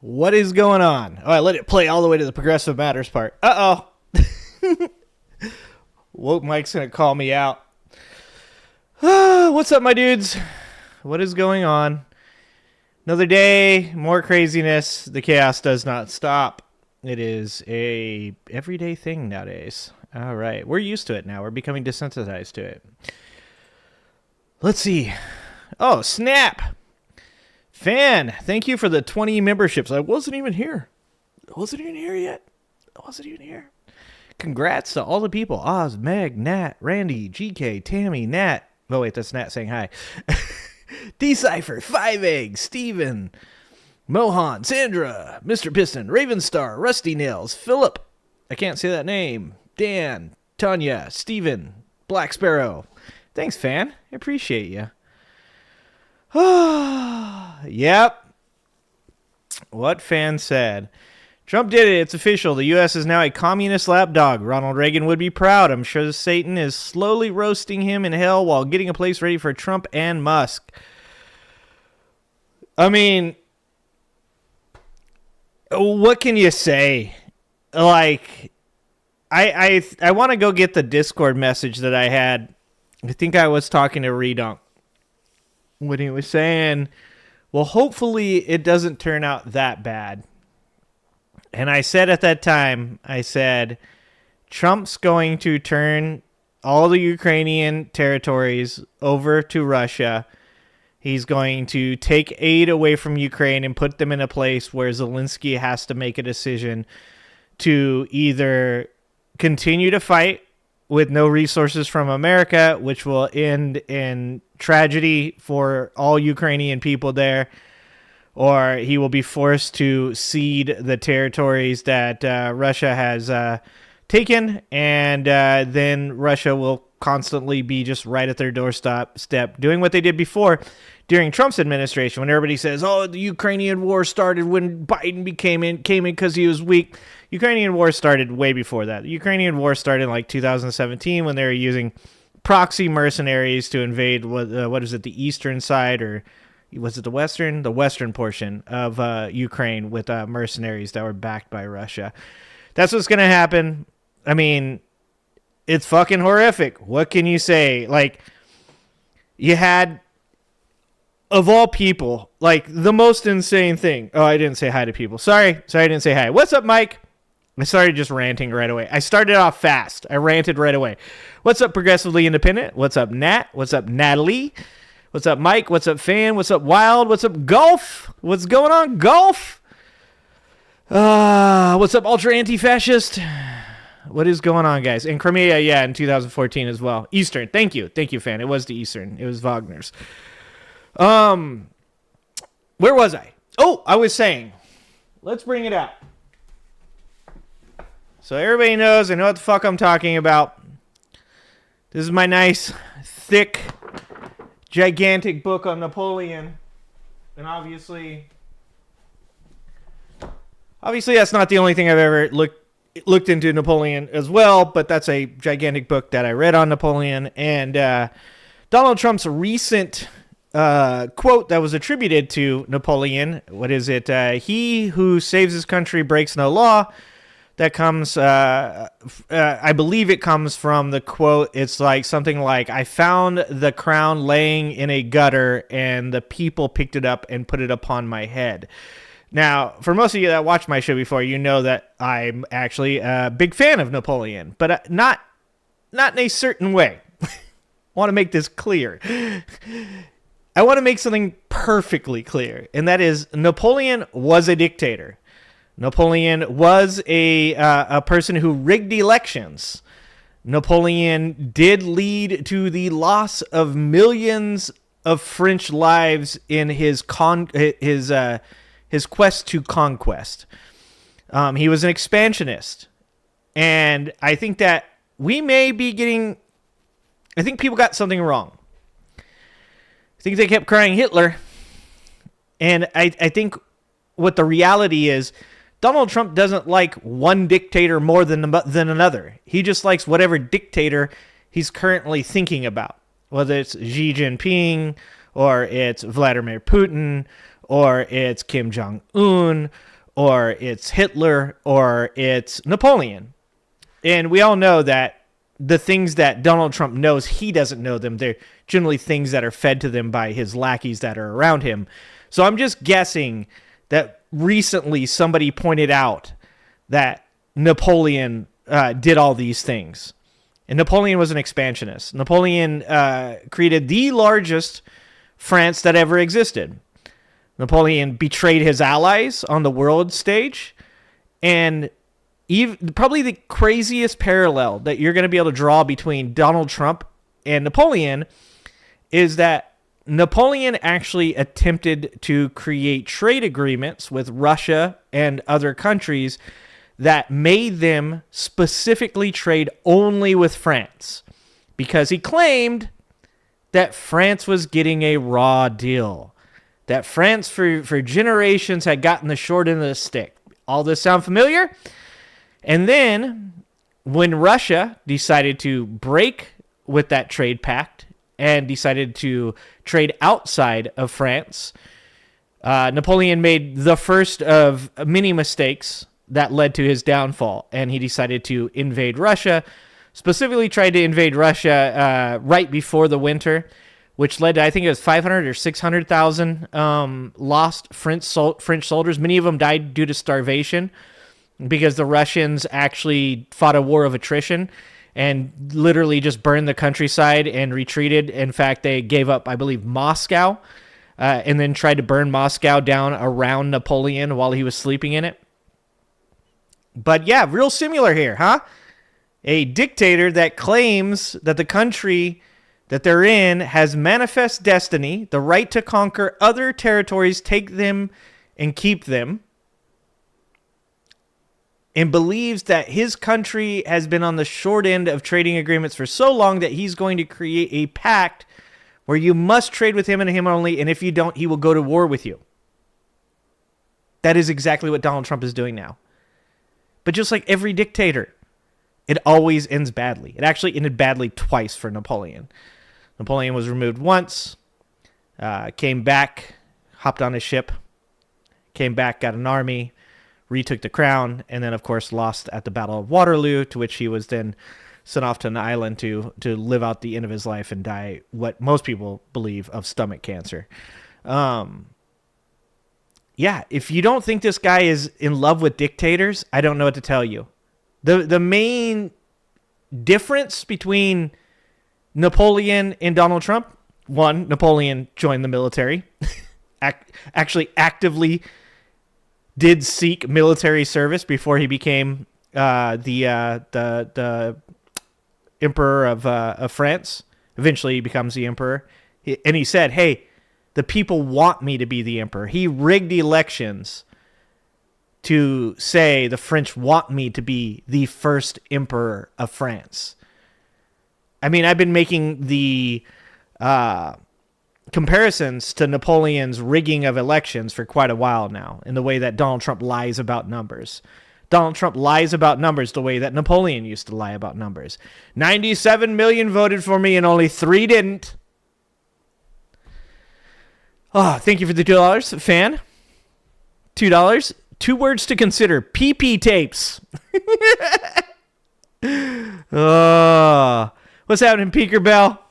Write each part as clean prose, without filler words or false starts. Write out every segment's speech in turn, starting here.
What is going on? Oh, I let it play all the way to the Progressive Matters part. Uh-oh. Woke Mike's going to call me out. What's up, my dudes? What is going on? Another day, more craziness. The chaos does not stop. It is a everyday thing nowadays. All right. We're used to it now. We're becoming desensitized to it. Let's see. Oh, snap. Fan, thank you for the 20 memberships. I wasn't even here. I wasn't even here yet. I wasn't even here. Congrats to all the people. Oz, Meg, Nat, Randy, GK, Tammy, Nat. Oh, wait, that's Nat saying hi. Decipher, 5 Eggs, Steven, Mohan, Sandra, Mr. Piston, Ravenstar, Rusty Nails, Philip. I can't say that name. Dan, Tanya, Steven, Black Sparrow. Thanks, fan. I appreciate you. Yep. What fan said? Trump did it. It's official. The U.S. is now a communist lapdog. Ronald Reagan would be proud. I'm sure Satan is slowly roasting him in hell while getting a place ready for Trump and Musk. I mean, what can you say? Like, I want to go get the Discord message that I had. I think I was talking to Redunk when he was saying, well, hopefully it doesn't turn out that bad. And I said at that time, I said, Trump's going to turn all the Ukrainian territories over to Russia. He's going to take aid away from Ukraine and put them in a place where Zelensky has to make a decision to either continue to fight with no resources from America, which will end in tragedy for all Ukrainian people there, or he will be forced to cede the territories that Russia has taken, and then Russia will constantly be just right at their doorstep, doing what they did before during Trump's administration, when everybody says, oh, the Ukrainian war started when Biden came in because he was weak. Ukrainian war started way before that. The Ukrainian war started in like 2017 when they were using proxy mercenaries to invade what is it, the eastern side, or was it the western? The western portion of Ukraine with mercenaries that were backed by Russia. That's what's going to happen. I mean, it's fucking horrific. What can you say? Like, you had, of all people, like the most insane thing. Oh, I didn't say hi to people. Sorry, I didn't say hi. What's up, Mike? I started just ranting right away. I started off fast. I ranted right away. What's up, Progressively Independent? What's up, Nat? What's up, Natalie? What's up, Mike? What's up, Fan? What's up, Wild? What's up, Golf? What's going on, Golf? What's up, Ultra Anti-Fascist? What is going on, guys? In Crimea, yeah, in 2014 as well. Eastern. Thank you, Fan. It was the Eastern. It was Wagner's. Where was I? Oh, I was saying, let's bring it out. So everybody knows I know what the fuck I'm talking about. This is my nice, thick, gigantic book on Napoleon. And obviously that's not the only thing I've ever looked into Napoleon as well, but that's a gigantic book that I read on Napoleon. And Donald Trump's recent quote that was attributed to Napoleon, what is it? He who saves his country breaks no law. That comes, I believe it comes from the quote. It's like something like, I found the crown laying in a gutter and the people picked it up and put it upon my head. Now, for most of you that watched my show before, you know that I'm actually a big fan of Napoleon, but not in a certain way. I want to make this clear. I want to make something perfectly clear, and that is Napoleon was a dictator. Napoleon was a person who rigged elections. Napoleon did lead to the loss of millions of French lives in his quest to conquest. He was an expansionist. And I think that we may be getting... I think people got something wrong. I think they kept crying Hitler. And I think what the reality is, Donald Trump doesn't like one dictator more than another. He just likes whatever dictator he's currently thinking about, whether it's Xi Jinping or it's Vladimir Putin or it's Kim Jong-un, or it's Hitler, or it's Napoleon. And we all know that the things that Donald Trump knows, he doesn't know them. They're generally things that are fed to them by his lackeys that are around him. So I'm just guessing that recently somebody pointed out that Napoleon did all these things. And Napoleon was an expansionist. Napoleon created the largest France that ever existed. Napoleon betrayed his allies on the world stage. And probably the craziest parallel that you're going to be able to draw between Donald Trump and Napoleon is that Napoleon actually attempted to create trade agreements with Russia and other countries that made them specifically trade only with France, because he claimed that France was getting a raw deal, that France for generations had gotten the short end of the stick. All this sound familiar? And then when Russia decided to break with that trade pact and decided to trade outside of France, Napoleon made the first of many mistakes that led to his downfall, and he decided to invade Russia, specifically tried to invade Russia right before the winter, which led to, I think it was 500 or 600,000 lost French soldiers. Many of them died due to starvation because the Russians actually fought a war of attrition and literally just burned the countryside and retreated. In fact, they gave up, I believe, Moscow, and then tried to burn Moscow down around Napoleon while he was sleeping in it. But yeah, real similar here, huh? A dictator that claims that the country that they're in has manifest destiny, the right to conquer other territories, take them, and keep them, and believes that his country has been on the short end of trading agreements for so long that he's going to create a pact where you must trade with him and him only, and if you don't, he will go to war with you. That is exactly what Donald Trump is doing now. But just like every dictator, it always ends badly. It actually ended badly twice for Napoleon. Napoleon was removed once, came back, hopped on a ship, came back, got an army, retook the crown, and then, of course, lost at the Battle of Waterloo, to which he was then sent off to an island to live out the end of his life and die, what most people believe, of stomach cancer. Yeah, if you don't think this guy is in love with dictators, I don't know what to tell you. The main difference between Napoleon and Donald Trump, one, Napoleon joined the military, actually actively did seek military service before he became the emperor of France. Eventually, he becomes the emperor, and he said, "Hey, the people want me to be the emperor." He rigged elections to say the French want me to be the first emperor of France. I mean, I've been making the comparisons to Napoleon's rigging of elections for quite a while now, in the way that Donald Trump lies about numbers. Donald Trump lies about numbers the way that Napoleon used to lie about numbers. 97 million voted for me and only 3 didn't. Oh, thank you for the $2, fan. $2. 2 words to consider. PP tapes. Oh, what's happening, Peeker Bell?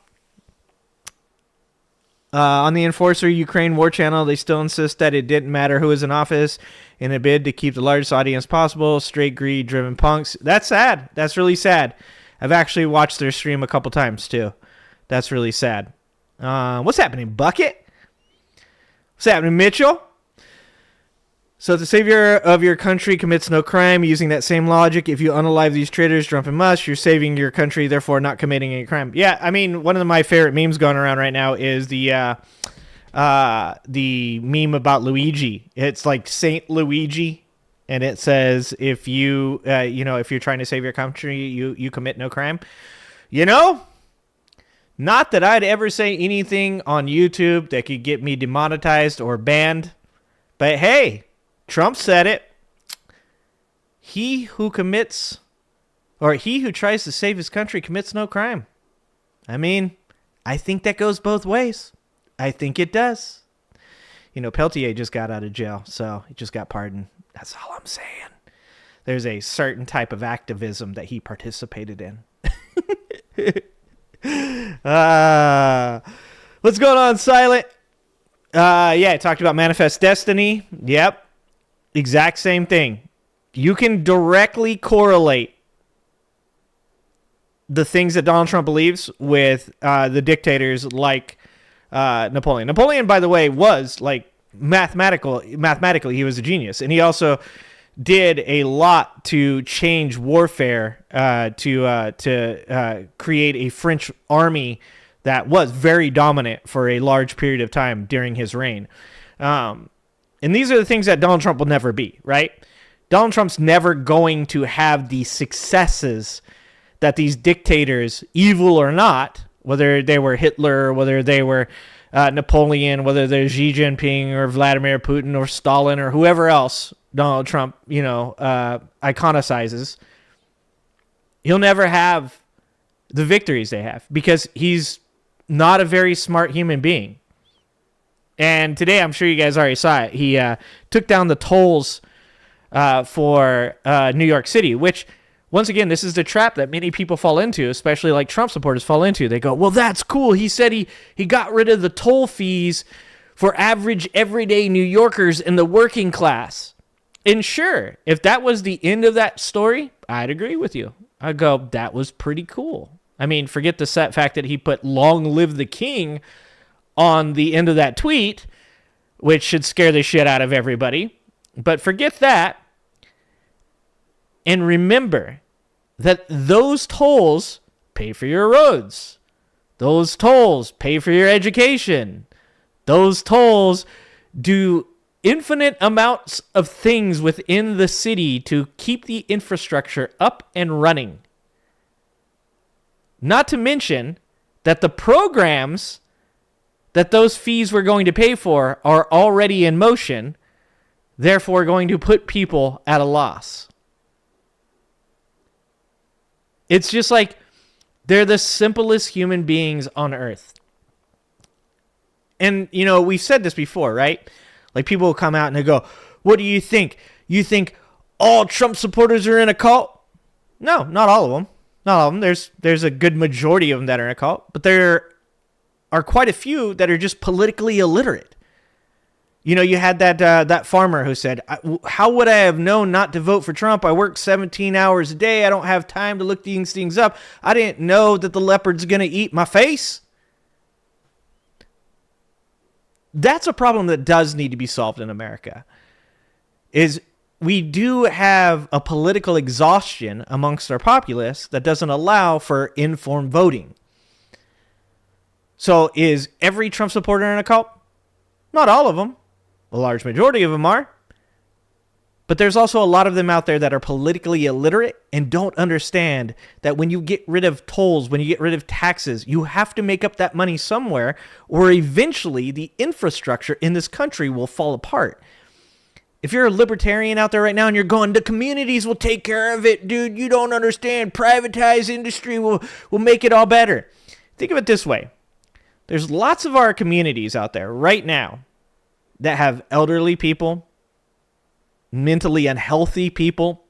On the Enforcer Ukraine War Channel, they still insist that it didn't matter who was in office in a bid to keep the largest audience possible. Straight greed-driven punks. That's sad. That's really sad. I've actually watched their stream a couple times, too. That's really sad. What's happening, Bucket? What's happening, Mitchell? So the savior of your country commits no crime. Using that same logic, if you unalive these traitors, Trump and Musk, you're saving your country, therefore not committing any crime. Yeah, I mean, one of my favorite memes going around right now is the meme about Luigi. It's like Saint Luigi, and it says, if you, if you're trying to save your country, you commit no crime. You know, not that I'd ever say anything on YouTube that could get me demonetized or banned, but hey, Trump said it. He who tries to save his country commits no crime. I mean, I think that goes both ways. I think it does. Peltier just got out of jail, so he just got pardoned. That's all I'm saying. There's a certain type of activism that he participated in. What's going on, Silent? I talked about Manifest Destiny. Yep. Exact same thing. You can directly correlate the things that Donald Trump believes with the dictators like Napoleon. Napoleon, by the way, was like mathematically, he was a genius. And he also did a lot to change warfare to create a French army that was very dominant for a large period of time during his reign. And these are the things that Donald Trump will never be, right? Donald Trump's never going to have the successes that these dictators, evil or not, whether they were Hitler, whether they were Napoleon, whether they're Xi Jinping or Vladimir Putin or Stalin or whoever else Donald Trump, iconicizes, he'll never have the victories they have because he's not a very smart human being. And today, I'm sure you guys already saw it, he took down the tolls for New York City, which, once again, this is the trap that many people fall into, especially like Trump supporters fall into. They go, well, that's cool. He said he got rid of the toll fees for average, everyday New Yorkers in the working class. And sure, if that was the end of that story, I'd agree with you. I'd go, that was pretty cool. I mean, forget the fact that he put "Long Live the King" on the end of that tweet, which should scare the shit out of everybody. But forget that. And remember that those tolls pay for your roads. Those tolls pay for your education. Those tolls do infinite amounts of things within the city to keep the infrastructure up and running. Not to mention that the programs that those fees were going to pay for are already in motion, therefore going to put people at a loss. It's just like they're the simplest human beings on earth. And, we've said this before, right? Like, people will come out and they go, what do you think? You think all Trump supporters are in a cult? No, not all of them. Not all of them. There's a good majority of them that are in a cult. But there are quite a few that are just politically illiterate. You had that farmer who said, how would I have known not to vote for Trump? I work 17 hours a day. I don't have time to look these things up. I didn't know that the leopard's going to eat my face. That's a problem that does need to be solved in America. Is we do have a political exhaustion amongst our populace that doesn't allow for informed voting. So is every Trump supporter in a cult? Not all of them. A large majority of them are. But there's also a lot of them out there that are politically illiterate and don't understand that when you get rid of tolls, when you get rid of taxes, you have to make up that money somewhere, or eventually the infrastructure in this country will fall apart. If you're a libertarian out there right now and you're going, the communities will take care of it, dude, you don't understand. Privatized industry will make it all better. Think of it this way. There's lots of our communities out there right now that have elderly people, mentally unhealthy people,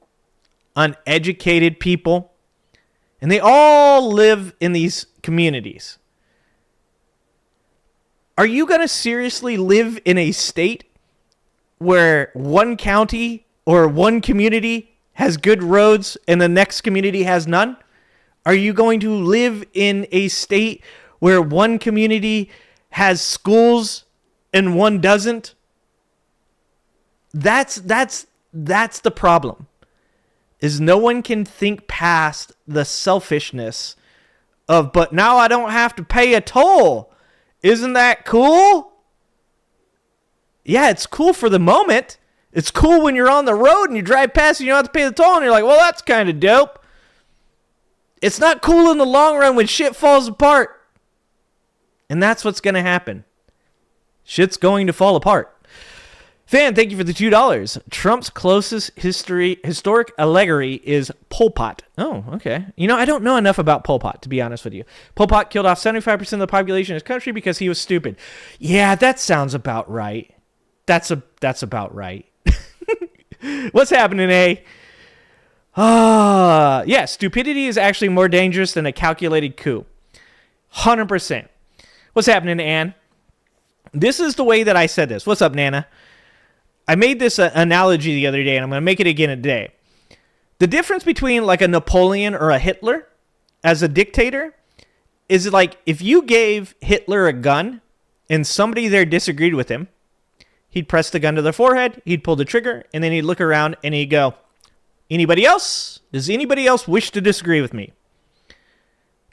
uneducated people, and they all live in these communities. Are you going to seriously live in a state where one county or one community has good roads and the next community has none? Are you going to live in a state where one community has schools and one doesn't? That's the problem. Is no one can think past the selfishness of, but now I don't have to pay a toll. Isn't that cool? Yeah, it's cool for the moment. It's cool when you're on the road and you drive past and you don't have to pay the toll and you're like, well, that's kind of dope. It's not cool in the long run when shit falls apart. And that's what's going to happen. Shit's going to fall apart. Fan, thank you for the $2. Trump's closest historic allegory is Pol Pot. Oh, okay. I don't know enough about Pol Pot, to be honest with you. Pol Pot killed off 75% of the population of his country because he was stupid. Yeah, that sounds about right. That's about right. What's happening, A? Yeah, stupidity is actually more dangerous than a calculated coup. 100%. What's happening, Ann? This is the way that I said this. What's up, Nana? I made this analogy the other day, and I'm going to make it again today. The difference between like a Napoleon or a Hitler as a dictator is like if you gave Hitler a gun and somebody there disagreed with him, he'd press the gun to their forehead, he'd pull the trigger, and then he'd look around and he'd go, anybody else? Does anybody else wish to disagree with me?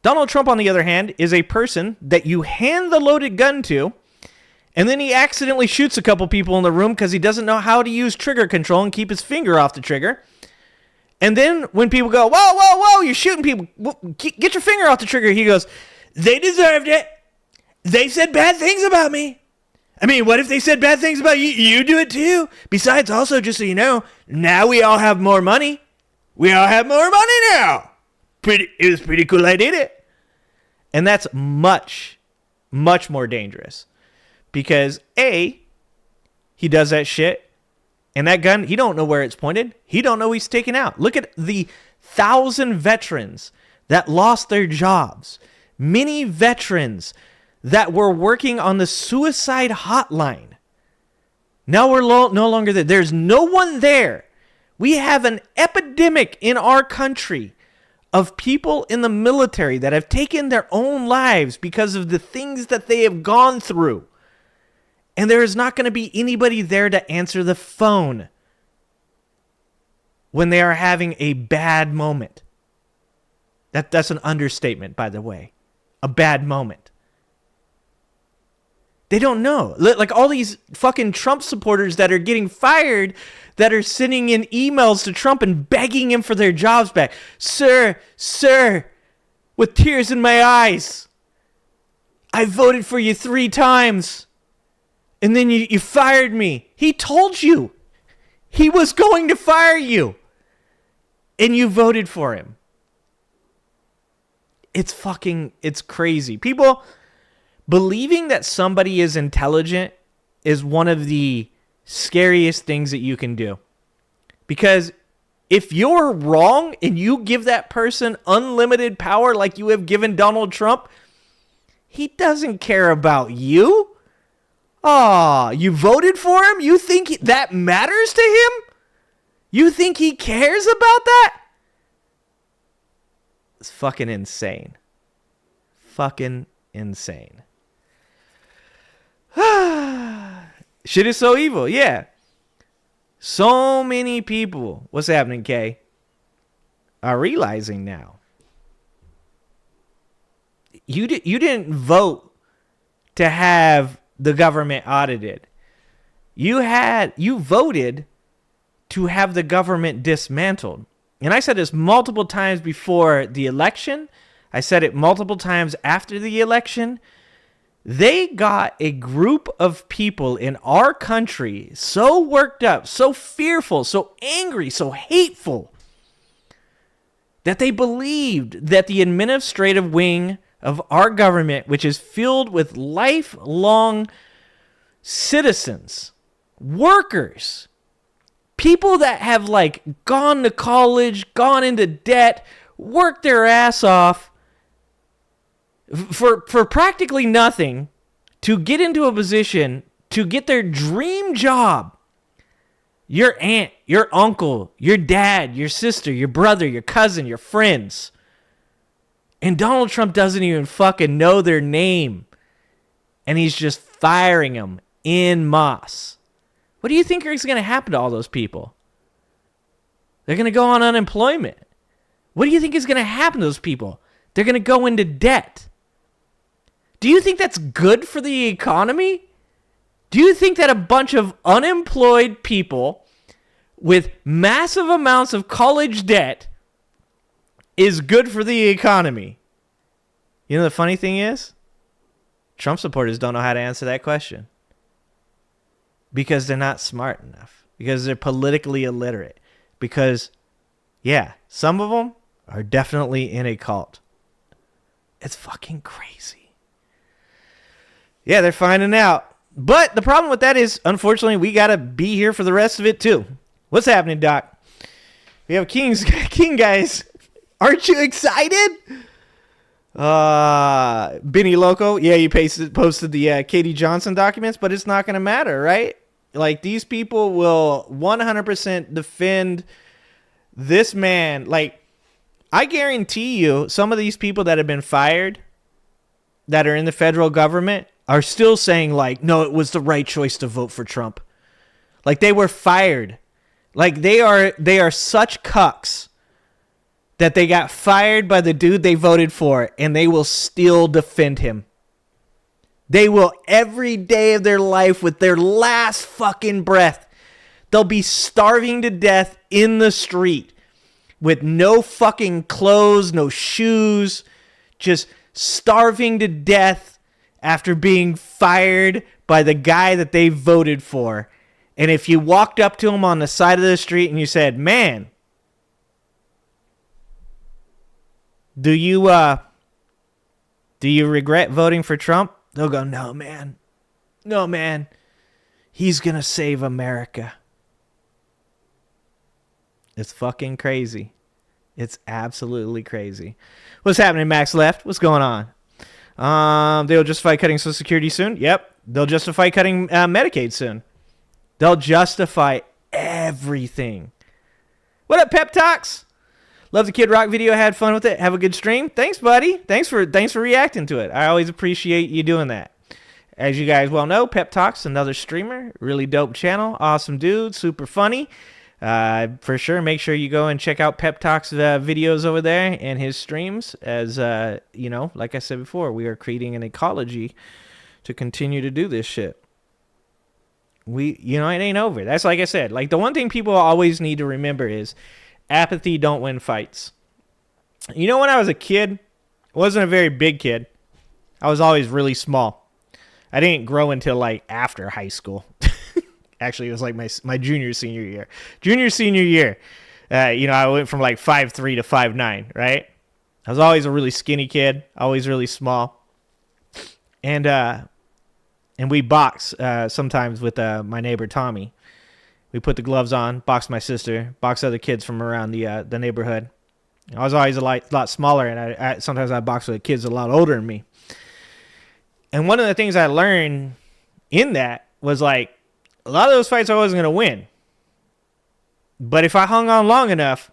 Donald Trump, on the other hand, is a person that you hand the loaded gun to, and then he accidentally shoots a couple people in the room because he doesn't know how to use trigger control and keep his finger off the trigger. And then when people go, whoa, whoa, whoa, you're shooting people, get your finger off the trigger, he goes, they deserved it. They said bad things about me. I mean, what if they said bad things about you? You do it too. Besides, also, just so you know, now we all have more money. We all have more money now. It was pretty cool I did it. And that's much, much more dangerous. Because A, he does that shit, and that gun, he don't know where it's pointed. He don't know he's taken out. Look at the 1,000 veterans that lost their jobs. Many veterans that were working on the suicide hotline. Now we're no longer there. There's no one there. We have an epidemic in our country of people in the military that have taken their own lives because of the things that they have gone through. And there is not going to be anybody there to answer the phone when they are having a bad moment. That's an understatement, by the way. A bad moment. They don't know. Like all these fucking Trump supporters that are getting fired, that are sending in emails to Trump and begging him for their jobs back. Sir, with tears in my eyes, I voted for you 3 times. And then you fired me. He told you he was going to fire you. And you voted for him. It's crazy. People believing that somebody is intelligent is one of the scariest things that you can do. Because if you're wrong and you give that person unlimited power like you have given Donald Trump, he doesn't care about you. Oh, you voted for him? You think that matters to him? You think he cares about that? It's fucking insane. Fucking insane. Shit is so evil, yeah. So many people, what's happening, Kay, are realizing now. You didn't vote to have the government audited. You voted to have the government dismantled. And I said this multiple times before the election. I said it multiple times after the election. They got a group of people in our country so worked up, so fearful, so angry, so hateful, that they believed that the administrative wing of our government, which is filled with lifelong citizens, workers, people that have like gone to college, gone into debt, worked their ass off for practically nothing to get into a position to get their dream job. Your aunt, your uncle, your dad, your sister, your brother, your cousin, your friends. And Donald Trump doesn't even fucking know their name. And he's just firing them en masse. What do you think is going to happen to all those people? They're going to go on unemployment. What do you think is going to happen to those people? They're going to go into debt. Do you think that's good for the economy? Do you think that a bunch of unemployed people with massive amounts of college debt is good for the economy? You know the funny thing is? Trump supporters don't know how to answer that question. Because they're not smart enough. Because they're politically illiterate. Because, yeah, some of them are definitely in a cult. It's fucking crazy. Yeah, they're finding out. But the problem with that is, unfortunately, we got to be here for the rest of it, too. What's happening, Doc? We have King guys. Aren't you excited? Benny Loco. Yeah, you posted the Katie Johnson documents, but it's not going to matter, right? Like, these people will 100% defend this man. Like, I guarantee you, some of these people that have been fired, that are in the federal government, are still saying, like, no, it was the right choice to vote for Trump. Like, they were fired. Like, they are such cucks that they got fired by the dude they voted for, and they will still defend him. They will, every day of their life, with their last fucking breath, they'll be starving to death in the street with no fucking clothes, no shoes, just starving to death after being fired by the guy that they voted for. And if you walked up to him on the side of the street and you said, man, do you regret voting for Trump? They'll go, no, man. No, man. He's going to save America. It's fucking crazy. It's absolutely crazy. What's happening, Max Left? What's going on? They'll justify cutting Social Security soon. Yep. They'll justify cutting Medicaid soon. They'll justify everything. What up, Pep Talks? Love the Kid Rock video. Had fun with it. Have a good stream. Thanks, buddy. Thanks for reacting to it. I always appreciate you doing that. As you guys well know, Pep Talks, another streamer. Really dope channel. Awesome dude. Super funny. For sure, make sure you go and check out Pep Talks videos over there and his streams. As, like I said before, we are creating an ecology to continue to do this shit. It ain't over. That's like I said. Like, the one thing people always need to remember is apathy don't win fights. When I was a kid, I wasn't a very big kid. I was always really small. I didn't grow until, like, after high school. Actually, it was like my junior, senior year. Senior year, I went from, like, 5'3" to 5'9", right? I was always a really skinny kid, always really small. And we box sometimes with my neighbor Tommy. We put the gloves on, box my sister, box other kids from around the neighborhood. I was always a lot smaller, and sometimes I box with kids a lot older than me. And one of the things I learned in that was, like, a lot of those fights I wasn't going to win. But if I hung on long enough,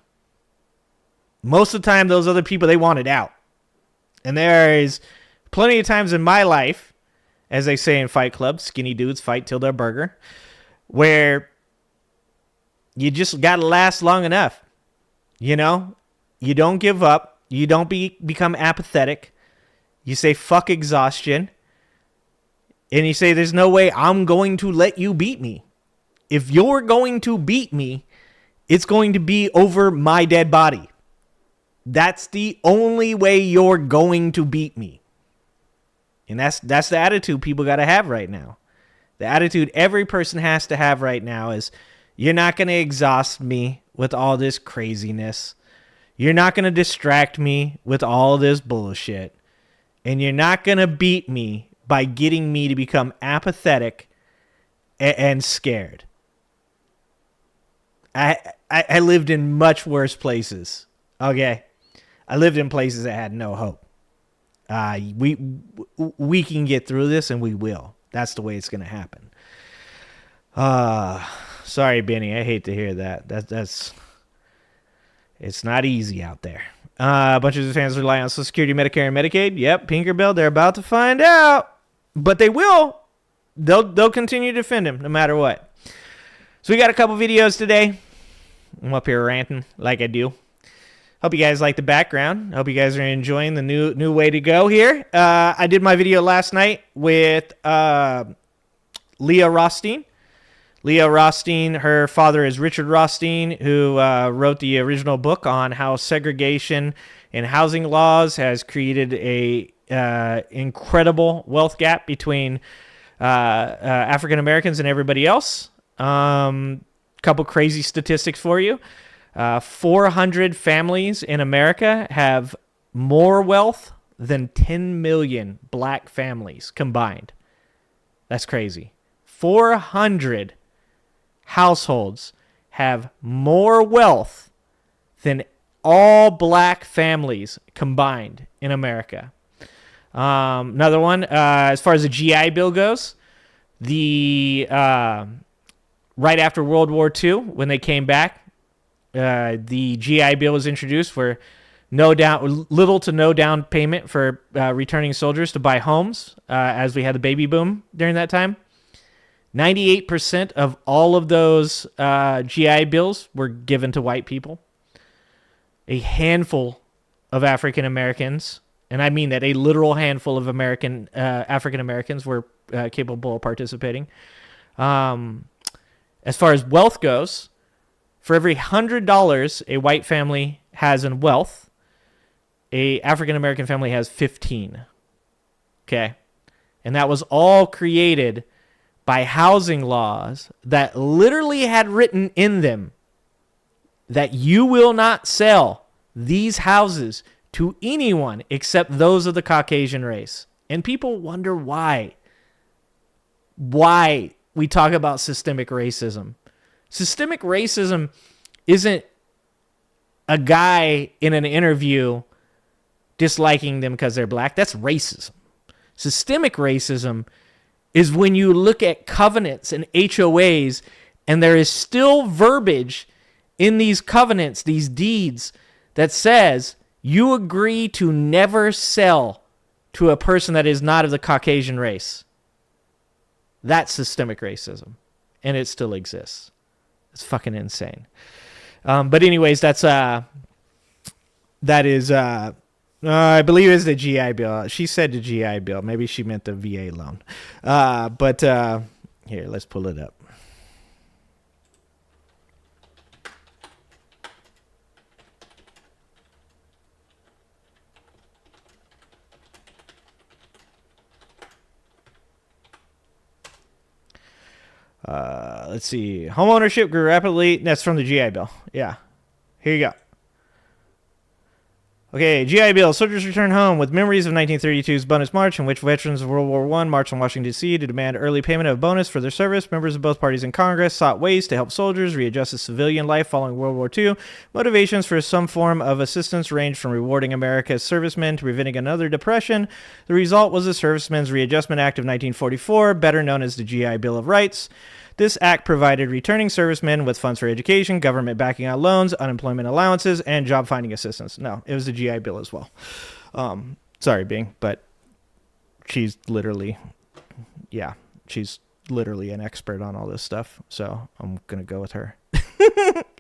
most of the time those other people, they wanted out. And there is plenty of times in my life, as they say in Fight Club, skinny dudes fight till they're burger, where you just got to last long enough. You don't give up. You don't become apathetic. You say fuck exhaustion. And you say, there's no way I'm going to let you beat me. If you're going to beat me, it's going to be over my dead body. That's the only way you're going to beat me. And that's the attitude people got to have right now. The attitude every person has to have right now is, you're not going to exhaust me with all this craziness. You're not going to distract me with all this bullshit. And you're not going to beat me by getting me to become apathetic and scared. I lived in much worse places. Okay? I lived in places that had no hope. We can get through this, and we will. That's the way it's going to happen. Sorry, Benny. I hate to hear that. That's it's not easy out there. A bunch of his fans rely on Social Security, Medicare, and Medicaid. Yep, Pinkerbell. They're about to find out, but they will. They'll continue to defend him no matter what. So we got a couple videos today. I'm up here ranting like I do. Hope you guys like the background. Hope you guys are enjoying the new way to go here. I did my video last night with Leah Rothstein. Leah Rothstein, her father is Richard Rothstein, who wrote the original book on how segregation in housing laws has created a incredible wealth gap between African Americans and everybody else. Couple crazy statistics for you. 400 families in America have more wealth than 10 million black families combined. That's crazy. 400 households have more wealth than all black families combined in America. Another one, as far as the GI Bill goes, the right after World War II, when they came back, the GI Bill was introduced for little to no down payment for returning soldiers to buy homes, as we had the baby boom during that time. 98% of all of those GI Bills were given to white people. A handful of African Americans, and I mean that, a literal handful of African Americans were capable of participating. As far as wealth goes, for every $100 a white family has in wealth, a African American family has 15. Okay? And that was all created by housing laws that literally had written in them that you will not sell these houses to anyone except those of the Caucasian race. And people wonder why. Why we talk about systemic racism. Systemic racism isn't a guy in an interview disliking them because they're black. That's racism. Systemic racism is when you look at covenants and HOAs and there is still verbiage in these covenants, these deeds, that says you agree to never sell to a person that is not of the Caucasian race. That's systemic racism, and it still exists. It's fucking insane. But anyways, that is, I believe it's the GI Bill. She said the GI Bill. Maybe she meant the VA loan. But here, let's pull it up. Let's see. Homeownership grew rapidly. That's from the GI Bill. Yeah. Here you go. Okay, GI Bill. Soldiers return home with memories of 1932's Bonus March, in which veterans of World War I marched on Washington, D.C. to demand early payment of a bonus for their service. Members of both parties in Congress sought ways to help soldiers readjust to civilian life following World War II. Motivations for some form of assistance ranged from rewarding America's servicemen to preventing another depression. The result was the Servicemen's Readjustment Act of 1944, better known as the GI Bill of Rights. This act provided returning servicemen with funds for education, government backing on loans, unemployment allowances, and job finding assistance. No, it was the GI Bill as well. Sorry, Bing, but she's literally an expert on all this stuff. So I'm going to go with her.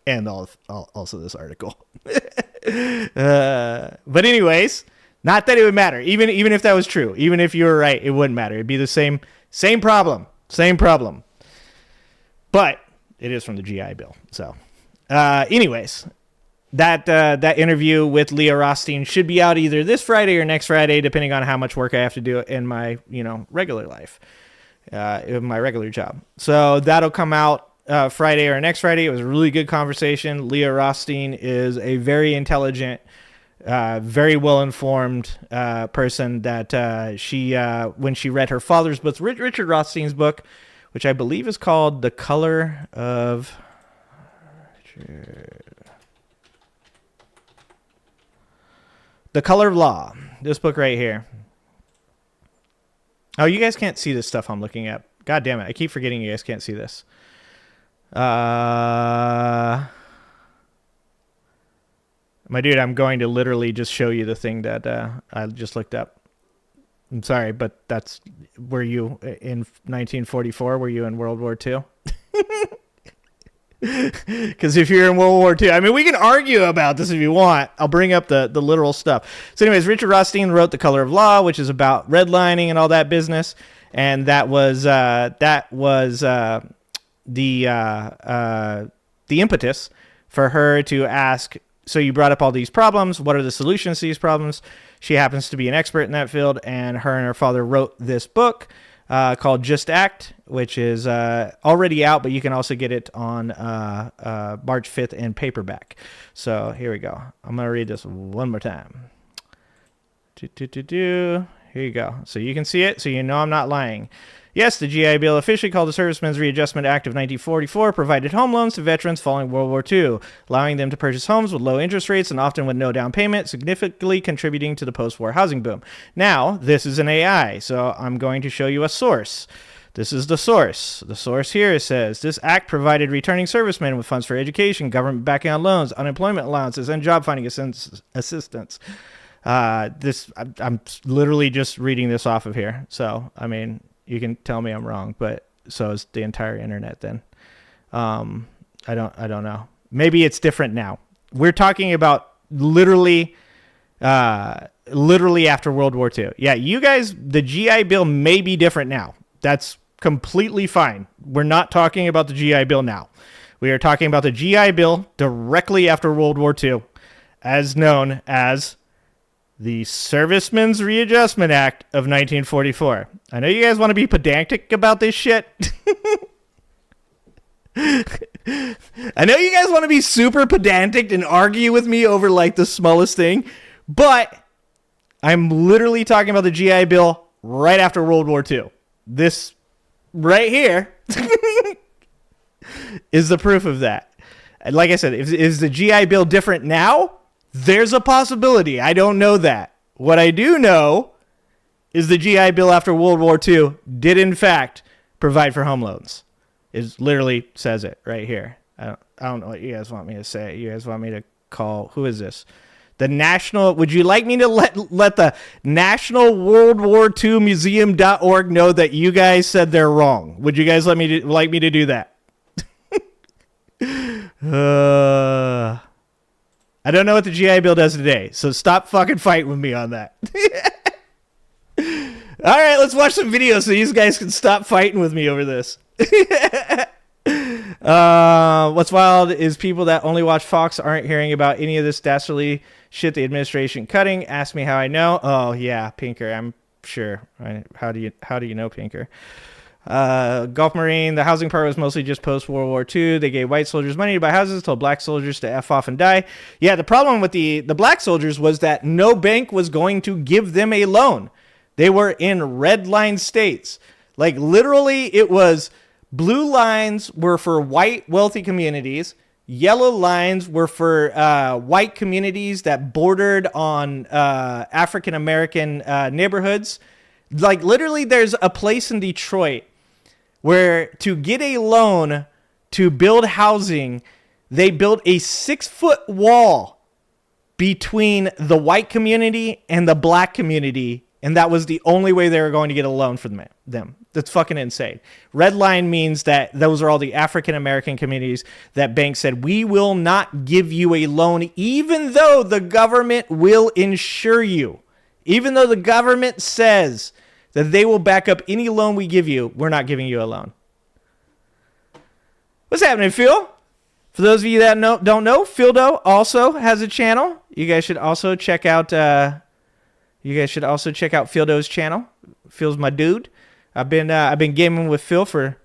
And also this article. But anyways, not that it would matter. Even if that was true, even if you were right, it wouldn't matter. It'd be the same problem. But it is from the GI Bill. So, anyways, that interview with Leah Rothstein should be out either this Friday or next Friday, depending on how much work I have to do in my regular life, in my regular job. So that'll come out Friday or next Friday. It was a really good conversation. Leah Rothstein is a very intelligent, very well-informed person. That she, when she read her father's book, Richard Rothstein's book, which I believe is called The Color of Law. This book right here. Oh, you guys can't see this stuff I'm looking at. God damn it. I keep forgetting you guys can't see this. My dude, I'm going to literally just show you the thing that I just looked up. I'm sorry, but were you in 1944? Were you in World War II? Because if you're in World War II, I mean, we can argue about this if you want. I'll bring up the literal stuff. So anyways, Richard Rothstein wrote The Color of Law, which is about redlining and all that business. And that was the impetus for her to ask, so you brought up all these problems. What are the solutions to these problems? She happens to be an expert in that field, and her father wrote this book called Just Act, which is already out, but you can also get it on March 5th in paperback. So here we go. I'm going to read this one more time. Here you go. So you can see it, so you know I'm not lying. Yes, the GI Bill, officially called the Servicemen's Readjustment Act of 1944, provided home loans to veterans following World War II, allowing them to purchase homes with low interest rates and often with no down payment, significantly contributing to the post-war housing boom. Now, this is an AI, so I'm going to show you a source. This is the source. The source here says, this act provided returning servicemen with funds for education, government backing on loans, unemployment allowances, and job finding assistance. I'm literally just reading this off of here. So, I mean, you can tell me I'm wrong, but so is the entire internet then. I don't know. Maybe it's different now. We're talking about literally after World War II. Yeah, you guys, the GI Bill may be different now. That's completely fine. We're not talking about the GI Bill now. We are talking about the GI Bill directly after World War II, as known as the Servicemen's Readjustment Act of 1944. I know you guys want to be pedantic about this shit. I know you guys want to be super pedantic and argue with me over like the smallest thing, but I'm literally talking about the GI Bill right after World War II. This right here is the proof of that. And like I said, is the GI Bill different now? There's a possibility. I don't know that. What I do know is the GI Bill after World War II did, in fact, provide for home loans. It literally says it right here. I don't know what you guys want me to say. You guys want me to call, who is this? The National, would you like me to let the National World War II Museum.org know that you guys said they're wrong? Would you guys like me to do that? I don't know what the GI Bill does today, so stop fucking fighting with me on that. All right, let's watch some videos so you guys can stop fighting with me over this. What's wild is people that only watch Fox aren't hearing about any of this dastardly shit the administration cutting. Ask me how I know. Oh yeah, Pinker, I'm sure. Right? How do you know Pinker? Gulf Marine, the housing part was mostly just post-World War II. They gave white soldiers money to buy houses, told black soldiers to F off and die. Yeah, the problem with the black soldiers was that no bank was going to give them a loan. They were in red line states. Like literally it was blue lines were for white wealthy communities. Yellow lines were for white communities that bordered on African-American neighborhoods. Like literally there's a place in Detroit where to get a loan to build housing, they built a 6-foot wall between the white community and the black community, and that was the only way they were going to get a loan for them. That's fucking insane. Red line means that those are all the African-American communities that banks said, we will not give you a loan even though the government will insure you. Even though the government says that they will back up any loan we give you, we're not giving you a loan. What's happening, Phil? For those of you that don't know, Phildo also has a channel. You guys should also check out Phildo's channel. Phil's my dude. I've been gaming with Phil for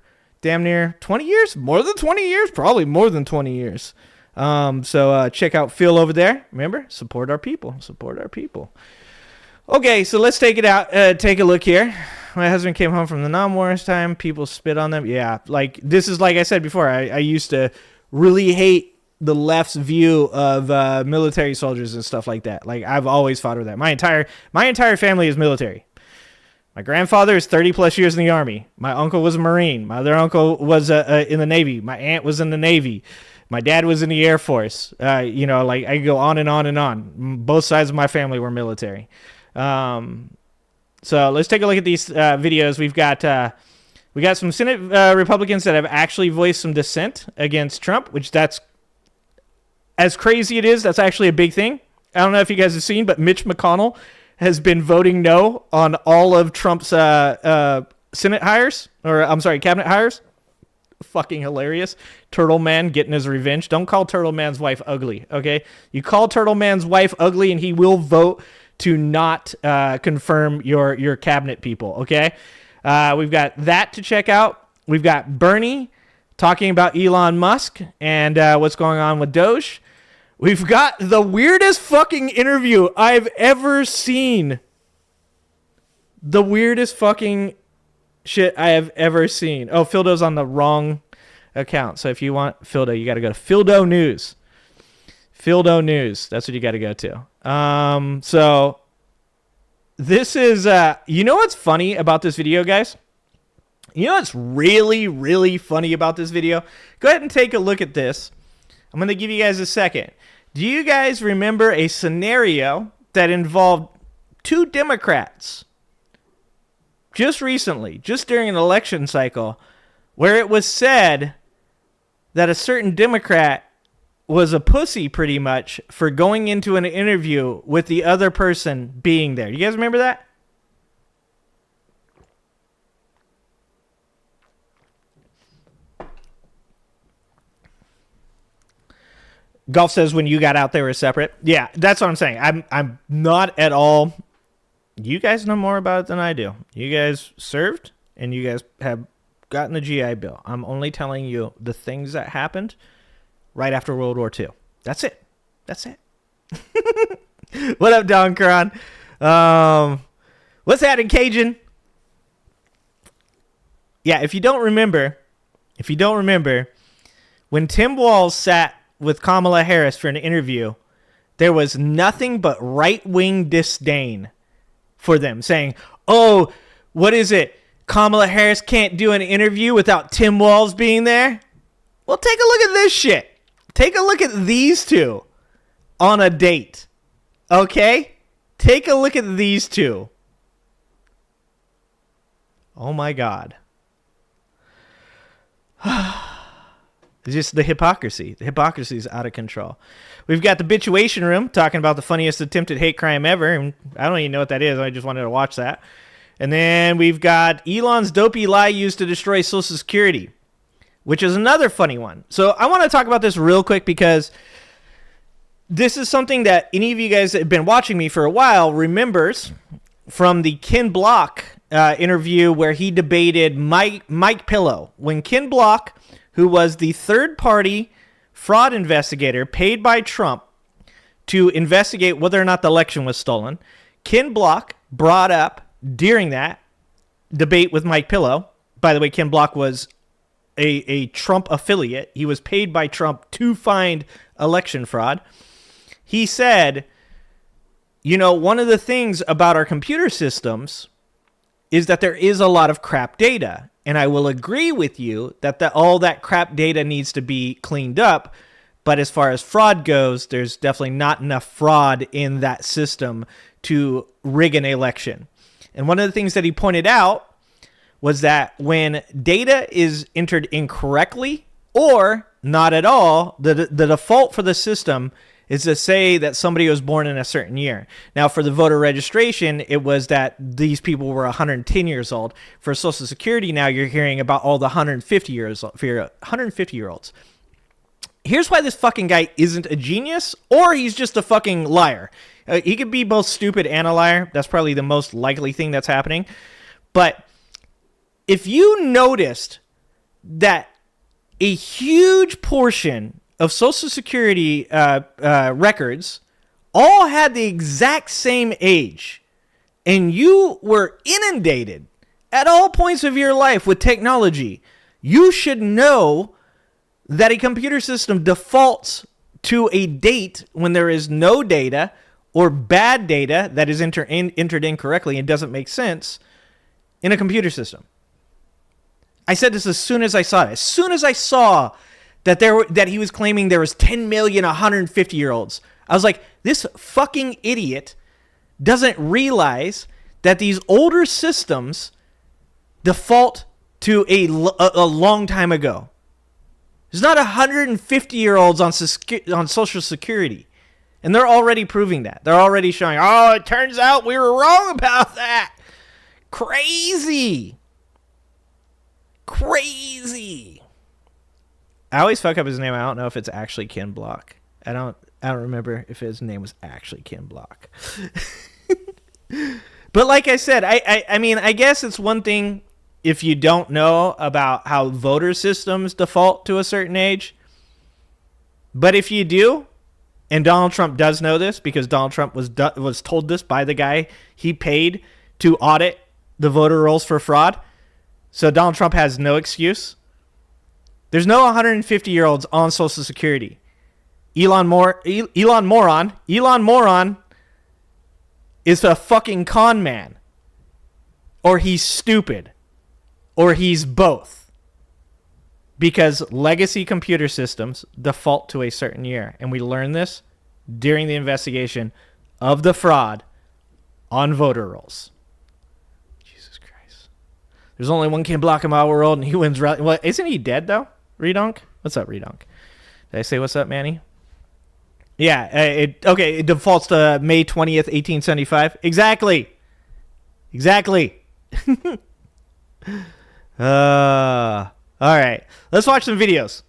damn near 20 years, more than 20 years, probably more than 20 years. So check out Phil over there. Remember, support our people. Okay, so let's take a look here. My husband came home from the non-wars time. People spit on them. Yeah, like this is like I said before. I used to really hate the left's view of military soldiers and stuff like that. Like I've always fought with that. My entire family is military. My grandfather is 30 plus years in the Army. My uncle was a Marine. My other uncle was in the Navy. My aunt was in the Navy. My dad was in the Air Force. Like I could go on and on and on. Both sides of my family were military. So let's take a look at these videos. We got some Senate Republicans that have actually voiced some dissent against Trump, which that's as crazy it is. That's actually a big thing. I don't know if you guys have seen, but Mitch McConnell has been voting no on all of Trump's Senate hires, cabinet hires. Fucking hilarious. Turtle Man getting his revenge. Don't call Turtle Man's wife ugly, okay? You call Turtle Man's wife ugly and he will vote to not confirm your cabinet people, okay? We've got that to check out. We've got Bernie talking about Elon Musk and what's going on with Doge. We've got the weirdest fucking interview I've ever seen. The weirdest fucking shit I have ever seen. Oh, Fildo's on the wrong account. So if you want Fildo, you got to go to Fildo News. Fildo News. That's what you got to go to. So this is, you know what's funny about this video, guys? You know what's really, really funny about this video? Go ahead and take a look at this. I'm going to give you guys a second. Do you guys remember a scenario that involved two Democrats just recently, just during an election cycle, where it was said that a certain Democrat was a pussy pretty much for going into an interview with the other person being there? Do you guys remember that? Golf says when you got out they were separate. Yeah, that's what I'm saying. I'm not at all. You guys know more about it than I do. You guys served and you guys have gotten the GI Bill. I'm only telling you the things that happened right after World War II. That's it. That's it. What up, Don Cron? What's happening, Cajun? Yeah, if you don't remember, when Tim Walz sat with Kamala Harris for an interview, there was nothing but right-wing disdain for them, saying, oh, what is it? Kamala Harris can't do an interview without Tim Walz being there? Well, take a look at this shit. Take a look at these two on a date. Okay? Take a look at these two. Oh my God. It's just the hypocrisy. The hypocrisy is out of control. We've got the Bitchuation Room talking about the funniest attempted hate crime ever. And I don't even know what that is. I just wanted to watch that. And then we've got Elon's dopey lie used to destroy Social Security, which is another funny one. So I want to talk about this real quick because this is something that any of you guys that have been watching me for a while remembers from the Ken Block interview where he debated Mike Pillow. When Ken Block, who was the third-party fraud investigator paid by Trump to investigate whether or not the election was stolen, Ken Block brought up during that debate with Mike Pillow. By the way, Ken Block was a Trump affiliate. He was paid by Trump to find election fraud. He said, you know, one of the things about our computer systems is that there is a lot of crap data. And I will agree with you that all that crap data needs to be cleaned up. But as far as fraud goes, there's definitely not enough fraud in that system to rig an election. And one of the things that he pointed out was that when data is entered incorrectly or not at all, the default for the system is to say that somebody was born in a certain year. Now, for the voter registration, it was that these people were 110 years old. For Social Security, now you're hearing about all the 150 years old, for your 150-year-olds. Here's why this fucking guy isn't a genius, or he's just a fucking liar. He could be both stupid and a liar. That's probably the most likely thing that's happening. But if you noticed that a huge portion of Social Security records all had the exact same age, and you were inundated at all points of your life with technology, you should know that a computer system defaults to a date when there is no data or bad data that is entered incorrectly and doesn't make sense in a computer system. I said this as soon as I saw it. As soon as I saw that he was claiming there was 10 million 150-year-olds. I was like, this fucking idiot doesn't realize that these older systems default to a long time ago. There's not 150-year-olds on Social Security. And they're already proving that. They're already showing, oh, it turns out we were wrong about that. Crazy. I always fuck up his name. I don't know if it's actually Ken Block. I don't remember if his name was actually Ken Block. But like I said, I mean, I guess it's one thing if you don't know about how voter systems default to a certain age. But if you do, and Donald Trump does know this because Donald Trump was told this by the guy he paid to audit the voter rolls for fraud, So Donald Trump has no excuse. There's no 150-year-olds on Social Security. Elon Moron is a fucking con man. Or he's stupid. Or he's both. Because legacy computer systems default to a certain year. And we learned this during the investigation of the fraud on voter rolls. Jesus Christ. There's only one Ken Block in my world, and he wins. Well, isn't he dead, though? Redonk? What's up, Redonk? Did I say what's up, Manny? Yeah, it defaults to May 20th, 1875. Exactly. All right. Let's watch some videos.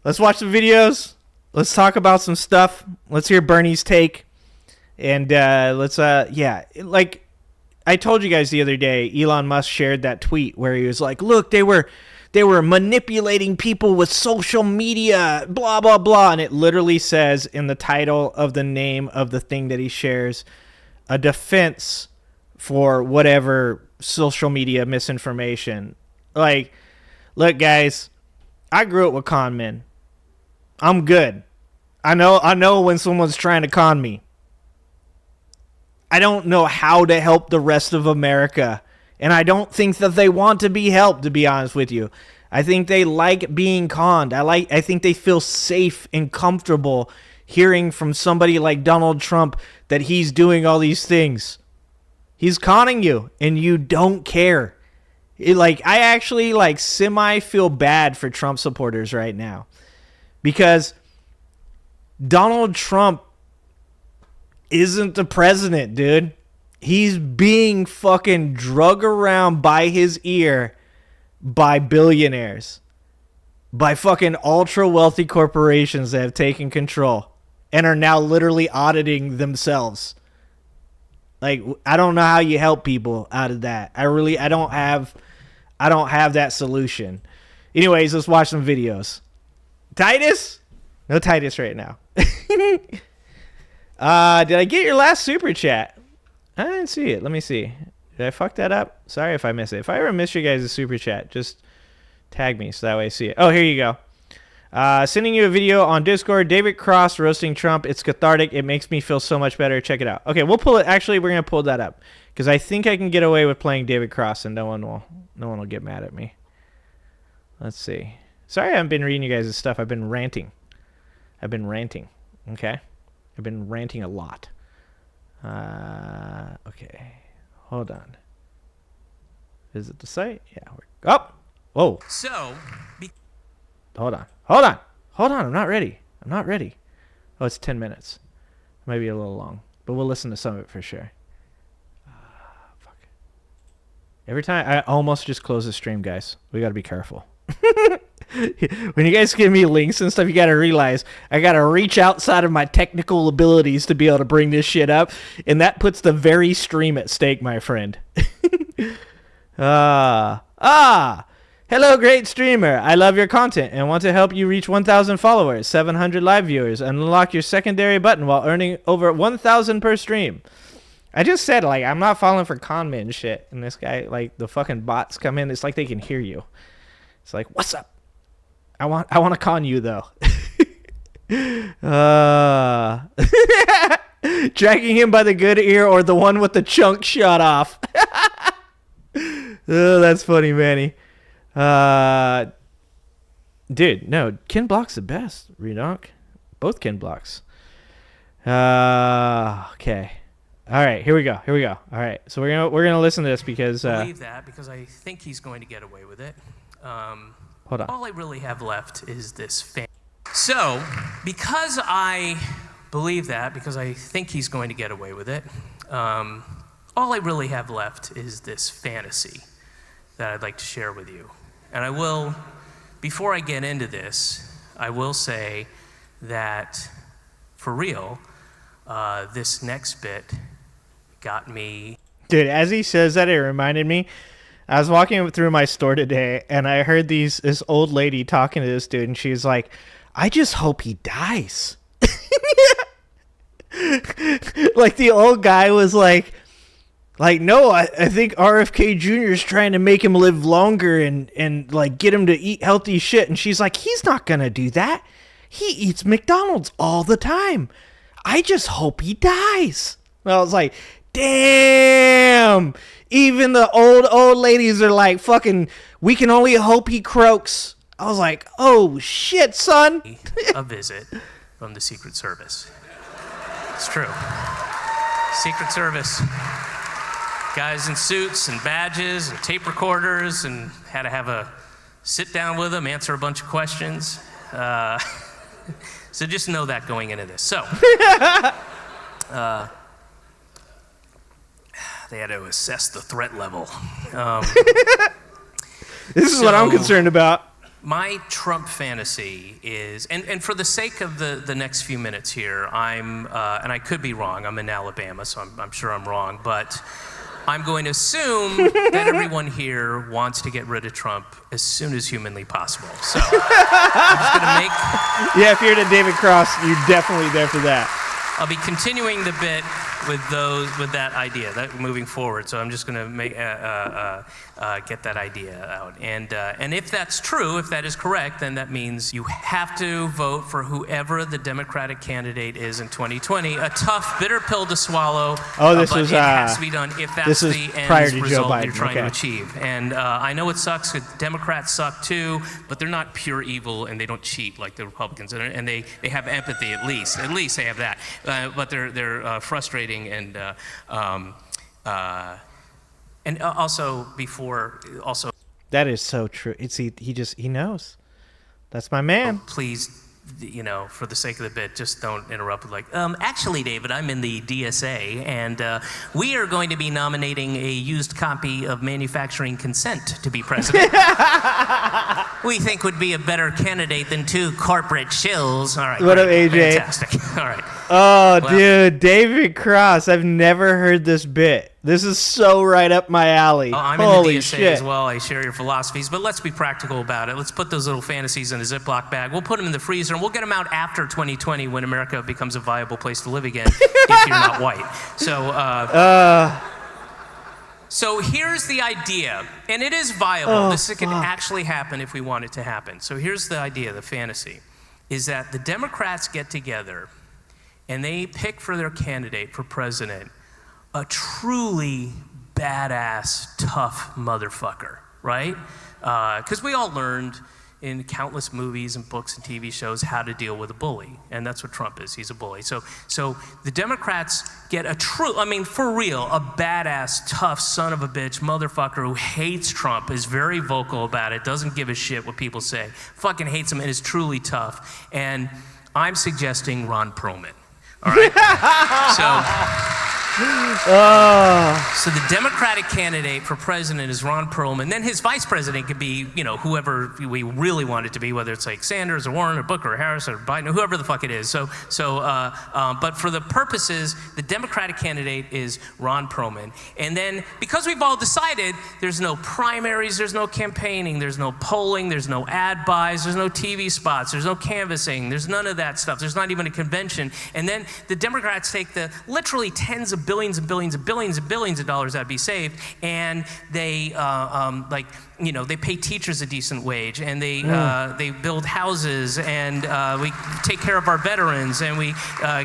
Let's talk about some stuff. Let's hear Bernie's take. And like I told you guys the other day, Elon Musk shared that tweet where he was like, look, they were manipulating people with social media, blah, blah, blah. And it literally says in the title of the name of the thing that he shares, a defense for whatever social media misinformation. Like, look, guys, I grew up with con men. I'm good. I know when someone's trying to con me. I don't know how to help the rest of America. And I don't think that they want to be helped, to be honest with you. I think they like being conned. I think they feel safe and comfortable hearing from somebody like Donald Trump that he's doing all these things. He's conning you, and you don't care. I actually semi feel bad for Trump supporters right now. Because Donald Trump isn't the president, dude. He's being fucking drug around by his ear by billionaires. By fucking ultra wealthy corporations that have taken control and are now literally auditing themselves. Like, I don't know how you help people out of that. I don't have that solution. Anyways, let's watch some videos. Titus? No Titus right now. Did I get your last super chat? I didn't see it. Let me see. Did I fuck that up? Sorry if I miss it. If I ever miss you guys' super chat, just tag me so that way I see it. Oh, here you go. Sending you a video on Discord. David Cross roasting Trump. It's cathartic. It makes me feel so much better. Check it out. Okay, we'll pull it. Actually, we're gonna pull that up because I think I can get away with playing David Cross, and no one will get mad at me. Let's see. Sorry, I haven't been reading you guys' stuff. I've been ranting. Okay, I've been ranting a lot. Okay, hold on. Visit the site. Yeah. Whoa. So. Hold on. I'm not ready. Oh, it's 10 minutes. Maybe a little long, but we'll listen to some of it for sure. Fuck. Every time I almost just close the stream, guys. We got to be careful. When you guys give me links and stuff, you got to realize I got to reach outside of my technical abilities to be able to bring this shit up. And that puts the very stream at stake, my friend. Hello, great streamer. I love your content and want to help you reach 1,000 followers, 700 live viewers, and unlock your secondary button while earning over 1,000 per stream. I just said, I'm not falling for con men shit. And this guy, the fucking bots come in. It's like they can hear you. It's like, what's up? I want to con you, though. Dragging him by the good ear or the one with the chunk shot off. Oh, that's funny, Manny. Dude, no, Ken Block's the best, Redonk. Both Ken Blocks. Okay. All right, here we go. All right, so we're gonna listen to this because I believe that because I think he's going to get away with it. Hold on. All I really have left is this So, because I believe that, because I think he's going to get away with it, all I really have left is this fantasy that I'd like to share with you. And I will, before I get into this, I will say that, for real, this next bit got me. Dude, as he says that, it reminded me. I was walking through my store today, and I heard this old lady talking to this dude, and she's like, I just hope he dies. The old guy was like, Like, no, I think RFK Jr. is trying to make him live longer and like get him to eat healthy shit. And she's like, he's not going to do that. He eats McDonald's all the time. I just hope he dies. Well, I was like, damn. Even the old ladies are like, fucking, we can only hope he croaks. I was like, oh, shit, son. A visit from the Secret Service. It's true. Secret Service. Guys in suits and badges and tape recorders, and had to have a sit down with them, answer a bunch of questions. So just know that going into this. So, they had to assess the threat level. This is what I'm concerned about. My Trump fantasy is, and for the sake of the next few minutes here, and I could be wrong, I'm in Alabama, so I'm sure I'm wrong, but I'm going to assume that everyone here wants to get rid of Trump as soon as humanly possible. So I'm just going to make... Yeah, if you're to David Cross, you're definitely there for that. I'll be continuing the bit with that idea, that moving forward. So I'm just going to make get that idea out. And if that's true, if that is correct, then that means you have to vote for whoever the Democratic candidate is in 2020. A tough, bitter pill to swallow. Oh, but it has to be done if that's the end result you're trying to achieve. And I know it sucks. Democrats suck too, but they're not pure evil and they don't cheat like the Republicans. And they have empathy at least. At least they have that. But they're frustrating and also. That is so true. He knows. That's my man. Please, for the sake of the bit, just don't interrupt with actually, David, I'm in the DSA, and we are going to be nominating a used copy of Manufacturing Consent to be president. We think would be a better candidate than two corporate shills. All right. What up, AJ? Fantastic. All right. Oh, well, dude, David Cross. I've never heard this bit. This is so right up my alley. I'm Holy in the DSA shit. as well. I share your philosophies, but let's be practical about it. Let's put those little fantasies in a Ziploc bag. We'll put them in the freezer, and we'll get them out after 2020 when America becomes a viable place to live again if you're not white. So here's the idea, and it is viable. This can actually happen if we want it to happen. So here's the idea, the fantasy, is that the Democrats get together and they pick for their candidate for president a truly badass, tough motherfucker, right? Because we all learned in countless movies and books and TV shows how to deal with a bully, and that's what Trump is. He's a bully. So the Democrats get for real, a badass, tough son of a bitch motherfucker who hates Trump, is very vocal about it, doesn't give a shit what people say, fucking hates him, and is truly tough. And I'm suggesting Ron Perlman. All right? So the Democratic candidate for president is Ron Perlman. Then his vice president could be, whoever we really want it to be, whether it's like Sanders or Warren or Booker or Harris or Biden, or whoever the fuck it is. But for the purposes, the Democratic candidate is Ron Perlman. And then because we've all decided there's no primaries, there's no campaigning, there's no polling, there's no ad buys, there's no TV spots, there's no canvassing, there's none of that stuff. There's not even a convention. And then the Democrats take the literally tens of billions and billions and billions and billions of dollars that'd be saved, and they they pay teachers a decent wage, and they build houses, and we take care of our veterans, and we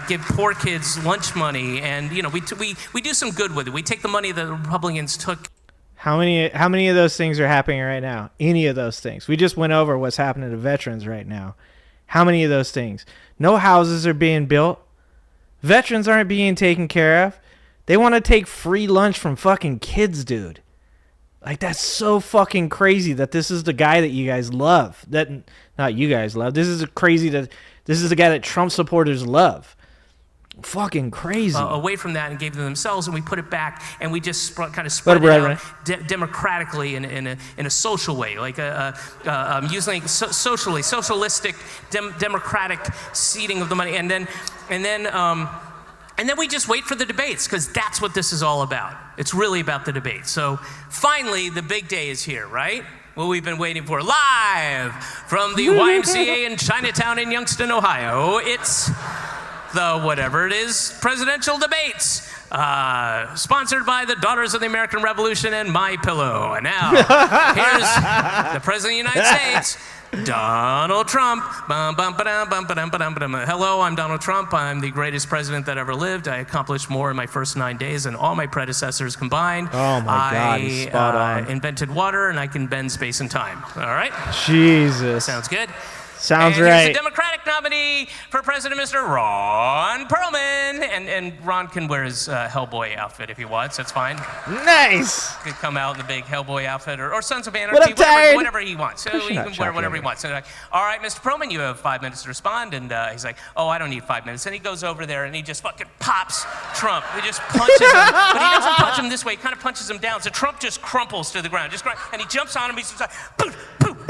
give poor kids lunch money, and we do some good with it. We take the money that the Republicans took. How many of those things are happening right now? Any of those things? We just went over what's happening to veterans right now. How many of those things? No houses are being built. Veterans aren't being taken care of. They want to take free lunch from fucking kids, dude. Like, that's so fucking crazy that this is the guy that you guys love. Not you guys love. This is the guy that Trump supporters love. Fucking crazy. Away from that and gave them themselves, and we put it back, and we just kind of spread it out democratically in a social way, like using socialistic, democratic seating of the money, and then we just wait for the debates, because that's what this is all about. It's really about the debates. So finally, the big day is here, right? What we've been waiting for, live from the YMCA in Chinatown in Youngstown, Ohio. It's the whatever it is, presidential debates. Sponsored by the Daughters of the American Revolution and My Pillow. And now, here's the President of the United States, Donald Trump. Bum, bum, ba-dum, bum, ba-dum, ba-dum, ba-dum. Hello, I'm Donald Trump. I'm the greatest president that ever lived. I accomplished more in my first 9 days than all my predecessors combined. Oh my God, he's spot on. I invented water, and I can bend space and time. All right? Jesus. Sounds good. Sounds and right. Here's the Democratic nominee for president, Mr. Ron Perlman. And Ron can wear his Hellboy outfit if he wants. That's fine. Nice. He could come out in the big Hellboy outfit or Sons of Anarchy, What up, Tired? whatever he wants. So he can wear whatever he wants. And like, all right, Mr. Perlman, you have 5 minutes to respond. And he's like, oh, I don't need 5 minutes. And he goes over there and he just fucking pops Trump. He just punches him. But he doesn't punch him this way. He kind of punches him down. So Trump just crumples to the ground. And he jumps on him. He's just like, boom, boom, boom,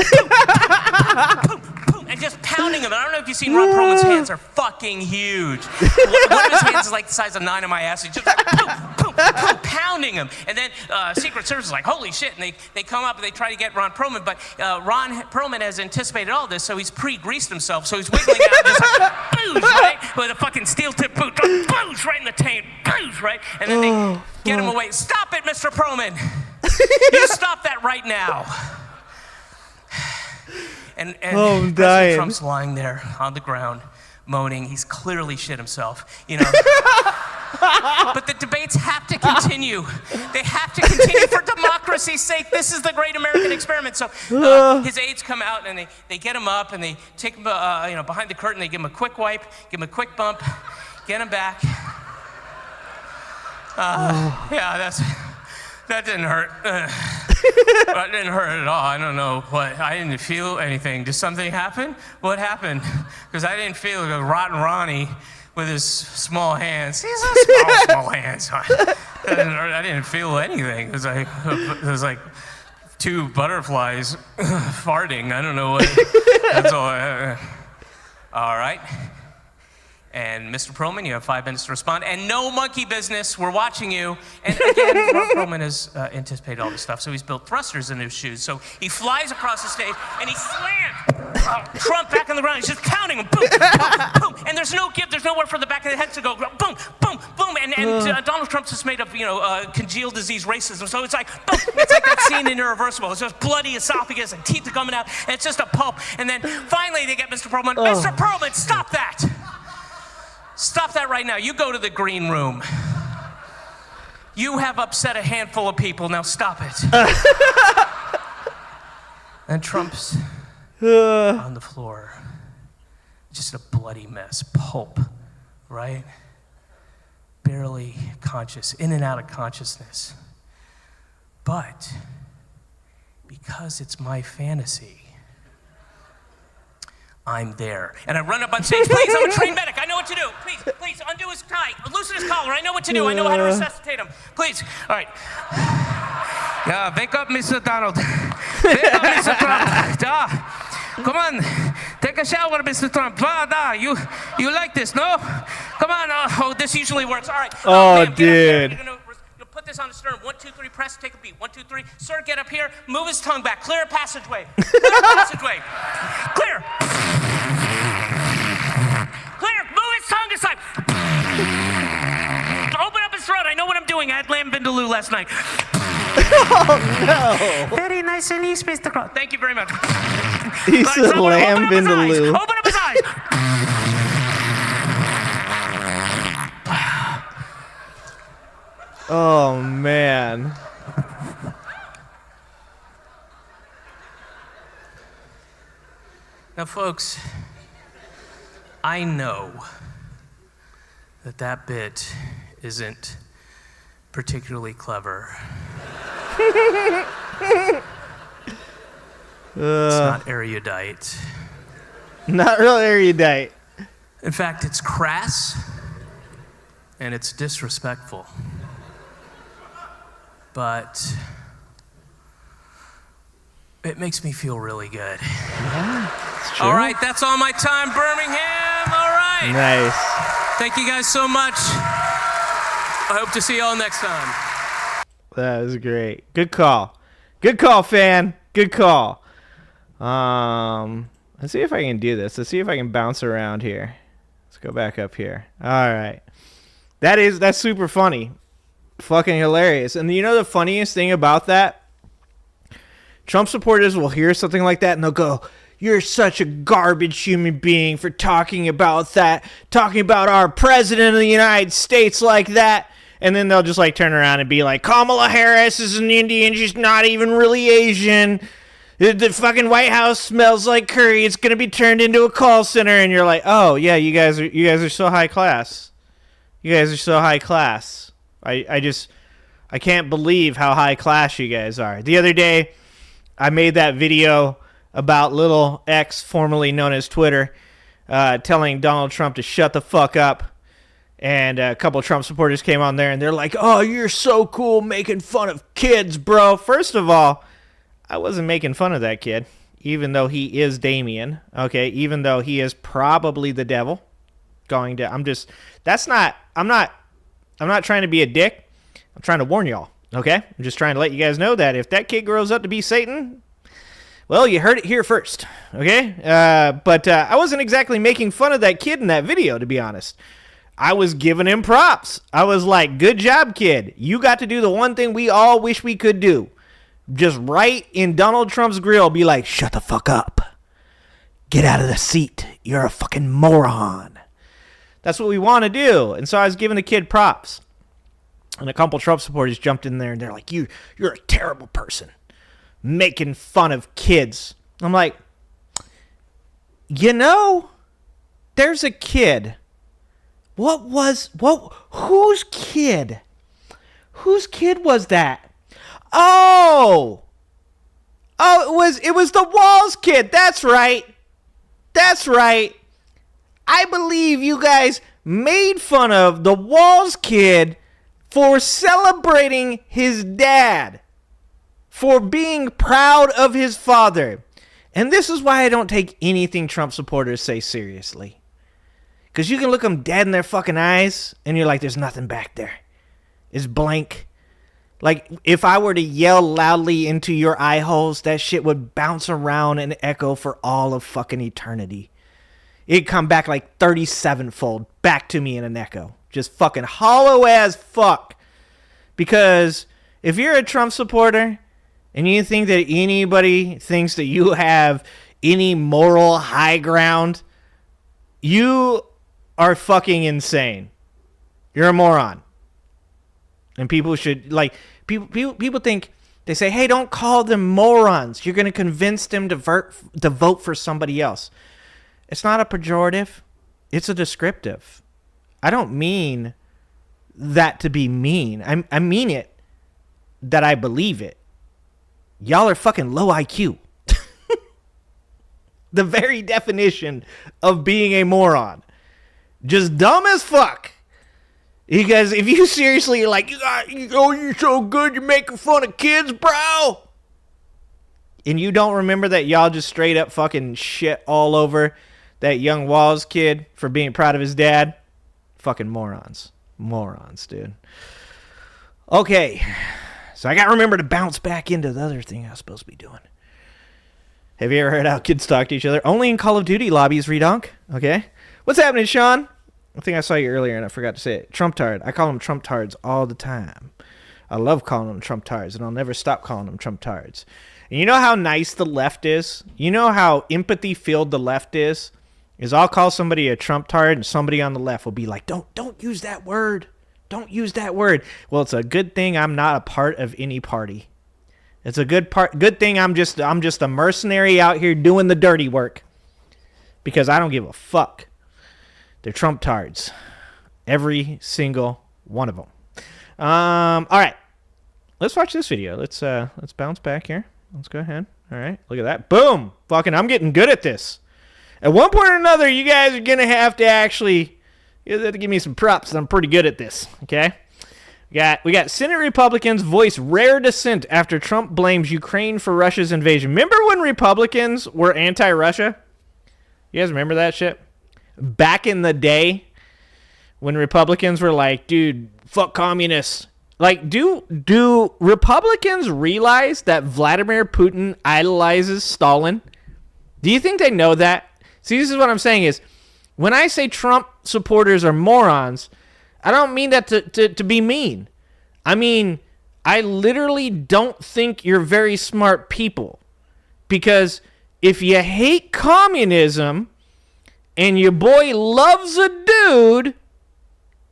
boom, boom, and just pounding him. I don't know if you've seen Ron Perlman's hands are fucking huge. One of his hands is like the size of 9 of my ass. He's just like, boom, boom, boom, pounding him. And then Secret Service is like, holy shit. And they come up and they try to get Ron Perlman. But Ron Perlman has anticipated all this, so he's pre-greased himself. So he's wiggling out just like, booze, right? With a fucking steel-tip boot. Booze right in the taint. Booze, right? And then they get him away. Stop it, Mr. Perlman. You stop that right now. And I'm dying. Trump's lying there on the ground, moaning. He's clearly shit himself, you know. But the debates have to continue. They have to continue for democracy's sake. This is the great American experiment. So his aides come out and they get him up and they take him behind the curtain. They give him a quick wipe, give him a quick bump, get him back. Yeah, that didn't hurt. That didn't hurt at all. I don't know what. I didn't feel anything. Did something happen? What happened? Because I didn't feel like Rotten Ronnie with his small hands. He's a small hands. I didn't feel anything. It was like two butterflies farting. I don't know what. That's all. All right. And Mr. Perlman, you have 5 minutes to respond. And no monkey business. We're watching you. And again, Ron Perlman has anticipated all this stuff, so he's built thrusters in his shoes. So he flies across the stage, and he slams Trump back on the ground. He's just pounding him. Boom, boom, boom. And there's no give. There's nowhere for the back of the head to go. Boom, boom, boom. And Donald Trump's just made up, congealed disease racism. So it's like, boom. It's like that scene in Irreversible. It's just bloody esophagus and teeth are coming out. And it's just a pulp. And then finally they get Mr. Perlman. Mr. Perlman, stop that. Stop that right now. You go to the green room. You have upset a handful of people. Now stop it. And Trump's on the floor. Just a bloody mess. Pulp, right? Barely conscious, in and out of consciousness. But because it's my fantasy, I'm there. And I run up on stage. Please, I'm a trained medic. I know what to do. Please, undo his tie. Loosen his collar. I know what to do. I know how to resuscitate him. Please. All right. Yeah, wake up, Mr. Donald. Wake up, Mr. Trump. Come on. Take a shower, Mr. Trump. You like this, no? Come on. Oh, this usually works. All right. Oh, ma'am, dude. You're going to put this on the stern. 1, 2, 3, press, take a beat. 1, 2, 3. Sir, get up here. Move his tongue back. Clear a passageway. Clear a passageway. Clear. Clear. Move his tongue aside. Open up his throat. I know what I'm doing. I had lamb vindaloo last night. Oh, no. Very nicely, Mr. Crow. Thank you very much. He's a lamb vindaloo. Open up his eyes. Oh, man. Now, folks, I know that bit isn't particularly clever. It's not erudite. Not real erudite. In fact, it's crass and it's disrespectful. But it makes me feel really good. Yeah, it's true. All right, that's all my time, Birmingham. All right. Nice. Thank you guys so much. I hope to see you all next time. That was great. Good call. Good call, fan. Good call. Let's see if I can do this. Let's see if I can bounce around here. Let's go back up here. All right. That's super funny. Fucking hilarious. And you know the funniest thing about that? Trump supporters will hear something like that and they'll go, "You're such a garbage human being for talking about that, talking about our president of the United States like that." And then they'll just like turn around and be like, "Kamala Harris is an Indian. She's not even really Asian. The fucking White House smells like curry. It's gonna be turned into a call center." And you're like, "Oh yeah, you guys are so high class. You guys are so high class. I can't believe how high class you guys are." The other day, I made that video about little X, formerly known as Twitter, telling Donald Trump to shut the fuck up. And a couple of Trump supporters came on there and they're like, "Oh, you're so cool making fun of kids, bro." First of all, I wasn't making fun of that kid, even though he is Damien. Okay, even though he is probably the devil. I'm not trying to be a dick. I'm trying to warn y'all. Okay, I'm just trying to let you guys know that if that kid grows up to be Satan, well, you heard it here first. Okay, but I wasn't exactly making fun of that kid in that video, to be honest. I was giving him props. I was like, "Good job, kid. You got to do the one thing we all wish we could do. Just right in Donald Trump's grill, be like, 'Shut the fuck up. Get out of the seat. You're a fucking moron.'" That's what we want to do. And so I was giving the kid props. And a couple Trump supporters jumped in there and they're like, you're a terrible person making fun of kids. I'm like, there's a kid. Whose kid? Whose kid was that? Oh, it was the Walls kid. That's right. I believe you guys made fun of the Walls kid for celebrating his dad, for being proud of his father. And this is why I don't take anything Trump supporters say seriously. Because you can look them dead in their fucking eyes, and you're like, there's nothing back there. It's blank. Like, if I were to yell loudly into your eye holes, that shit would bounce around and echo for all of fucking eternity. It'd come back like 37-fold back to me in an echo. Just fucking hollow as fuck. Because if you're a Trump supporter and you think that anybody thinks that you have any moral high ground, you are fucking insane. You're a moron. And people should, like, people think, they say, "Hey, don't call them morons. You're going to convince them to vote for somebody else." It's not a pejorative. It's a descriptive. I don't mean that to be mean. I mean it that I believe it. Y'all are fucking low IQ. The very definition of being a moron. Just dumb as fuck. Because if you seriously are like, you're so good, you're making fun of kids, bro. And you don't remember that y'all just straight up fucking shit all over that young Walls kid for being proud of his dad. Fucking morons. Morons, dude. Okay. So I got to remember to bounce back into the other thing I was supposed to be doing. Have you ever heard how kids talk to each other? Only in Call of Duty lobbies, redonk. Okay. What's happening, Sean? I think I saw you earlier and I forgot to say it. Trump-tard. I call them Trump-tards all the time. I love calling them Trump-tards, and I'll never stop calling them Trump-tards. And you know how nice the left is? You know how empathy-filled the left is? I'll call somebody a Trump-tard, and somebody on the left will be like, don't use that word. Don't use that word. Well, it's a good thing I'm not a part of any party. It's a good thing I'm just a mercenary out here doing the dirty work. Because I don't give a fuck. They're Trump-tards. Every single one of them. All right. Let's watch this video. Let's bounce back here. Let's go ahead. All right. Look at that. Boom. Fucking, I'm getting good at this. At one point or another, you guys are going to have to actually, you have to give me some props. I'm pretty good at this. Okay. We got Senate Republicans voice rare dissent after Trump blames Ukraine for Russia's invasion. Remember when Republicans were anti-Russia? You guys remember that shit? Back in the day when Republicans were like, dude, fuck communists. Like, do Republicans realize that Vladimir Putin idolizes Stalin? Do you think they know that? See, this is what I'm saying is, when I say Trump supporters are morons, I don't mean that to be mean. I mean, I literally don't think you're very smart people. Because if you hate communism and your boy loves a dude,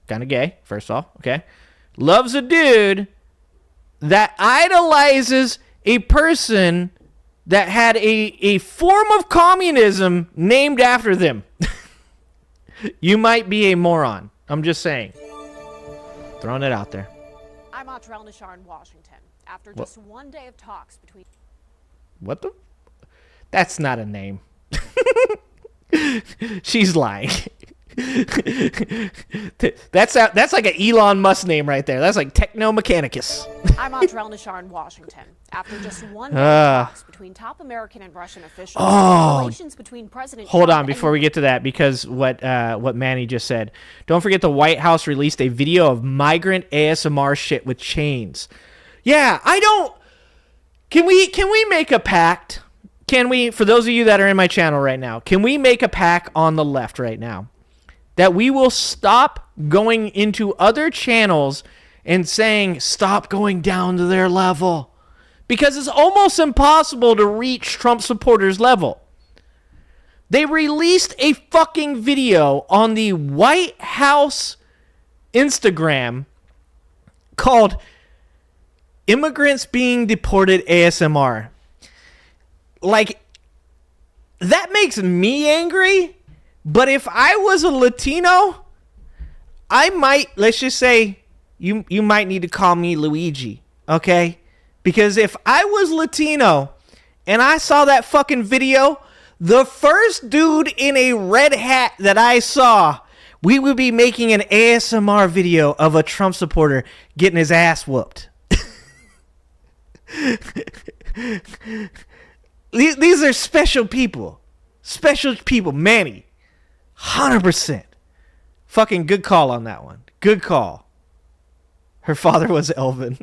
kind of gay, first of all, okay? Loves a dude that idolizes a person that had a form of communism named after them. You might be a moron. I'm just saying. Throwing it out there. I'm Montreal Nishar in Washington. After just one day of talks between... What the? That's not a name. She's lying. That's like an Elon Musk name right there. That's like Techno Mechanicus. I'm Montreal Nishar in Washington. After just one day of talks between top American and Russian officials, relations between President Hold Trump on before we get to that, because what Manny just said. Don't forget the White House released a video of migrant ASMR shit with chains. Yeah, I don't. Can we make a pact? Can we, for those of you that are in my channel right now, can we make a pact on the left right now that we will stop going into other channels and saying stop going down to their level? Because it's almost impossible to reach Trump supporters' level. They released a fucking video on the White House Instagram called Immigrants Being Deported ASMR. Like, that makes me angry, but if I was a Latino, I might, let's just say, you might need to call me Luigi, okay? Because if I was Latino and I saw that fucking video, the first dude in a red hat that I saw, we would be making an ASMR video of a Trump supporter getting his ass whooped. These are special people. Special people. Manny. 100%. Fucking good call on that one. Good call. Her father was Elvin.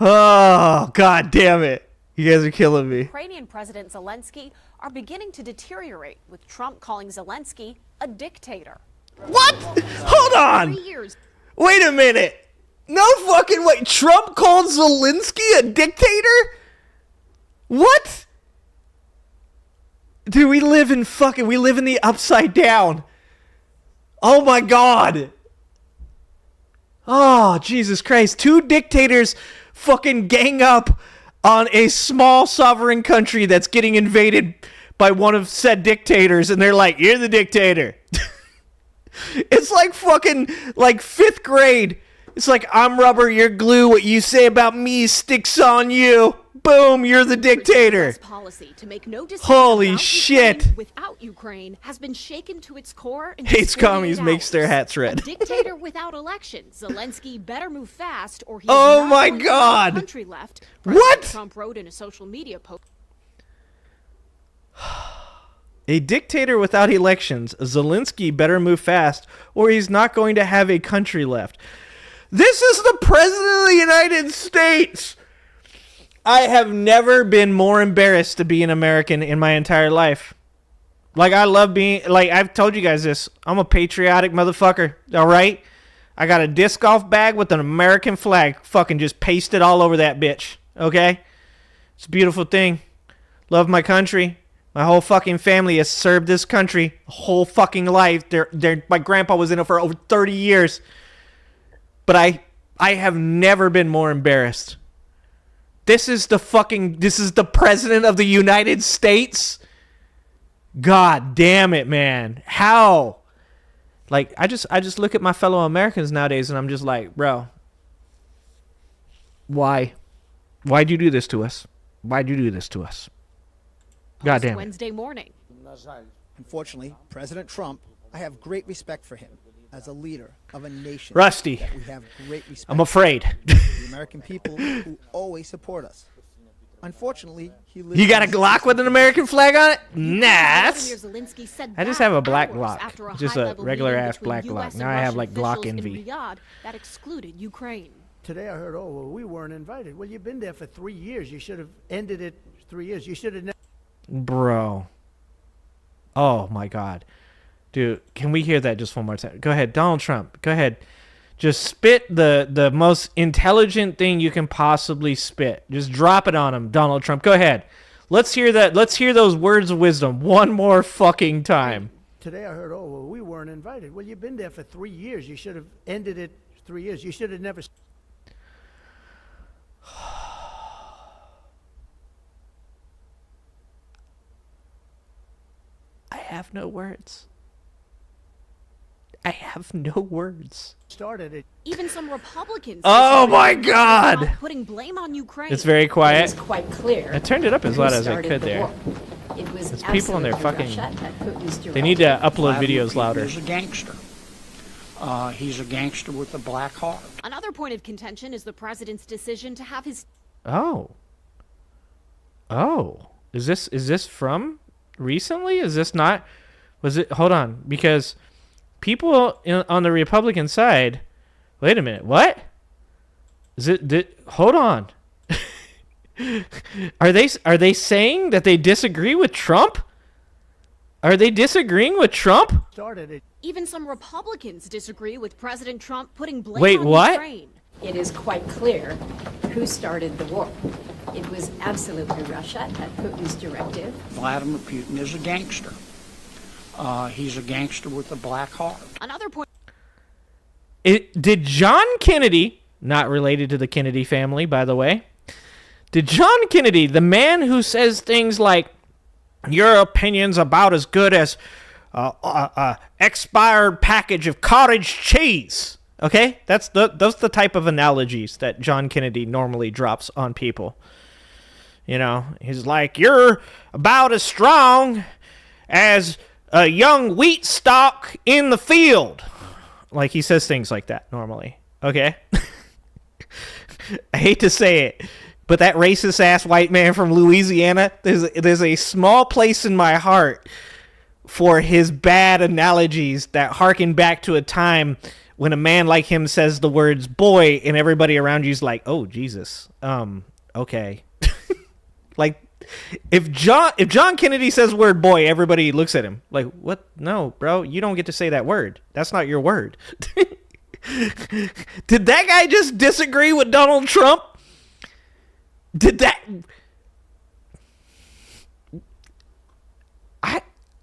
Oh, God damn it. You guys are killing me. Ukrainian President Zelensky are beginning to deteriorate, with Trump calling Zelensky a dictator. What? Hold on. 3 years. Wait a minute. No fucking way. Trump called Zelensky a dictator? What? Dude, we live in the upside down. Oh my God. Oh, Jesus Christ. Two dictators fucking gang up on a small sovereign country that's getting invaded by one of said dictators, and they're like, you're the dictator. It's like fucking, like 5th grade. It's like, I'm rubber, you're glue. What you say about me sticks on you. Boom, you're the dictator. Policy to make no holy shit. Ukraine without Ukraine has been shaken to its core. Hates commies, makes their hats red. A dictator without elections. Zelensky better move fast, or he oh my God. Country left. What? Trump wrote in a social media post. A dictator without elections. Zelensky better move fast, or he's not going to have a country left. This is the President of the United States. I have never been more embarrassed to be an American in my entire life. Like, I love being, like, I've told you guys this. I'm a patriotic motherfucker, all right? I got a disc golf bag with an American flag fucking just pasted all over that bitch, okay? It's a beautiful thing. Love my country. My whole fucking family has served this country whole fucking life. My grandpa was in it for over 30 years. But I have never been more embarrassed. This is the President of the United States? God damn it, man. How? Like, I just look at my fellow Americans nowadays and I'm just like, bro, why? Why'd you do this to us? Why'd you do this to us? God damn it. Wednesday morning. Unfortunately, President Trump, I have great respect for him as a leader of a nation. Rusty, we have great respect. I'm afraid. The American people who always support us. Unfortunately, he lives. You got a Glock with an American flag on it? Nah. I just have a black Glock. Just a regular ass black Glock. Now I have like Glock envy. That excluded Ukraine. Today I heard, oh, well, we weren't invited. Well, you've been there for 3 years. You should have ended it 3 years. You should have never. Bro. Oh my God. Dude, can we hear that just one more time? Go ahead, Donald Trump. Go ahead. Just spit the most intelligent thing you can possibly spit. Just drop it on him, Donald Trump. Go ahead. Let's hear that. Let's hear those words of wisdom one more fucking time. Today I heard, oh, well, we weren't invited. Well, you've been there for 3 years. You should have ended it 3 years. You should have never. I have no words. I have no words. Started it. Even some Republicans. Oh my disagree with God! Trump putting blame on Ukraine. It's very quiet. It's quite clear. I turned it up as loud as I who could started the there. war. It was There's people in there absolutely fucking. Russia at Putin's They need to upload Vladimir videos Putin louder. is a gangster. He's a gangster with a black heart. Another point of contention is the president's decision to have his Oh. Oh. Is this from recently? Is this not? Was it? Hold on, because people on the Republican side. Wait a minute. What? Is it? Hold on. Are they saying that they disagree with Trump? Are they disagreeing with Trump? Started it. even some Republicans disagree with President Trump putting blame Wait, on what? Ukraine. It is quite clear who started the war. It was absolutely Russia at Putin's directive. Vladimir Putin is a gangster. He's a gangster with a black heart. Another point. Did John Kennedy, not related to the Kennedy family, by the way, did John Kennedy, the man who says things like, your opinion's about as good as expired package of cottage cheese, okay? Those the type of analogies that John Kennedy normally drops on people. You know, he's like, you're about as strong as a young wheat stalk in the field. Like, he says things like that normally, okay? I hate to say it, but that racist-ass white man from Louisiana, there's a small place in my heart for his bad analogies that harken back to a time when a man like him says the words boy and everybody around you's like, oh, Jesus, okay. Like, if John Kennedy says the word boy, everybody looks at him like, what? No, bro, you don't get to say that word. That's not your word. Did that guy just disagree with Donald Trump? Did that...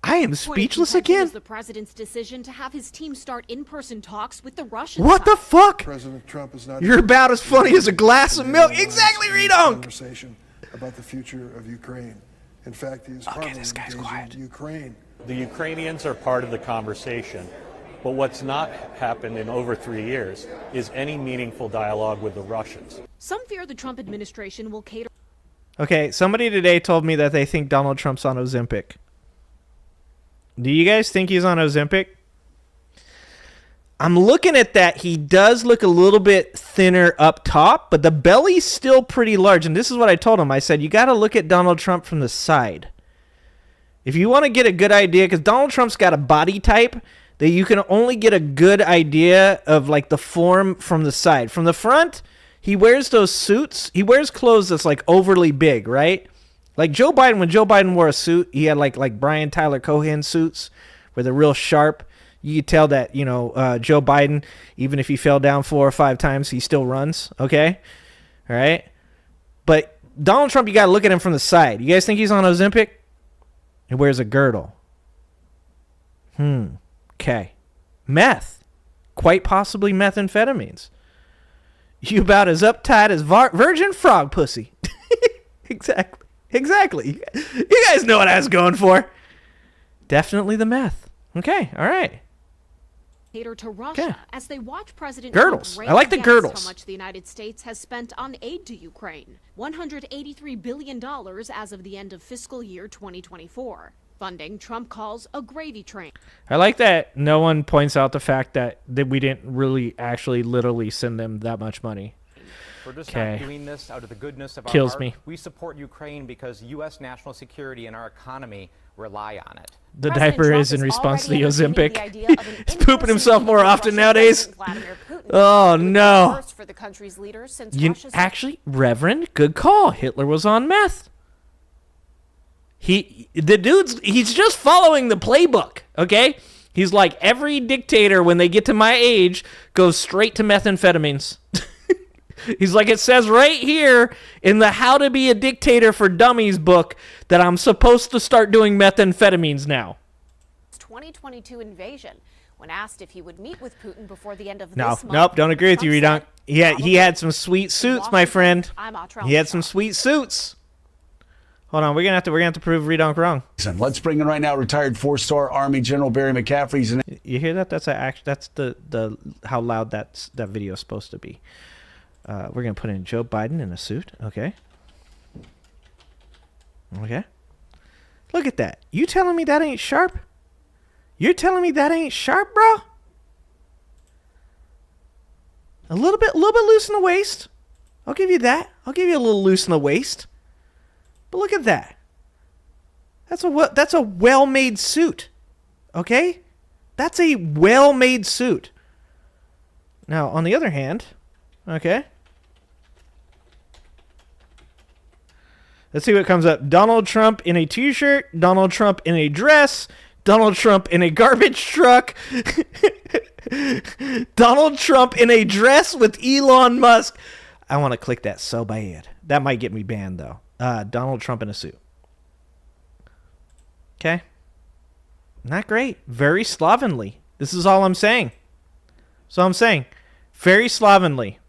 I am speechless again. Is the president's decision to have his team start in-person talks with the Russian What the side. fuck? President Trump is not. You're about as funny as a glass of milk. Exactly, Redonk. Conversation about the future of Ukraine. In fact, he is Okay, currently this guy's engaging quiet. Ukraine. The Ukrainians are part of the conversation, but what's not happened in over 3 years is any meaningful dialogue with the Russians. Some fear the Trump administration will cater. Okay, somebody today told me that they think Donald Trump's on Ozempic. Do you guys think he's on Ozempic? I'm looking at that. He does look a little bit thinner up top, but the belly's still pretty large. And this is what I told him. I said, you got to look at Donald Trump from the side. If you want to get a good idea, because Donald Trump's got a body type that you can only get a good idea of, like, the form from the side. From the front, he wears those suits. He wears clothes that's, like, overly big, right? Like Joe Biden, when Joe Biden wore a suit, he had like Brian Tyler Cohen suits where they're real sharp. You could tell that, you know, Joe Biden, even if he fell down 4 or 5 times, he still runs, okay? All right? But Donald Trump, you got to look at him from the side. You guys think he's on Ozempic? He wears a girdle. Okay. Meth. Quite possibly methamphetamines. You about as uptight as virgin frog pussy. Exactly. Exactly. You guys know what I was going for. Definitely the meth. Okay, all right. Cater to Russia Okay. as they watch President Girdles. Trump I like the raise girdles. how much the United States has spent on aid to Ukraine. $183 billion as of the end of fiscal year 2024. Funding Trump calls a gravy train. I like that no one points out the fact that we didn't really actually literally send them that much money. We're just Okay. not doing this out of the goodness of Kills our heart. me. We support Ukraine because U.S. national security and our economy rely on it. The President diaper Trump is in response to the already entertaining Ozempic. the idea of an He's pooping in-person himself more meeting with often Russian nowadays. President Vladimir Putin. Oh, It would be no. the first for the country's leaders since Russia's Actually, Reverend, good call. Hitler was on meth. He's just following the playbook, okay? He's like, every dictator, when they get to my age, goes straight to methamphetamines. He's like, it says right here in the How to Be a Dictator for Dummies book that I'm supposed to start doing methamphetamines now. 2022 invasion. When asked if he would meet with Putin before the end of this month, Nope, don't agree with you, Redonk. He had some sweet suits, my friend. I'm He had some sweet suits. Hold on, we're gonna have to prove Redonk wrong. Let's bring in right now retired 4-star Army General Barry McCaffrey's. You hear that? That's the how loud that video is supposed to be. We're gonna put in Joe Biden in a suit. Okay. Look at that. You telling me that ain't sharp? You're telling me that ain't sharp, bro? A little bit loose in the waist. I'll give you that. I'll give you a little loose in the waist. But look at that. That's a well-made suit. Okay? That's a well-made suit. Now, on the other hand, okay? Let's see what comes up. Donald Trump in a t-shirt, Donald Trump in a dress, Donald Trump in a garbage truck, Donald Trump in a dress with Elon Musk. I want to click that so bad. That might get me banned, though. Donald Trump in a suit. Okay? Not great. Very slovenly. This is all I'm saying. So I'm saying. Very slovenly.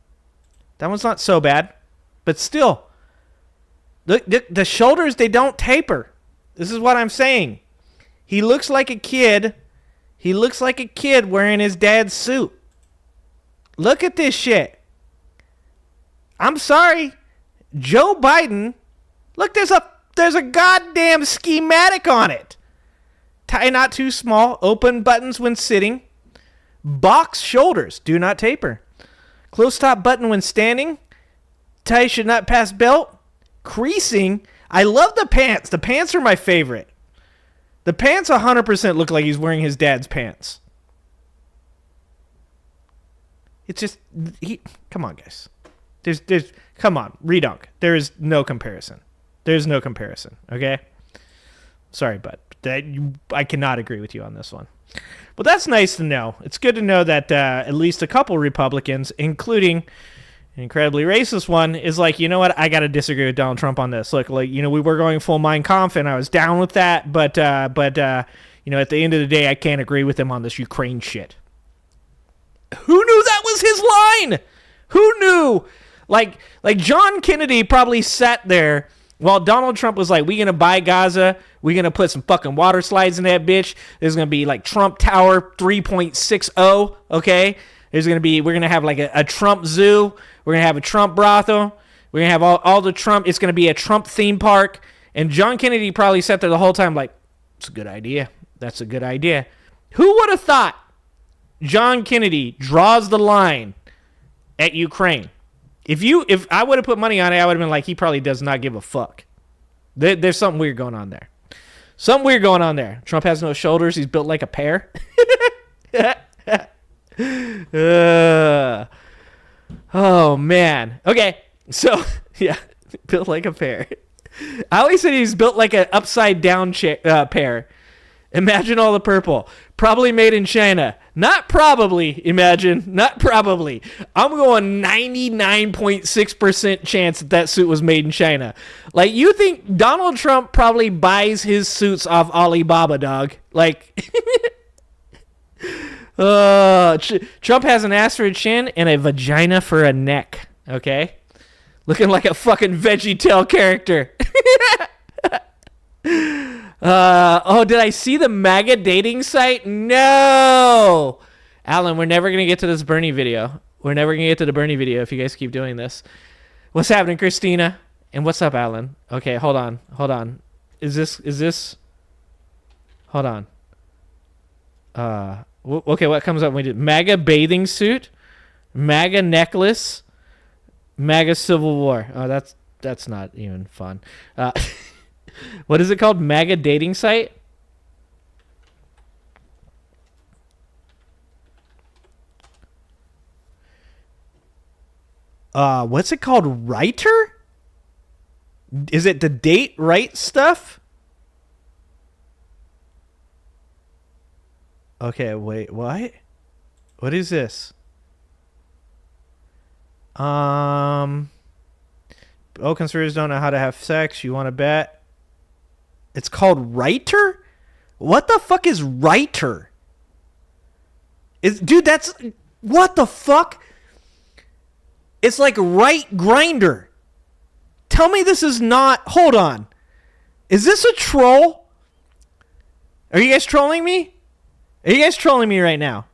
That one's not so bad. But still. The shoulders, they don't taper. This is what I'm saying. He looks like a kid. He looks like a kid wearing his dad's suit. Look at this shit. I'm sorry. Joe Biden. Look, there's a goddamn schematic on it. Tie not too small. Open buttons when sitting. Box shoulders. Do not taper. Close top button when standing. Tie should not pass belt. Creasing. I love the pants. The pants are my favorite. The pants 100% look like he's wearing his dad's pants. It's just come on, guys. Come on, Redonk. There is no comparison. There's no comparison. Okay. Sorry, but I cannot agree with you on this one. But that's nice to know. It's good to know that at least a couple Republicans, including an incredibly racist one, is like, you know what? I got to disagree with Donald Trump on this. Look, like, we were going full Mein Kampf, and I was down with that. But at the end of the day, I can't agree with him on this Ukraine shit. Who knew that was his line? Who knew? Like John Kennedy probably sat there while Donald Trump was like, we going to buy Gaza. We're going to put some fucking water slides in that bitch. There's going to be like Trump Tower 3.60, okay? We're going to have like a Trump zoo. We're going to have a Trump brothel. We're going to have all the Trump. It's going to be a Trump theme park. And John Kennedy probably sat there the whole time like, it's a good idea. That's a good idea. Who would have thought John Kennedy draws the line at Ukraine? If I would have put money on it, I would have been like, he probably does not give a fuck. There's something weird going on there. Something weird going on there. Trump has no shoulders. He's built like a pear. Oh, man. Okay. So, yeah. Built like a pear. I always said he's built like an upside down pear. Imagine all the purple. Probably made in China. Not probably, imagine. Not probably. I'm going 99.6% chance that suit was made in China. Like, you think Donald Trump probably buys his suits off Alibaba, dog. Like, Trump has an ass for a chin and a vagina for a neck. Okay? Looking like a fucking VeggieTale character. Did I see the MAGA dating site? No! Alan, we're never going to get to this Bernie video. We're never going to get to the Bernie video if you guys keep doing this. What's happening, Christina? And what's up, Alan? Okay, hold on. Is this... Hold on. Okay, what comes up when we do MAGA bathing suit? MAGA necklace? MAGA Civil War. Oh, that's not even fun. What is it called? MAGA dating site? What's it called? Writer? Is it the date right stuff? Okay, wait, what? What is this? Oh, conservatives don't know how to have sex. You want to bet? It's called writer? What the fuck is writer? Dude, that's... What the fuck? It's like right grinder. Tell me this is not... Hold on. Is this a troll? Are you guys trolling me? Are you guys trolling me right now?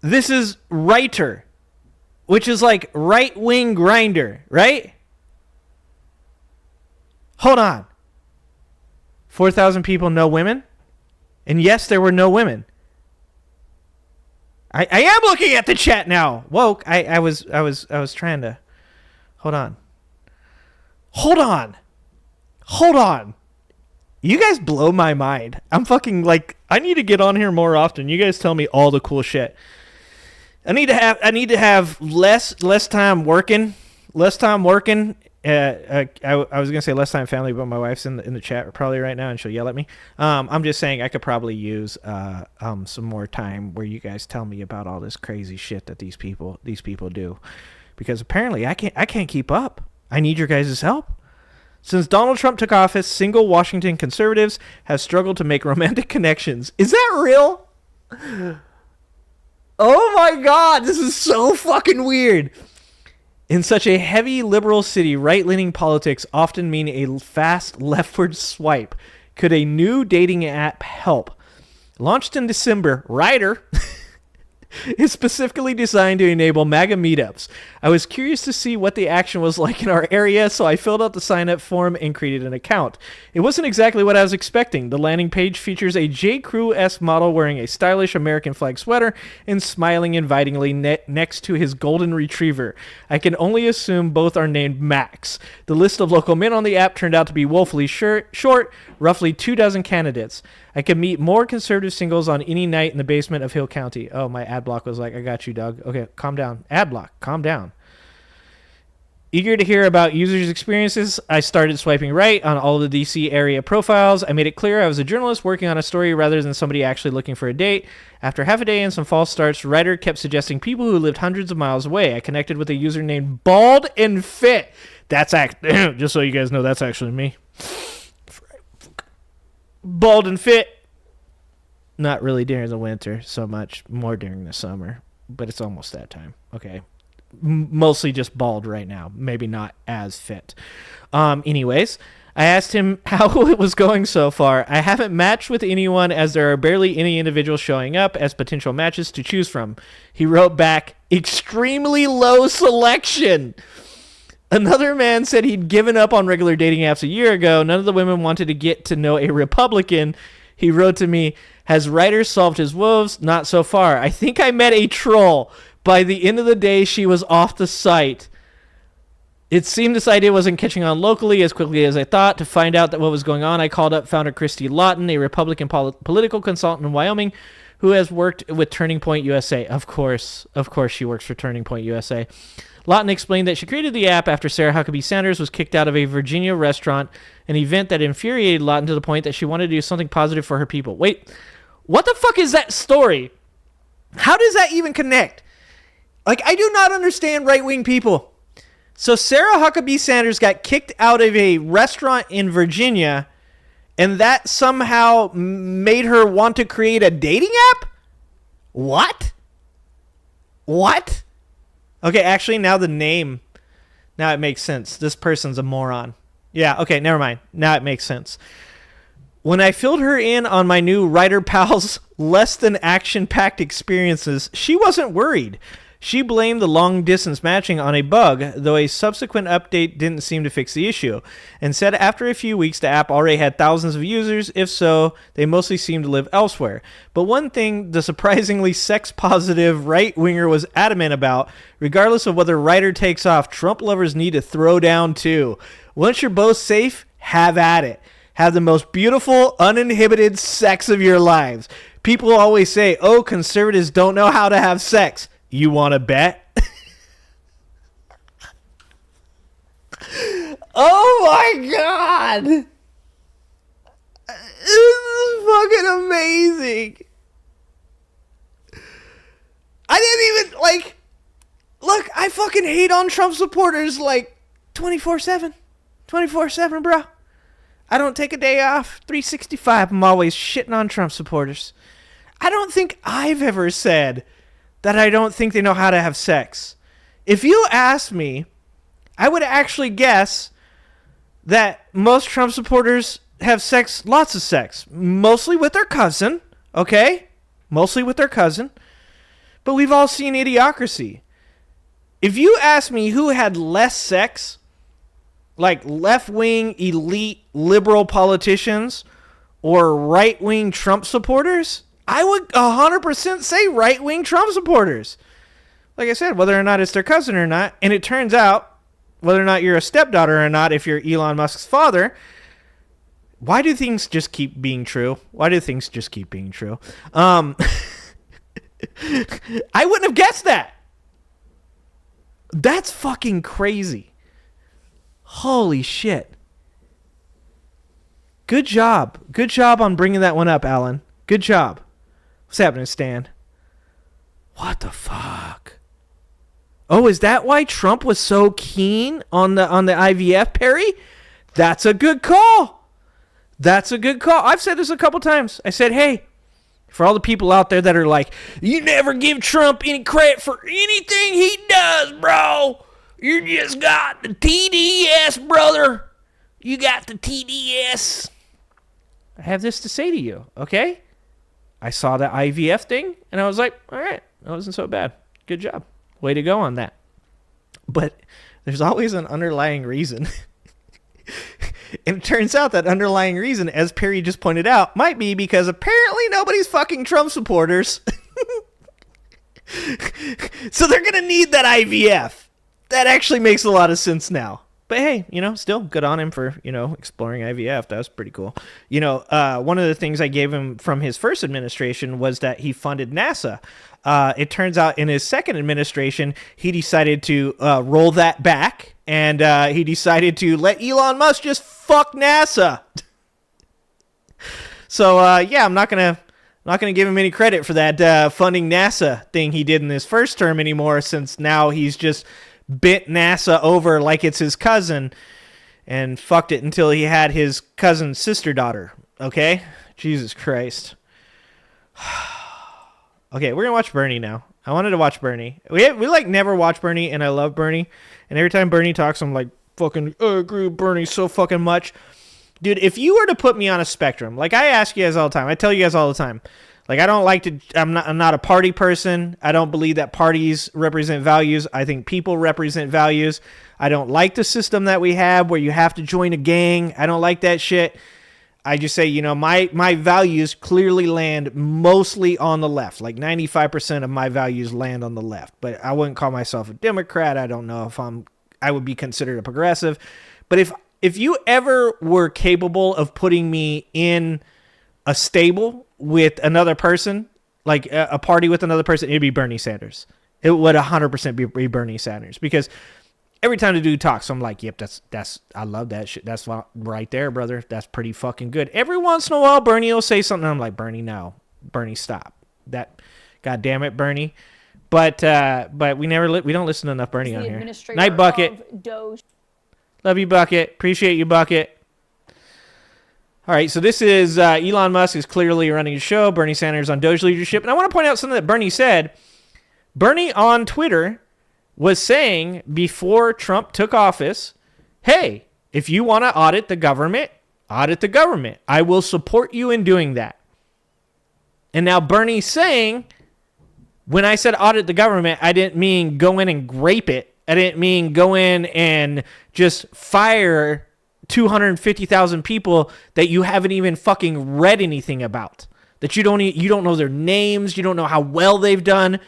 This is writer, which is like right-wing grinder, right? Hold on. 4,000 people, no women? And yes, there were no women. I am looking at the chat now. Woke. I was trying to... Hold on. You guys blow my mind. I'm fucking like, I need to get on here more often. You guys tell me all the cool shit. I need to have less time working. I was gonna say less time family, but my wife's in the chat probably right now, and she'll yell at me. I'm just saying I could probably use some more time where you guys tell me about all this crazy shit that these people do, because apparently I can't keep up. I need your guys' help. Since Donald Trump took office, single Washington conservatives have struggled to make romantic connections. Is that real? Oh my God, this is so fucking weird. In such a heavy liberal city, right-leaning politics often mean a fast leftward swipe. Could a new dating app help? Launched in December, Ryder is specifically designed to enable MAGA meetups. I was curious to see what the action was like in our area, so I filled out the sign-up form and created an account. It wasn't exactly what I was expecting. The landing page features a J. Crew-esque model wearing a stylish American flag sweater and smiling invitingly next to his golden retriever. I can only assume both are named Max. The list of local men on the app turned out to be woefully short, roughly 24 candidates. I could meet more conservative singles on any night in the basement of Hill County. Oh, my ad block was like, I got you, Doug. Okay, calm down. Ad block, calm down. Eager to hear about users' experiences, I started swiping right on all of the DC area profiles. I made it clear I was a journalist working on a story rather than somebody actually looking for a date. After half a day and some false starts, Ryder kept suggesting people who lived hundreds of miles away. I connected with a user named Bald and Fit. That's just so you guys know, that's actually me. Bald and Fit. Not really during the winter so much, more during the summer, but it's almost that time. Okay. Mostly just bald right now, maybe not as fit. Anyways, I asked him how it was going so far. I haven't matched with anyone as there are barely any individuals showing up as potential matches to choose from. He wrote back, extremely low selection. Another man said he'd given up on regular dating apps a year ago. None of the women wanted to get to know a Republican. He wrote to me, has Ryder solved his woes? Not so far. I think I met a troll. By the end of the day, she was off the site. It seemed this idea wasn't catching on locally as quickly as I thought. To find out that what was going on, I called up founder Christy Lawton, a Republican political consultant in Wyoming, who has worked with Turning Point USA. Of course she works for Turning Point USA. Lawton explained that she created the app after Sarah Huckabee Sanders was kicked out of a Virginia restaurant, an event that infuriated Lawton to the point that she wanted to do something positive for her people. Wait, what the fuck is that story? How does that even connect? Like, I do not understand right-wing people. So Sarah Huckabee Sanders got kicked out of a restaurant in Virginia, and that somehow made her want to create a dating app? What? Okay, actually, now the name, now it makes sense. This person's a moron. Yeah, okay, never mind. Now it makes sense. When I filled her in on my new Ryder Pal's less than action-packed experiences, she wasn't worried. She blamed the long-distance matching on a bug, though a subsequent update didn't seem to fix the issue, and said after a few weeks the app already had thousands of users. If so, they mostly seemed to live elsewhere. But one thing the surprisingly sex-positive right-winger was adamant about, regardless of whether Ryder takes off, Trump lovers need to throw down too. Once you're both safe, have at it. Have the most beautiful, uninhibited sex of your lives. People always say, oh, conservatives don't know how to have sex. You want to bet? Oh my God. is fucking amazing. I didn't even, like, look, I fucking hate on Trump supporters, like, 24/7. 24/7, bro. I don't take a day off. 365, I'm always shitting on Trump supporters. I don't think I've ever said that I don't think they know how to have sex. If you ask me, I would actually guess that most Trump supporters have sex, lots of sex, mostly with their cousin, okay? Mostly with their cousin. But we've all seen Idiocracy. If you ask me who had less sex, like left-wing, elite, liberal politicians or right-wing Trump supporters, I would 100% say right-wing Trump supporters. Like I said, whether or not it's their cousin or not, and it turns out, whether or not you're a stepdaughter or not, if you're Elon Musk's father, why do things just keep being true? Why do things just keep being true? I wouldn't have guessed that. That's fucking crazy. Holy shit. Good job. Good job on bringing that one up, Alan. Good job. What's happening, Stan? What the fuck? Oh, is that why Trump was so keen on the IVF, Perry? That's a good call. That's a good call. I've said this a couple times. I said, hey, for all the people out there that are like, you never give Trump any credit for anything he does, bro. You just got the TDS, brother. You got the TDS. I have this to say to you, okay? I saw the IVF thing, and I was like, all right, that wasn't so bad. Good job. Way to go on that. But there's always an underlying reason. And it turns out that underlying reason, as Perry just pointed out, might be because apparently nobody's fucking Trump supporters. So they're going to need that IVF. That actually makes a lot of sense now. But hey, still good on him for, exploring IVF. That was pretty cool. One of the things I gave him from his first administration was that he funded NASA. It turns out in his second administration, he decided to roll that back. And he decided to let Elon Musk just fuck NASA. So I'm not gonna give him any credit for that funding NASA thing he did in his first term anymore, since now he's just bent NASA over like it's his cousin and fucked it until he had his cousin's sister daughter. Okay, Jesus Christ. Okay, we're gonna watch Bernie now. I wanted to watch Bernie. We never watch Bernie, and I love Bernie. And every time Bernie talks, I'm like, fucking, I agree with Bernie so fucking much. Dude, if you were to put me on a spectrum, like I ask you guys all the time, I tell you guys all the time, like I'm not a party person. I don't believe that parties represent values. I think people represent values. I don't like the system that we have where you have to join a gang. I don't like that shit. I just say, my values clearly land mostly on the left. Like 95% of my values land on the left. But I wouldn't call myself a Democrat. I don't know if I would be considered a progressive. But if you ever were capable of putting me in a stable with another person, like a party with another person, it'd be Bernie Sanders. It would 100% be Bernie Sanders, because every time the dude talks, I'm like, yep, that's I love that shit. That's right there, brother. That's pretty fucking good. Every once in a while, Bernie will say something, and I'm like, Bernie, no. Bernie, stop. That, God damn it, Bernie. But we don't listen to enough Bernie on here. Night Bucket. Love you, Bucket. Appreciate you, Bucket. All right, so this is Elon Musk is clearly running a show. Bernie Sanders on Doge leadership. And I want to point out something that Bernie said. Bernie on Twitter was saying before Trump took office, hey, if you want to audit the government, audit the government. I will support you in doing that. And now Bernie's saying, when I said audit the government, I didn't mean go in and grape it. I didn't mean go in and just fire 250,000 people that you haven't even fucking read anything about. That you don't know their names, you don't know how well they've done.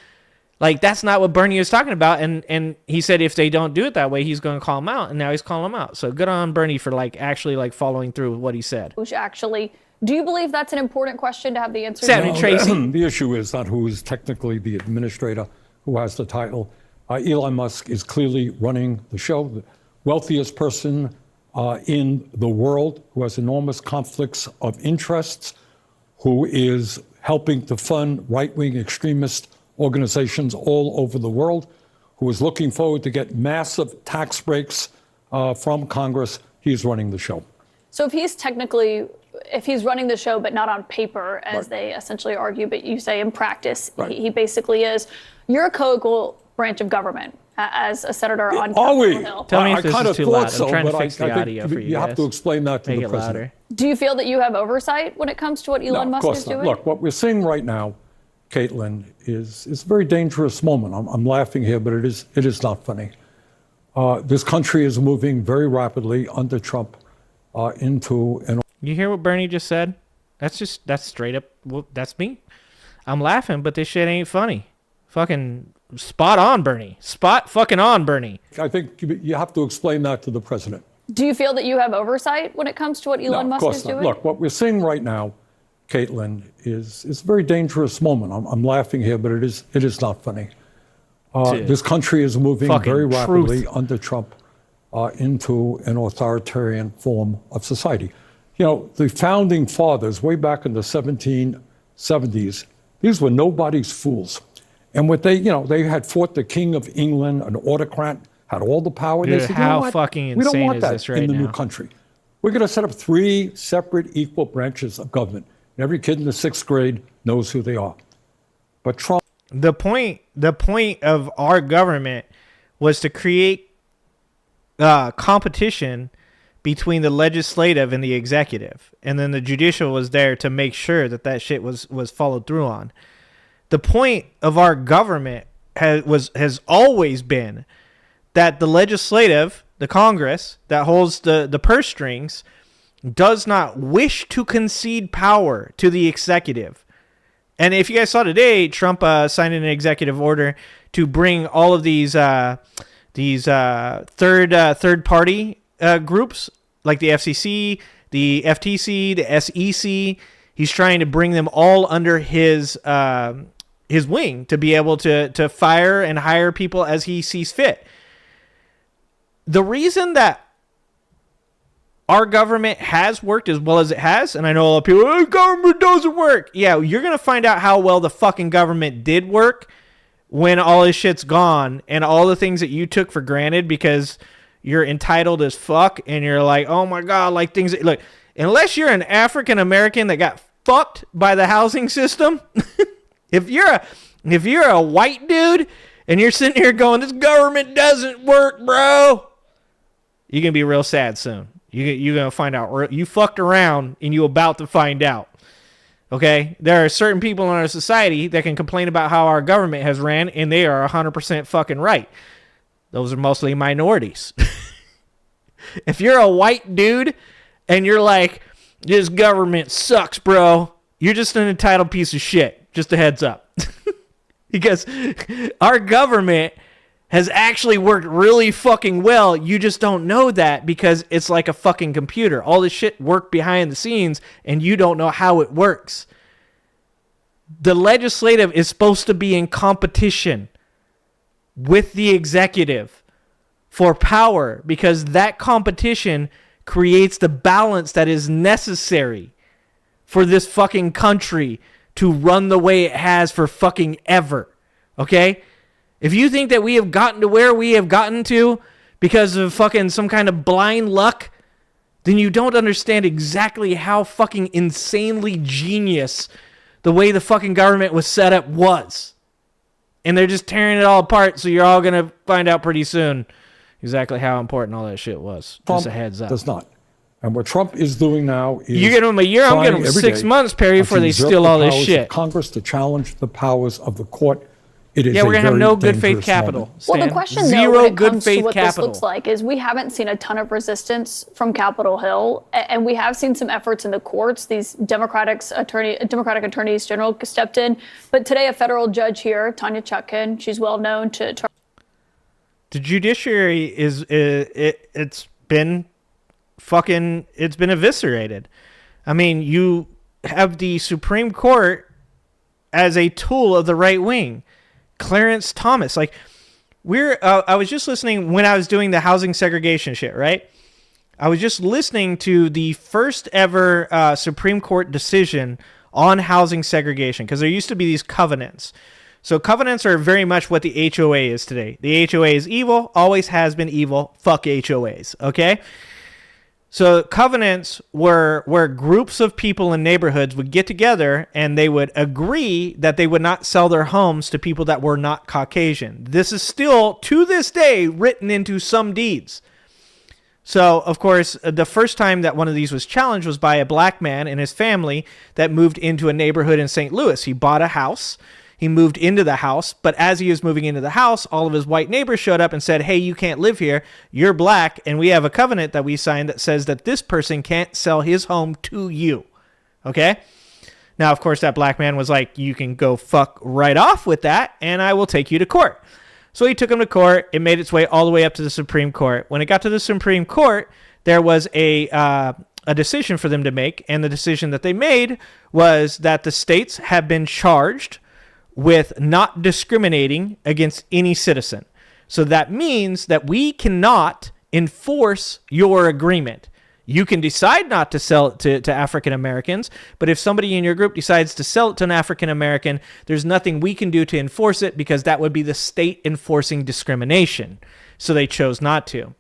Like, that's not what Bernie is talking about. And he said if they don't do it that way, he's going to call them out. And now he's calling them out. So good on Bernie for actually following through with what he said. Actually, do you believe that's an important question to have the answer? Tracy. The issue is not who is technically the administrator, who has the title. Elon Musk is clearly running the show, the wealthiest person in the world, who has enormous conflicts of interests, who is helping to fund right-wing extremist organizations all over the world, who is looking forward to get massive tax breaks from Congress. He's running the show. So if he's running the show, but not on paper, as they essentially argue, but you say in practice, he basically is. You're a co-equal branch of government as a senator on Capitol Hill. Tell me if this is too loud. I'm trying to but fix the audio for you You have guys. to explain that to Make the it president. louder. Do you feel that you have oversight when it comes to what Elon Musk is doing? Look, what we're seeing right now, Caitlin, is a very dangerous moment. I'm laughing here, but it is not funny. This country is moving very rapidly under Trump into an... You hear what Bernie just said? That's straight up, well, that's me. I'm laughing, but this shit ain't funny. Fucking spot on, Bernie. Spot fucking on, Bernie. I think you have to explain that to the president. Do you feel that you have oversight when it comes to what Elon Musk is doing? Look, what we're seeing right now, Caitlin, is a very dangerous moment. I'm laughing here, but it is not funny. This country is moving very rapidly under Trump into an authoritarian form of society. You know, the founding fathers, way back in the 1770s, these were nobody's fools. And what they had fought the King of England, an autocrat, had all the power. Dude, they said, how fucking we don't insane want is that this right in the new now? country. We're going to set up 3 separate equal branches of government. And every kid in the 6th grade knows who they are. But Trump... The point of our government was to create competition between the legislative and the executive, and then the judicial was there to make sure that shit was followed through on. The point of our government has always been that the legislative, the Congress that holds the purse strings, does not wish to concede power to the executive. And if you guys saw today, Trump signed an executive order to bring all of these third party groups like the FCC, the FTC, the SEC. He's trying to bring them all under his wing to be able to fire and hire people as he sees fit. The reason that our government has worked as well as it has, and I know a lot of people, government doesn't work. Yeah, you're going to find out how well the fucking government did work when all this shit's gone and all the things that you took for granted because you're entitled as fuck and you're like, oh my God, like things that, look, unless you're an African American that got fucked by the housing system, if you're a white dude and you're sitting here going, this government doesn't work, bro, you're going to be real sad soon. You're going to find out. You fucked around and you about to find out. Okay? There are certain people in our society that can complain about how our government has ran, and they are 100% fucking right. Those are mostly minorities. If you're a white dude and you're like, this government sucks, bro, you're just an entitled piece of shit. Just a heads up. Because our government has actually worked really fucking well. You just don't know that because it's like a fucking computer. All this shit worked behind the scenes and you don't know how it works. The legislative is supposed to be in competition with the executive for power because that competition creates the balance that is necessary for this fucking country to run the way it has for fucking ever. Okay? If you think that we have gotten to where we have gotten to because of fucking some kind of blind luck, then you don't understand exactly how fucking insanely genius the way the fucking government was set up was. And they're just tearing it all apart, so you're all going to find out pretty soon exactly how important all that shit was. Trump just a heads up. Does not. And what Trump is doing now is... You get them a year, I'm getting them 6 months, Perry, before they steal all this shit. Congress to challenge the powers of the court. It is we're going to have no good faith dangerous capital. moment. Well, the question, though, when it comes to what this looks like is we haven't seen a ton of resistance from Capitol Hill, and we have seen some efforts in the courts. These Democratic attorneys general stepped in. But today, a federal judge here, Tanya Chutkan, she's well known to... The judiciary it's been eviscerated. I mean, you have the Supreme Court as a tool of the right wing. Clarence Thomas, like I was just listening when I was doing the housing segregation shit, right? I was just listening to the first ever Supreme Court decision on housing segregation, because there used to be these covenants. So covenants are very much what the HOA is today. The HOA is evil, always has been evil. Fuck HOAs, okay? So covenants were where groups of people in neighborhoods would get together and they would agree that they would not sell their homes to people that were not Caucasian. This is still, to this day, written into some deeds. So, of course, the first time that one of these was challenged was by a black man and his family that moved into a neighborhood in St. Louis. He bought a house. He moved into the house, but as he was moving into the house, all of his white neighbors showed up and said, hey, you can't live here. You're black, and we have a covenant that we signed that says that this person can't sell his home to you. Okay? Now, of course, that black man was like, you can go fuck right off with that, and I will take you to court. So he took him to court. It made its way all the way up to the Supreme Court. When it got to the Supreme Court, there was a decision for them to make, and the decision that they made was that the states have been charged with not discriminating against any citizen. So that means that we cannot enforce your agreement. You can decide not to sell it to African Americans, but if somebody in your group decides to sell it to an African American, there's nothing we can do to enforce it because that would be the state enforcing discrimination. So they chose not to.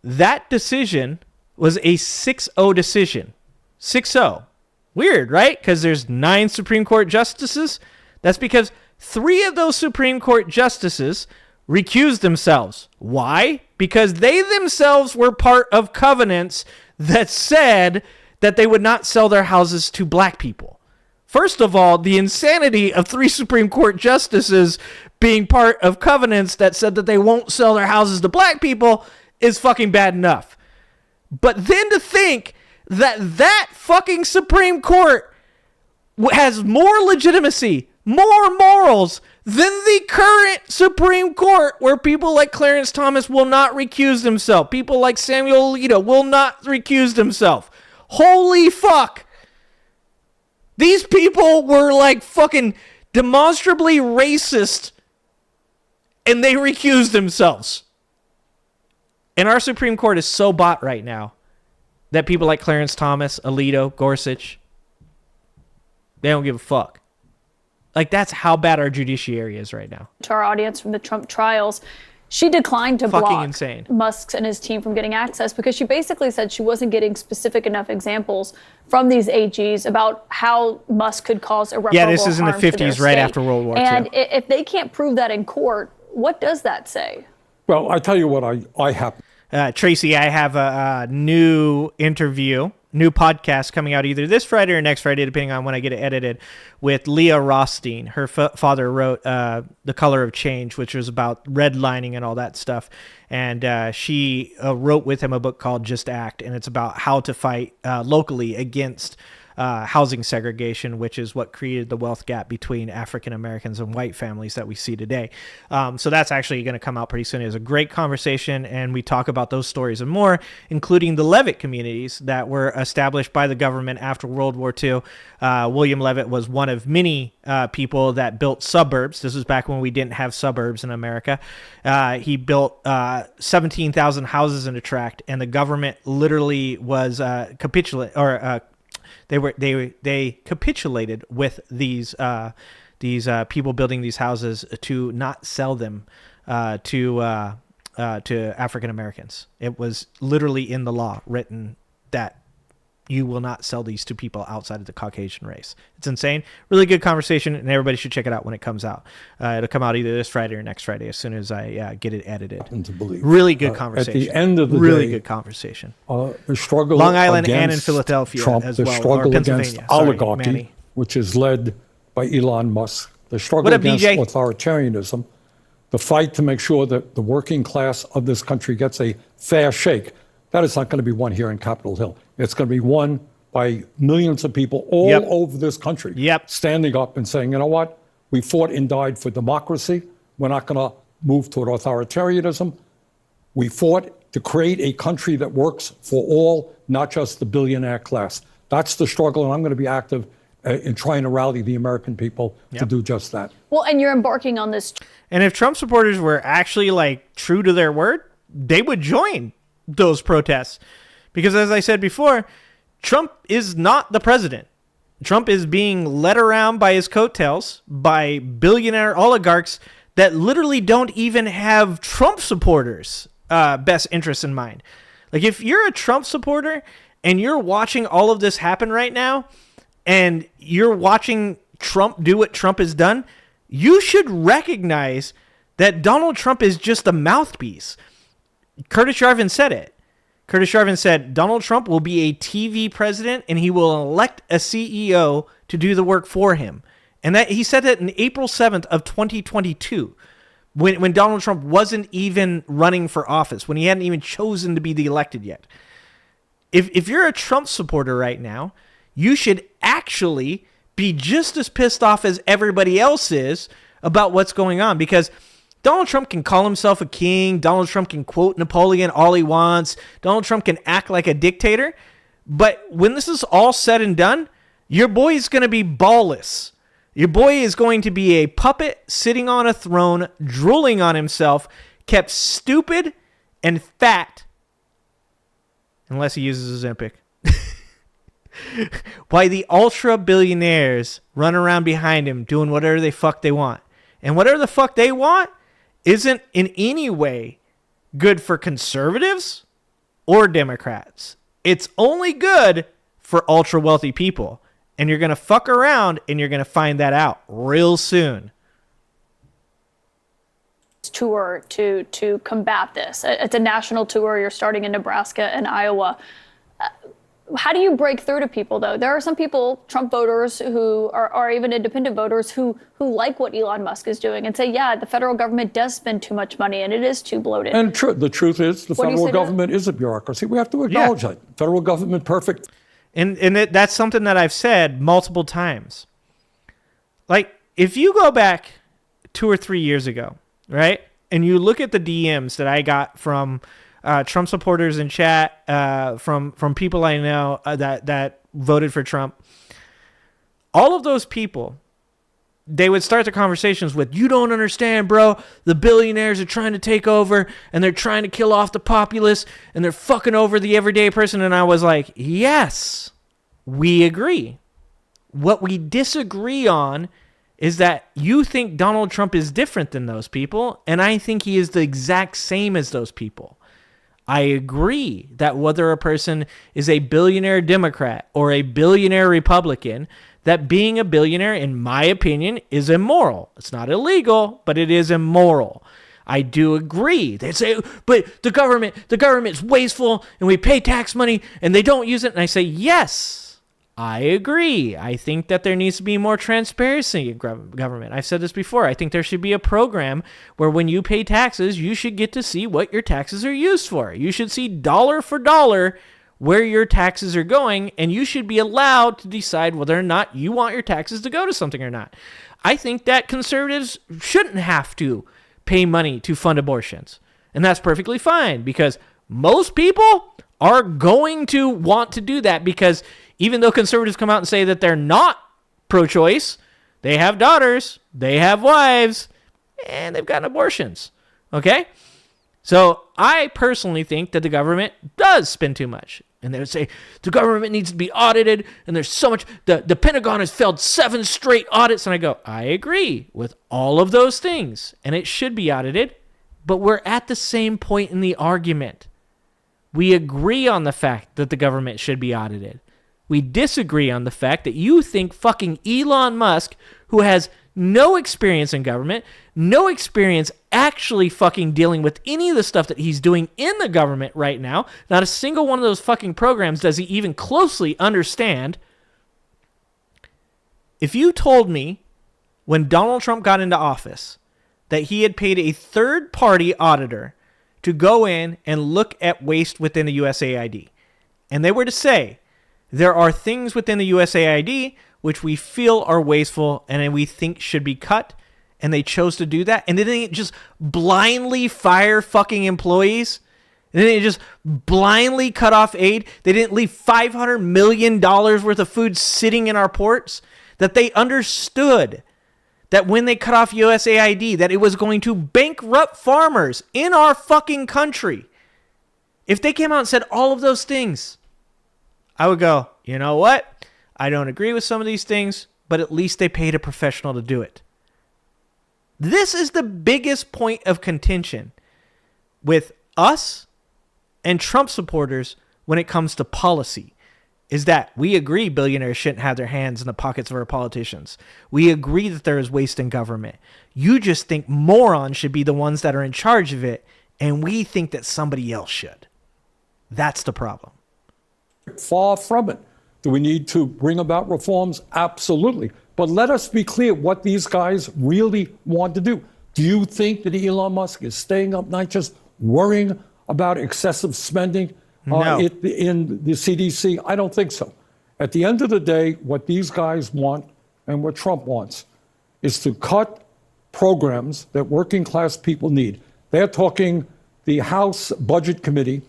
That decision was a 6-0 decision. 6-0. Weird, right? Because there's 9 Supreme Court justices. That's because 3 of those Supreme Court justices recused themselves. Why? Because they themselves were part of covenants that said that they would not sell their houses to black people. First of all, the insanity of 3 Supreme Court justices being part of covenants that said that they won't sell their houses to black people is fucking bad enough. But then to think that fucking Supreme Court has more legitimacy, more morals than the current Supreme Court, where people like Clarence Thomas will not recuse themselves. People like Samuel Alito will not recuse themselves. Holy fuck. These people were like fucking demonstrably racist, and they recused themselves. And our Supreme Court is so bought right now that people like Clarence Thomas, Alito, Gorsuch, they don't give a fuck. Like, that's how bad our judiciary is right now. To our audience from the Trump trials, she declined to block insane. Musk and his team from getting access because she basically said she wasn't getting specific enough examples from these AGs about how Musk could cause irreparable harm. Yeah, this is in the 50s, right after World War II. And if they can't prove that in court, what does that say? Well, I tell you what I have. Tracy, I have a new interview, new podcast coming out either this Friday or next Friday, depending on when I get it edited, with Leah Rothstein. Her father wrote The Color of Change, which was about redlining and all that stuff. And she wrote with him a book called Just Act, and it's about how to fight locally against housing segregation, which is what created the wealth gap between African Americans and white families that we see today. So that's actually going to come out pretty soon. It was a great conversation, and we talk about those stories and more, including the Levitt communities that were established by the government after World War II. William Levitt was one of many people that built suburbs. This was back when we didn't have suburbs in America. He built 17,000 houses in a tract, and the government literally was They capitulated with these people building these houses to not sell them to African Americans. It was literally in the law written that you will not sell these to people outside of the Caucasian race. It's insane. Really good conversation, and everybody should check it out when it comes out. It'll come out either this Friday or next Friday as soon as I get it edited. To believe. Really good conversation. At the end of the really day, good conversation. The struggle Long Island and in against Philadelphia Trump, as the well, struggle or against Pennsylvania. oligarchy, Sorry, Manny. which is led by Elon Musk, the struggle What up, against BJ? authoritarianism, the fight to make sure that the working class of this country gets a fair shake. That is not going to be won here in Capitol Hill. It's going to be won by millions of people all over this country standing up and saying, you know what? We fought and died for democracy. We're not going to move toward authoritarianism. We fought to create a country that works for all, not just the billionaire class. That's the struggle, and I'm going to be active in trying to rally the American people to do just that. Well, and you're embarking on this. And if Trump supporters were actually like true to their word, they would join those protests. Because as I said before, Trump is not the president. Trump is being led around by his coattails by billionaire oligarchs that literally don't even have Trump supporters' best interests in mind. Like, if you're a Trump supporter and you're watching all of this happen right now, and you're watching Trump do what Trump has done, you should recognize that Donald Trump is just a mouthpiece. Curtis Yarvin said it. Curtis Yarvin said Donald Trump will be a TV president and he will elect a CEO to do the work for him. And that he said that in April 7th of 2022, when Donald Trump wasn't even running for office, when he hadn't even chosen to be the elected yet. If you're a Trump supporter right now, you should actually be just as pissed off as everybody else is about what's going on, because Donald Trump can call himself a king. Donald Trump can quote Napoleon all he wants. Donald Trump can act like a dictator. But when this is all said and done, your boy is going to be ballless. Your boy is going to be a puppet sitting on a throne, drooling on himself, kept stupid and fat, unless he uses Ozempic. Why the ultra billionaires run around behind him doing whatever the fuck they want. And whatever the fuck they want isn't in any way good for conservatives or Democrats. It's only good for ultra wealthy people. And you're going to fuck around and you're going to find that out real soon. Tour to combat this. It's a national tour. You're starting in Nebraska and Iowa. How do you break through to people, though? There are some people, Trump voters who are even independent voters who like what Elon Musk is doing and say, yeah, the federal government does spend too much money and it is too bloated. And the truth is the federal government is a bureaucracy. We have to acknowledge that. Federal government, perfect. And that's something that I've said multiple times. Like, if you go back 2 or 3 years ago, right, and you look at the DMs that I got from Trump supporters in chat, from people I know that voted for Trump, all of those people, they would start the conversations with, you don't understand, bro. The billionaires are trying to take over and they're trying to kill off the populace and they're fucking over the everyday person. And I was like, yes, we agree. What we disagree on is that you think Donald Trump is different than those people. And I think he is the exact same as those people. I agree that whether a person is a billionaire Democrat or a billionaire Republican, that being a billionaire, in my opinion, is immoral. It's not illegal, but it is immoral. I do agree. They say, but the government's wasteful and we pay tax money and they don't use it. And I say, yes, I agree. I think that there needs to be more transparency in government. I've said this before. I think there should be a program where when you pay taxes, you should get to see what your taxes are used for. You should see dollar for dollar where your taxes are going, and you should be allowed to decide whether or not you want your taxes to go to something or not. I think that conservatives shouldn't have to pay money to fund abortions. And that's perfectly fine, because most people are going to want to do that, because even though conservatives come out and say that they're not pro-choice, they have daughters, they have wives, and they've gotten abortions. Okay? So I personally think that the government does spend too much. And they would say, the government needs to be audited, and there's so much, the Pentagon has failed 7 straight audits. And I go, I agree with all of those things, and it should be audited, but we're at the same point in the argument. We agree on the fact that the government should be audited. We disagree on the fact that you think fucking Elon Musk, who has no experience in government, no experience actually fucking dealing with any of the stuff that he's doing in the government right now. Not a single one of those fucking programs does he even closely understand. If you told me when Donald Trump got into office that he had paid a third-party auditor to go in and look at waste within the USAID, and they were to say, there are things within the USAID which we feel are wasteful and we think should be cut, and they chose to do that, and they didn't just blindly fire fucking employees, and then they just blindly cut off aid, they didn't leave $500 million worth of food sitting in our ports, that they understood that when they cut off USAID, that it was going to bankrupt farmers in our fucking country. If they came out and said all of those things, I would go, you know what? I don't agree with some of these things, but at least they paid a professional to do it. This is the biggest point of contention with us and Trump supporters when it comes to policy, is that we agree billionaires shouldn't have their hands in the pockets of our politicians. We agree that there is waste in government. You just think morons should be the ones that are in charge of it, and we think that somebody else should. That's the problem. Far from it. Do we need to bring about reforms? Absolutely. But let us be clear what these guys really want to do. Do you think that Elon Musk is staying up night just worrying about excessive spending No. in the CDC? I don't think so. At the end of the day, what these guys want and what Trump wants is to cut programs that working class people need. They're talking, the House Budget Committee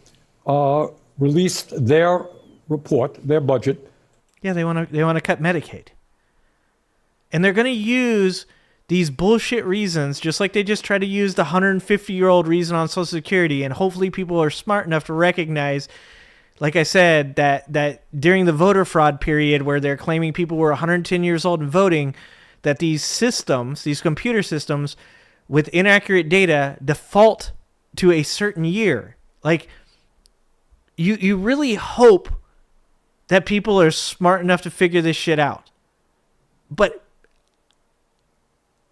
released their report, their budget. Yeah, they want to cut Medicaid. And they're going to use these bullshit reasons, just like they just try to use the 150-year-old reason on Social Security. And hopefully people are smart enough to recognize, like I said, that during the voter fraud period where they're claiming people were 110 years old and voting, that these systems, these computer systems with inaccurate data default to a certain year. Like, you really hope that people are smart enough to figure this shit out. But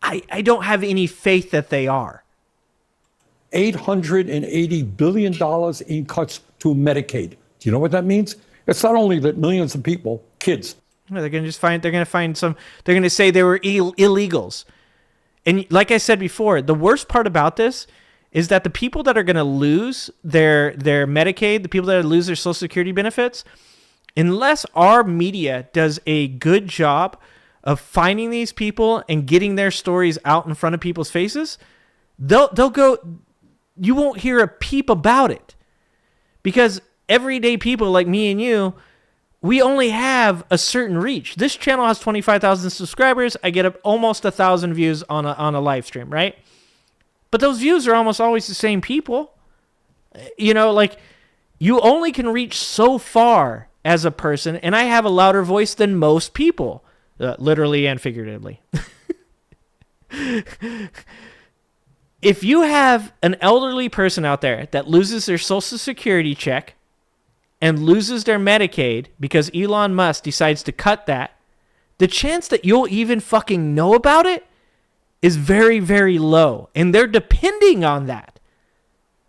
I don't have any faith that they are. $880 billion in cuts to Medicaid. Do you know what that means? It's not only that millions of people, kids. They're going to say they were illegals. And like I said before, the worst part about this is that the people that are going to lose their Medicaid, the people that lose their Social Security benefits, unless our media does a good job of finding these people and getting their stories out in front of people's faces, they'll go, you won't hear a peep about it. Because everyday people like me and you, we only have a certain reach. This channel has 25,000 subscribers. I get almost 1,000 views on a live stream, right? But those views are almost always the same people. You know, like, you only can reach so far as a person, and I have a louder voice than most people, literally and figuratively. If you have an elderly person out there that loses their Social Security check and loses their Medicaid because Elon Musk decides to cut that, the chance that you'll even fucking know about it is very, very low. And they're depending on that.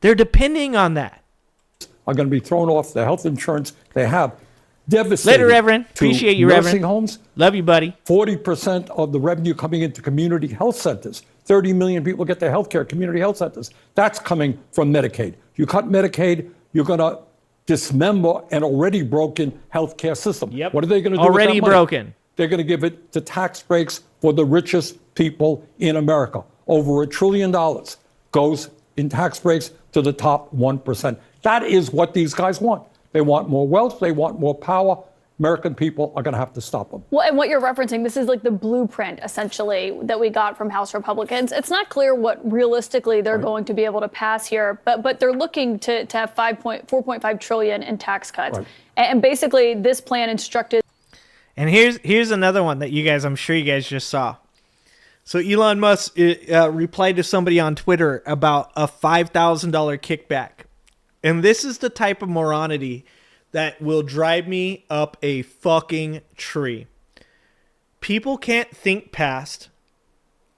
Are going to be thrown off the health insurance they have. Devastating. Later, Reverend. Appreciate you, nursing Reverend. Homes. Love you, buddy. 40% of the revenue coming into community health centers. 30 million people get their health care, community health centers. That's coming from Medicaid. You cut Medicaid, you're going to dismember an already broken health care system. Yep. What are they going to do already with that money? Broken. They're going to give it to tax breaks for the richest people in America. Over $1 trillion goes in tax breaks to the top 1%. That is what these guys want. They want more wealth. They want more power. American people are going to have to stop them. Well, and what you're referencing, this is like the blueprint, essentially, that we got from House Republicans. It's not clear what realistically they're going to be able to pass here, but they're looking to have 4.5 trillion in tax cuts. Right. And basically, this plan instructed. And here's another one that I'm sure you guys just saw. So Elon Musk replied to somebody on Twitter about a $5,000 kickback. And this is the type of moronity that will drive me up a fucking tree. People can't think past,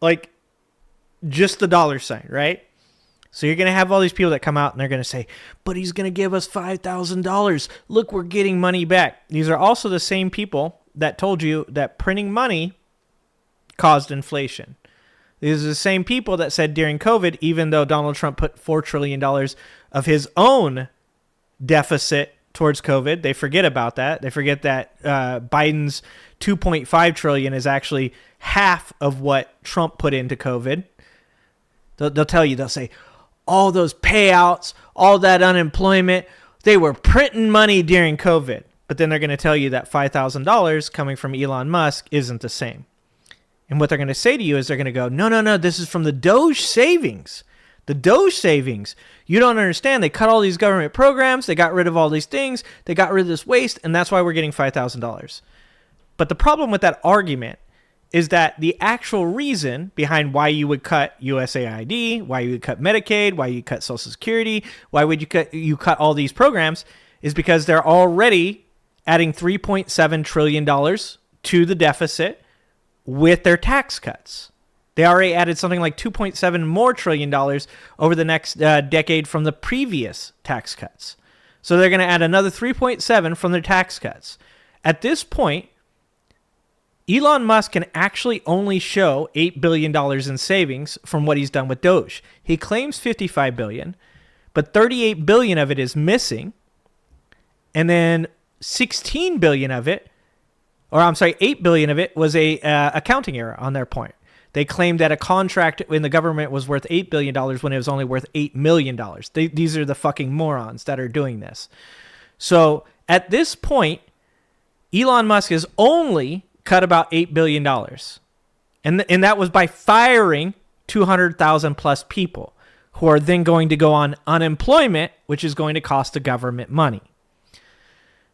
like, just the dollar sign, right? So you're going to have all these people that come out and they're going to say, but he's going to give us $5,000. Look, we're getting money back. These are also the same people that told you that printing money caused inflation. These are the same people that said during COVID, even though Donald Trump put $4 trillion of his own deficit towards COVID, they forget about that. They forget that Biden's $2.5 trillion is actually half of what Trump put into COVID. They'll tell you, they'll say, all those payouts, all that unemployment, they were printing money during COVID. But then they're going to tell you that $5,000 coming from Elon Musk isn't the same. And what they're going to say to you is they're going to go, no, this is from the Doge savings. The Doge savings, you don't understand. They cut all these government programs. They got rid of all these things. They got rid of this waste, and that's why we're getting $5,000. But the problem with that argument is that the actual reason behind why you would cut USAID, why you would cut Medicaid, why you cut Social Security, why would you cut all these programs is because they're already adding $3.7 trillion to the deficit with their tax cuts. They already added something like $2.7 more trillion over the next decade from the previous tax cuts. So they're going to add another 3.7 from their tax cuts. At this point, Elon Musk can actually only show $8 billion in savings from what he's done with Doge. He claims $55 billion, but $38 billion of it is missing. And then $16 billion of it, or I'm sorry, $8 billion of it was a accounting error on their point. They claimed that a contract in the government was worth $8 billion when it was only worth $8 million. These are the fucking morons that are doing this. So at this point, Elon Musk has only cut about $8 billion. And that was by firing 200,000 plus people who are then going to go on unemployment, which is going to cost the government money.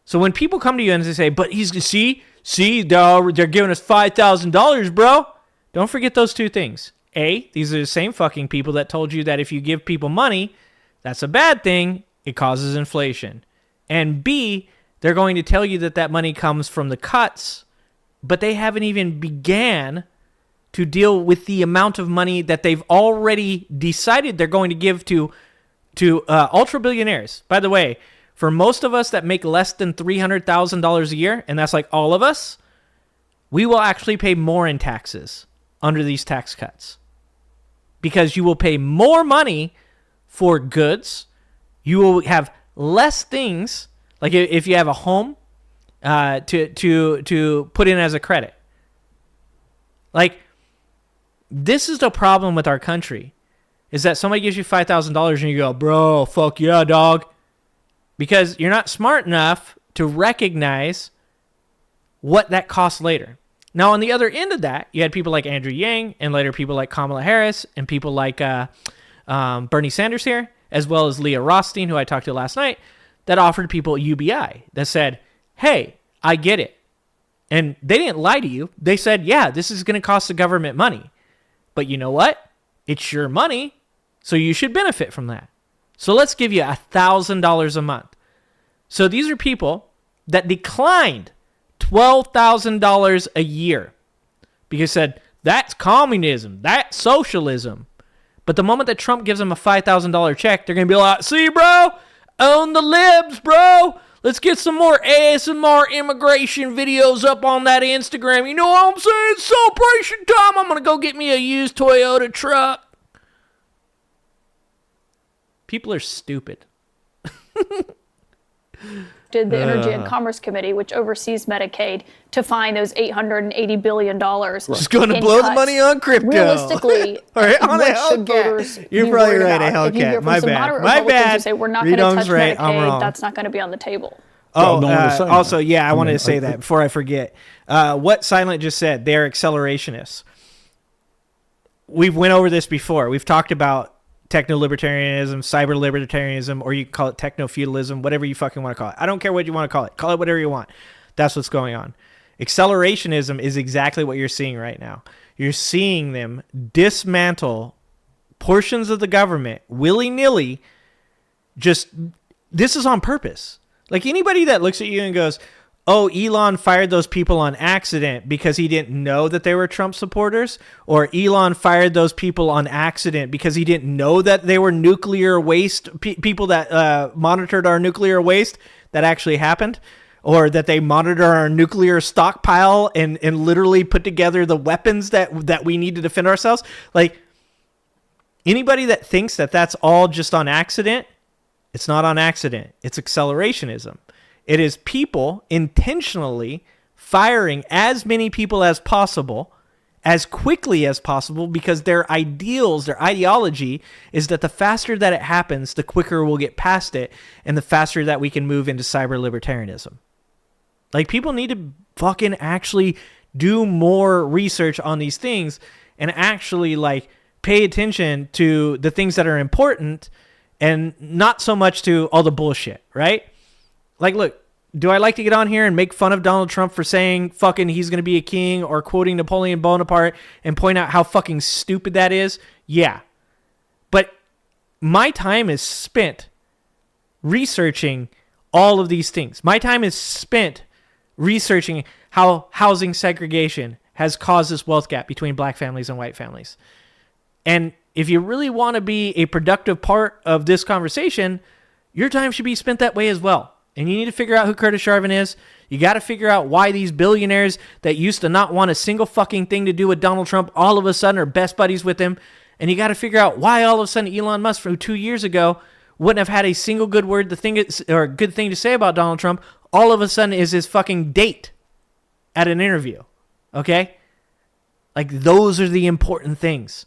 So when people come to you and they say, but they're giving us $5,000, bro. Don't forget those two things. A, these are the same fucking people that told you that if you give people money, that's a bad thing. It causes inflation. And B, they're going to tell you that that money comes from the cuts, but they haven't even began to deal with the amount of money that they've already decided they're going to give to ultra billionaires. By the way, for most of us that make less than $300,000 a year, and that's like all of us, we will actually pay more in taxes under these tax cuts because you will pay more money for goods. You will have less things, like if you have a home to put in as a credit. Like, this is the problem with our country, is that somebody gives you $5,000 and you go, bro, fuck yeah, dog. Because you're not smart enough to recognize what that costs later. Now, on the other end of that, you had people like Andrew Yang and later people like Kamala Harris and people like Bernie Sanders here, as well as Leah Rothstein, who I talked to last night, that offered people UBI that said, hey, I get it. And they didn't lie to you. They said, yeah, this is going to cost the government money. But you know what? It's your money, so you should benefit from that. So let's give you $1,000 a month. So these are people that declined $12,000 a year because said, that's communism, that's socialism. But the moment that Trump gives them a $5,000 check, they're going to be like, see, bro, own the libs, bro. Let's get some more ASMR immigration videos up on that Instagram. You know what I'm saying? It's celebration time. I'm going to go get me a used Toyota truck. People are stupid. Did the Energy and Commerce Committee, which oversees Medicaid, to find those $880 billion. Just going to blow the money on crypto. Realistically, right, on what should voters You're be probably worried right, about? a If you hear Hellcat. from My some bad. moderate My Republicans bad. who say we're not going to touch right, Medicaid, that's not going to be on the table. Oh, no one is saying also, that. yeah, I wanted to say that before I forget. What Silent just said, they're accelerationists. We've went over this before. We've talked about techno-libertarianism, cyber-libertarianism, or you can call it techno-feudalism, whatever you fucking want to call it. I don't care what you want to call it. Call it whatever you want. That's what's going on. Accelerationism is exactly what you're seeing right now. You're seeing them dismantle portions of the government willy-nilly. Just, this is on purpose. Like, anybody that looks at you and goes, oh, Elon fired those people on accident because he didn't know that they were Trump supporters, or Elon fired those people on accident because he didn't know that they were nuclear waste, people that monitored our nuclear waste that actually happened, or that they monitor our nuclear stockpile and literally put together the weapons that we need to defend ourselves. Like, anybody that thinks that that's all just on accident, it's not on accident. It's accelerationism. It is people intentionally firing as many people as possible, as quickly as possible, because their ideals, their ideology is that the faster that it happens, the quicker we'll get past it, and the faster that we can move into cyber libertarianism. Like, people need to fucking actually do more research on these things and actually, like, pay attention to the things that are important and not so much to all the bullshit, right? Like, look, do I like to get on here and make fun of Donald Trump for saying fucking he's going to be a king or quoting Napoleon Bonaparte and point out how fucking stupid that is? Yeah. But my time is spent researching all of these things. My time is spent researching how housing segregation has caused this wealth gap between black families and white families. And if you really want to be a productive part of this conversation, your time should be spent that way as well. And you need to figure out who Curtis Sharvin is. You got to figure out why these billionaires that used to not want a single fucking thing to do with Donald Trump all of a sudden are best buddies with him. And you got to figure out why all of a sudden Elon Musk from 2 years ago wouldn't have had a single good word or good thing to say about Donald Trump. All of a sudden is his fucking date at an interview. Okay? Like, those are the important things.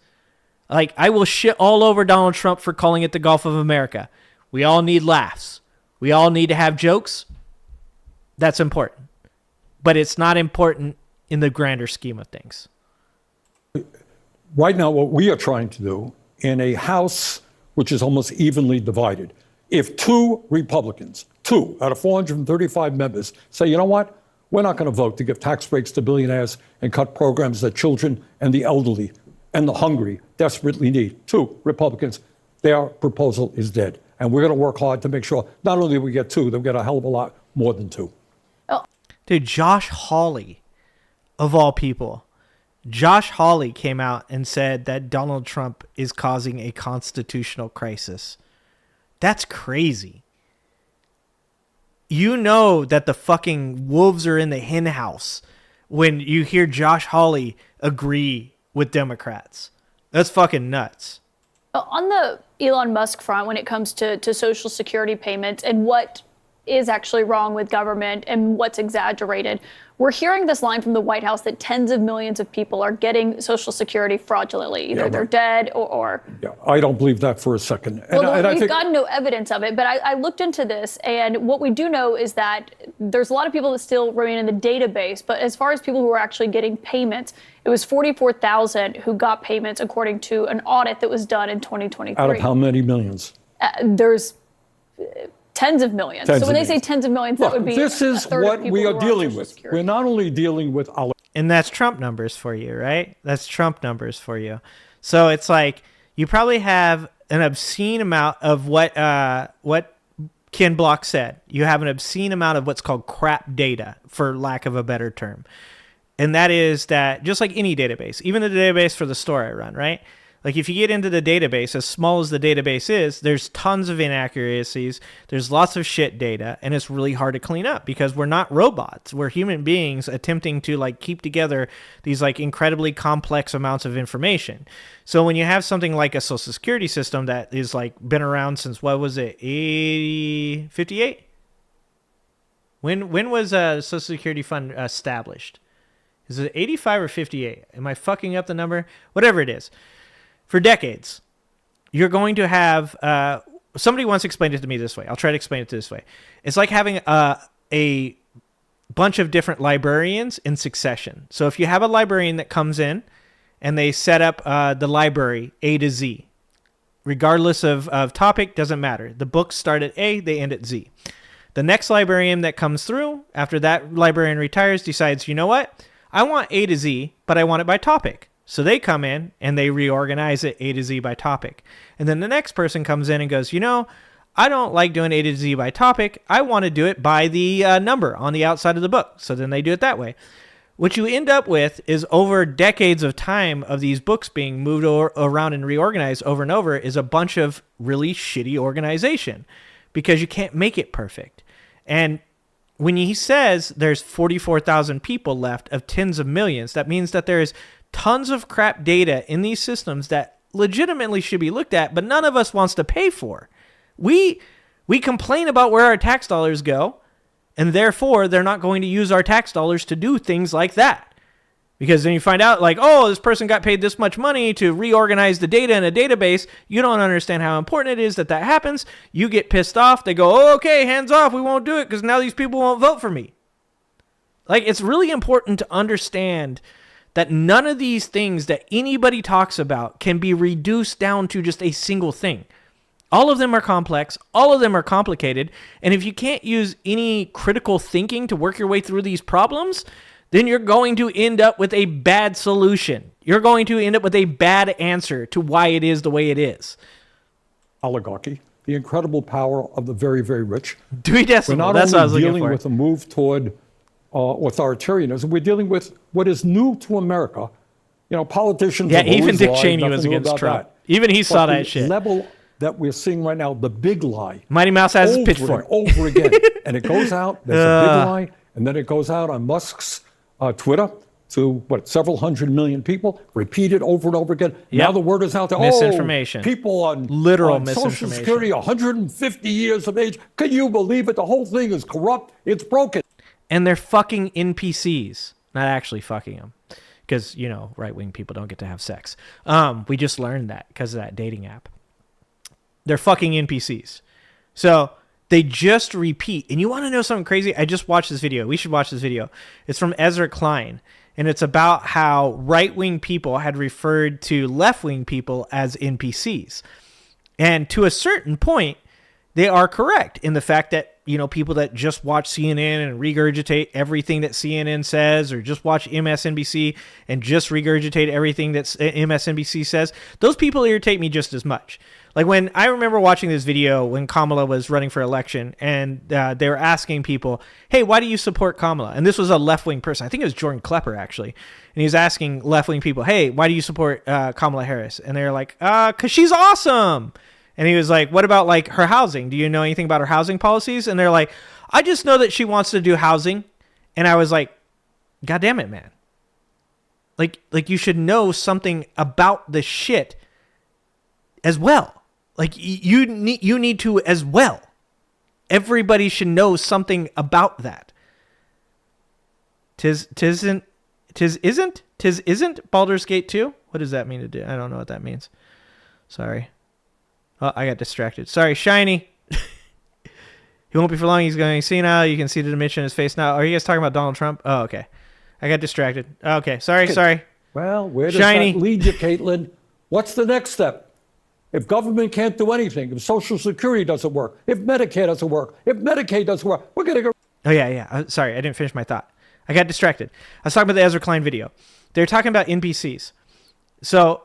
Like, I will shit all over Donald Trump for calling it the Gulf of America. We all need laughs. We all need to have jokes. That's important. But it's not important in the grander scheme of things. Right now, what we are trying to do in a House which is almost evenly divided, if 2 Republicans, 2 out of 435 members, say, you know what, we're not going to vote to give tax breaks to billionaires and cut programs that children and the elderly and the hungry desperately need. 2 Republicans, their proposal is dead. And we're going to work hard to make sure not only do we get 2, they'll get a hell of a lot more than 2. Dude, Josh Hawley, of all people, Josh Hawley came out and said that Donald Trump is causing a constitutional crisis. That's crazy. You know that the fucking wolves are in the hen house when you hear Josh Hawley agree with Democrats. That's fucking nuts. On the Elon Musk front, when it comes to Social Security payments and what is actually wrong with government and what's exaggerated, we're hearing this line from the White House that tens of millions of people are getting Social Security fraudulently. Either they're dead or... Yeah, I don't believe that for a second. We've gotten no evidence of it, but I looked into this, and what we do know is that there's a lot of people that still remain in the database, but as far as people who are actually getting payments, it was 44,000 who got payments according to an audit that was done in 2023. Out of how many millions? There's tens of millions. So when they say tens of millions, that would be this is what we are dealing with. We're not only dealing with our... And that's Trump numbers for you, right? That's Trump numbers for you. So it's like you probably have an obscene amount of what Ken Block said. You have an obscene amount of what's called crap data, for lack of a better term. And that is that just like any database, even the database for the store I run, right? Like if you get into the database, as small as the database is, there's tons of inaccuracies. There's lots of shit data, and it's really hard to clean up because we're not robots. We're human beings attempting to like keep together these like incredibly complex amounts of information. So when you have something like a Social Security system that is like been around since, what was it, 58? When was a Social Security fund established? Is it 85 or 58? Am I fucking up the number? Whatever it is. For decades, you're going to have, somebody once explained it to me this way. I'll try to explain it this way. It's like having a bunch of different librarians in succession. So if you have a librarian that comes in and they set up the library A to Z, regardless of topic, doesn't matter. The books start at A, they end at Z. The next librarian that comes through, after that librarian retires, decides, you know what? I want A to Z, but I want it by topic. So they come in and they reorganize it A to Z by topic. And then the next person comes in and goes, you know, I don't like doing A to Z by topic. I want to do it by the number on the outside of the book. So then they do it that way. What you end up with is over decades of time of these books being moved around and reorganized over and over is a bunch of really shitty organization because you can't make it perfect. And when he says there's 44,000 people left of tens of millions, that means that there's tons of crap data in these systems that legitimately should be looked at, but none of us wants to pay for. We complain about where our tax dollars go, and therefore they're not going to use our tax dollars to do things like that. Because then you find out like, oh, this person got paid this much money to reorganize the data in a database. You don't understand how important it is that happens. You get pissed off. They go, oh, okay, hands off. We won't do it because now these people won't vote for me. Like, it's really important to understand that none of these things that anybody talks about can be reduced down to just a single thing. All of them are complex. All of them are complicated. And if you can't use any critical thinking to work your way through these problems, then you're going to end up with a bad solution. You're going to end up with a bad answer to why it is the way it is. Oligarchy, the incredible power of the very, very rich. Dewey Decimal, that's what I was looking for. We're not only dealing with a move toward authoritarianism, we're dealing with what is new to America. You know, politicians have always even Dick lied, Cheney nothing was new against about Trump. that. Even he saw But that the shit. level that we're seeing right now, the big lie. Mighty Mouse has his over pitchfork. and over again. And it goes out, there's a big lie, and then it goes out on Musk's Twitter to, several hundred million people, repeated over and over again. Now the word is out there. Misinformation. People on Literal on Social misinformation. Security, 150 years of age. Can you believe it? The whole thing is corrupt. It's broken. And they're fucking NPCs. Not actually fucking them. Because, right-wing people don't get to have sex. We just learned that because of that dating app. They're fucking NPCs. So they just repeat. And you want to know something crazy? I just watched this video. We should watch this video. It's from Ezra Klein. And it's about how right-wing people had referred to left-wing people as NPCs. And to a certain point, they are correct in the fact that, people that just watch CNN and regurgitate everything that CNN says, or just watch MSNBC and just regurgitate everything that MSNBC says, those people irritate me just as much. Like when I remember watching this video when Kamala was running for election, and they were asking people, hey, why do you support Kamala? And this was a left-wing person. I think it was Jordan Klepper, actually. And he was asking left-wing people, hey, why do you support Kamala Harris? And they're like, because she's awesome. And he was like, what about like her housing? Do you know anything about her housing policies? And they're like, I just know that she wants to do housing. And I was like, God damn it, man. Like you should know something about the shit as well. Like you need to as well. Everybody should know something about that. Tis isn't Baldur's Gate 2? What does that mean to do? I don't know what that means. Sorry. Oh, I got distracted. Sorry, Shiny. He won't be for long. He's going senile. You can see the dimension in his face now. Are you guys talking about Donald Trump? Oh, okay. I got distracted. Okay, sorry. Well, where does Shiny. that lead you, Caitlin? What's the next step? If government can't do anything, if Social Security doesn't work, if Medicare doesn't work, if Medicaid doesn't work, we're going to go. Oh, yeah. Sorry, I didn't finish my thought. I got distracted. I was talking about the Ezra Klein video. They're talking about NPCs. So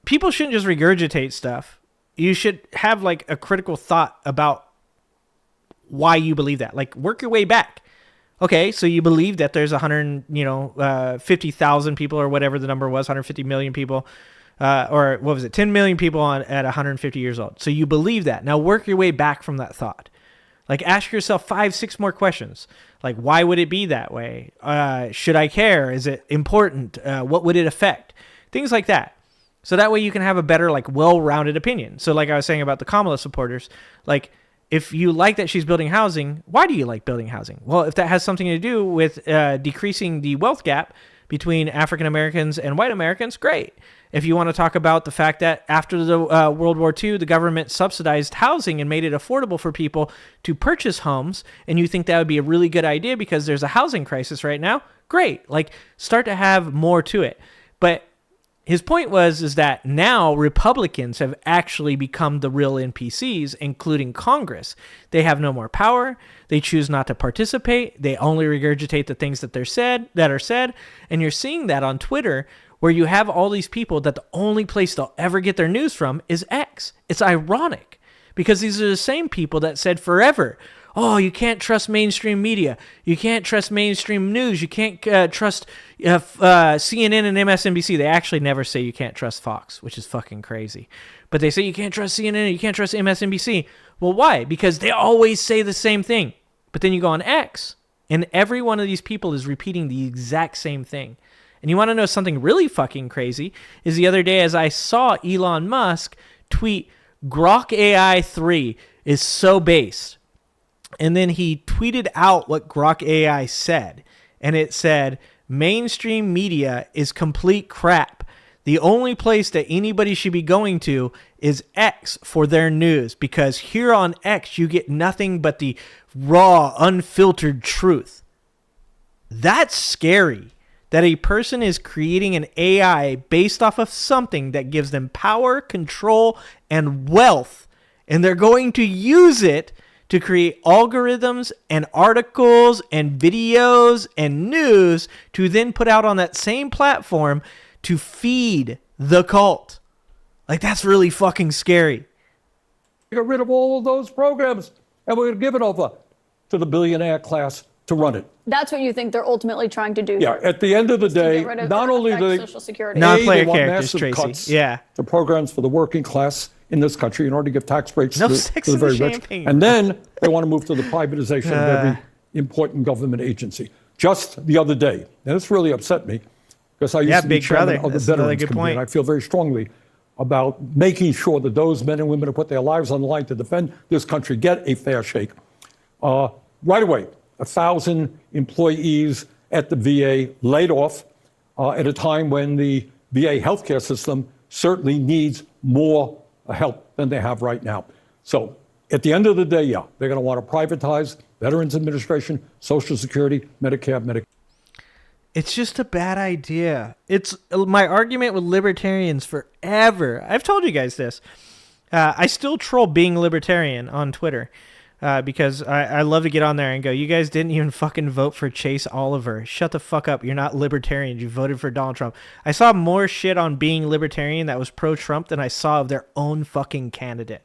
people shouldn't just regurgitate stuff. You should have like a critical thought about why you believe that. Like work your way back. Okay, so you believe that there's 50,000 people or whatever the number was, 150 million people, or what was it, 10 million people at 150 years old. So you believe that. Now work your way back from that thought. Like ask yourself 5-6 more questions. Like why would it be that way? Should I care? Is it important? What would it affect? Things like that. So that way you can have a better, like, well-rounded opinion. So like I was saying about the Kamala supporters, like if you like that she's building housing, why do you like building housing? Well, if that has something to do with decreasing the wealth gap between African Americans and white Americans, great. If you want to talk about the fact that after the World War II, the government subsidized housing and made it affordable for people to purchase homes, and you think that would be a really good idea because there's a housing crisis right now, great. Like start to have more to it. But his point is that now Republicans have actually become the real NPCs, including Congress. They have no more power. They choose not to participate. They only regurgitate the things that are said. And you're seeing that on Twitter, where you have all these people that the only place they'll ever get their news from is X. It's ironic because these are the same people that said forever, oh, you can't trust mainstream media. You can't trust mainstream news. You can't trust CNN and MSNBC. They actually never say you can't trust Fox, which is fucking crazy. But they say you can't trust CNN, you can't trust MSNBC. Well, why? Because they always say the same thing. But then you go on X, and every one of these people is repeating the exact same thing. And you want to know something really fucking crazy is the other day as I saw Elon Musk tweet, Grok AI 3 is so based. And then he tweeted out what Grok AI said. And it said, mainstream media is complete crap. The only place that anybody should be going to is X for their news. Because here on X, you get nothing but the raw, unfiltered truth. That's scary. that a person is creating an AI based off of something that gives them power, control, and wealth, and they're going to use it to create algorithms and articles and videos and news to then put out on that same platform to feed the cult. Like, that's really fucking scary. Get rid of all of those programs, and we're going to give it over to the billionaire class to run it. That's what you think they're ultimately trying to do. Yeah, at the end of the day, not only do they Social Security. Non-player they want characters, massive Tracy. cuts Yeah. to programs for the working class in this country in order to give tax breaks No to sex the in the very rich. champagne. And then they want to move to the privatization of every important government agency. Just the other day, and this really upset me, because I used to be Big chairman Brother. of the That's another Veterans good Committee, point. and I feel very strongly about making sure that those men and women who put their lives on the line to defend this country get a fair shake. Right away, 1,000 employees at the VA laid off at a time when the VA healthcare system certainly needs more help than they have right now. So at the end of the day, yeah, they're going to want to privatize Veterans Administration, Social Security, Medicare, Medicaid. It's just a bad idea. It's my argument with libertarians forever. I've told you guys this. I still troll being libertarian on Twitter because I love to get on there and go, you guys didn't even fucking vote for Chase Oliver. Shut the fuck up. You're not libertarians. You voted for Donald Trump. I saw more shit on being libertarian that was pro-Trump than I saw of their own fucking candidate.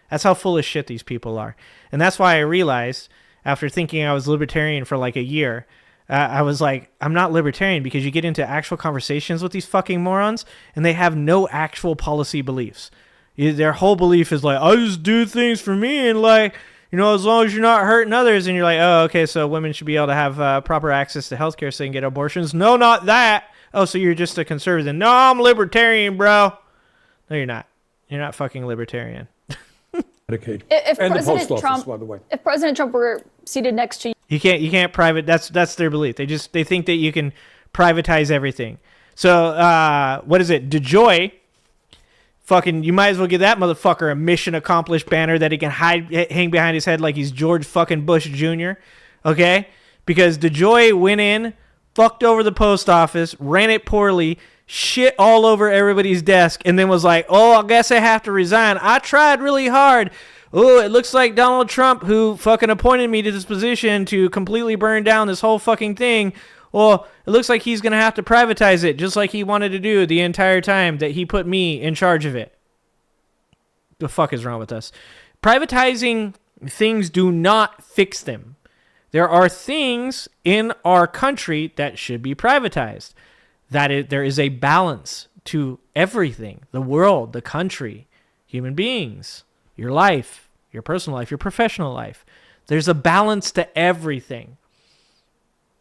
That's how full of shit these people are. And that's why I realized, after thinking I was libertarian for like a year, I was like, I'm not libertarian, because you get into actual conversations with these fucking morons and they have no actual policy beliefs. Their whole belief is like, I just do things for me, and like, you know, as long as you're not hurting others. And you're like, oh, okay, so women should be able to have proper access to healthcare so they can get abortions. No, not that. Oh, so you're just a conservative. No, I'm libertarian, bro. No, you're not. You're not fucking libertarian. Medicaid. If And the President post office, Trump, by the way. if President Trump were seated next to you, You can't private. That's their belief. They think that you can privatize everything. So what is it? DeJoy, fucking, you might as well give that motherfucker a mission accomplished banner that he can hang behind his head like he's George fucking Bush Jr. Okay, because DeJoy went in, fucked over the post office, ran it poorly, shit all over everybody's desk, and then was like, oh, I guess I have to resign. I tried really hard. Oh, it looks like Donald Trump, who fucking appointed me to this position to completely burn down this whole fucking thing, well, it looks like he's going to have to privatize it, just like he wanted to do the entire time that he put me in charge of it. The fuck is wrong with us? Privatizing things do not fix them. There are things in our country that should be privatized. There is a balance to everything. The world, the country, human beings, your life, your personal life, your professional life. There's a balance to everything.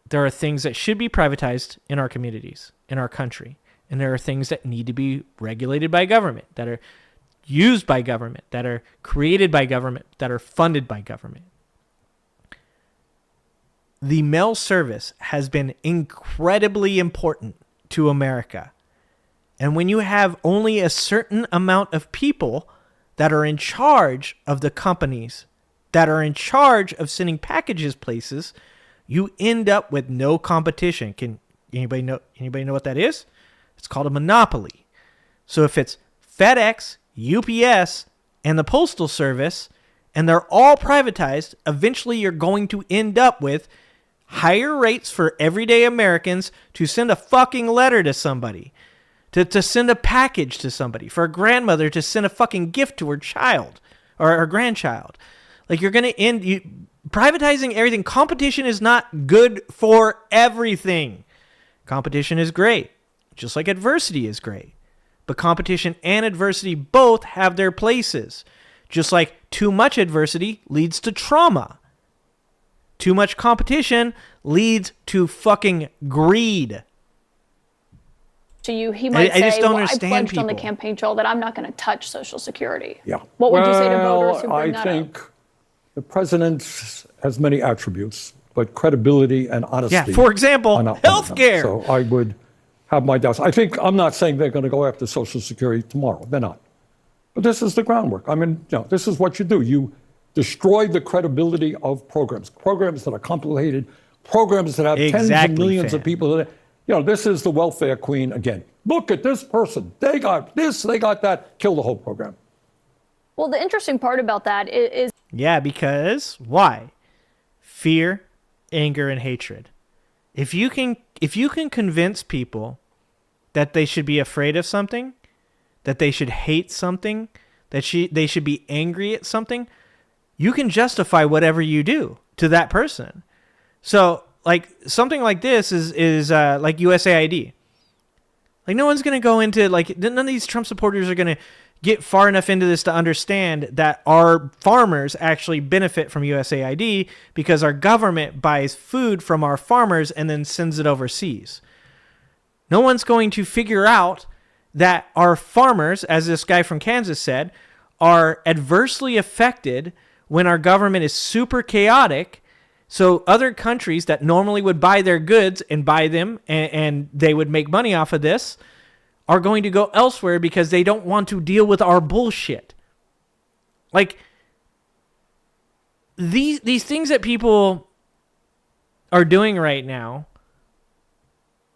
There are things that should be privatized in our communities, in our country. And there are things that need to be regulated by government, that are used by government, that are created by government, that are funded by government. The mail service has been incredibly important to America. And when you have only a certain amount of people that are in charge of the companies, that are in charge of sending packages places, you end up with no competition. Can anybody know what that is? It's called a monopoly. So if it's FedEx, UPS, and the Postal Service, and they're all privatized, eventually you're going to end up with higher rates for everyday Americans to send a fucking letter to somebody, to send a package to somebody, for a grandmother to send a fucking gift to her child or her grandchild. Like, you're going to end privatizing everything. Competition is not good for everything. Competition is great, just like adversity is great. But competition and adversity both have their places. Just like too much adversity leads to trauma. Too much competition leads to fucking greed. to you, he might I just say, don't well, I understand pledged on the people. campaign trail that I'm not going to touch Social Security. Yeah. What would you say to voters who bring I that think up? the president has many attributes, but credibility and honesty. Yeah, for example, are not one of them. healthcare. So I would have my doubts. I'm not saying they're going to go after Social Security tomorrow. They're not. But this is the groundwork. I mean, this is what you do. You destroy the credibility of programs that are complicated, programs that have tens of millions of people. This is the welfare queen again. Look at this person. They got this, they got that. Kill the whole program. Well, the interesting part about that is yeah, because why? Fear, anger, and hatred. If you can convince people that they should be afraid of something, that they should hate something, that they should be angry at something, you can justify whatever you do to that person. So, like, something like this is like USAID. Like, no one's going to go into, like, none of these Trump supporters are going to get far enough into this to understand that our farmers actually benefit from USAID because our government buys food from our farmers and then sends it overseas. No one's going to figure out that our farmers, as this guy from Kansas said, are adversely affected when our government is super chaotic. So other countries that normally would buy their goods and buy them and they would make money off of this are going to go elsewhere because they don't want to deal with our bullshit. Like, these things that people are doing right now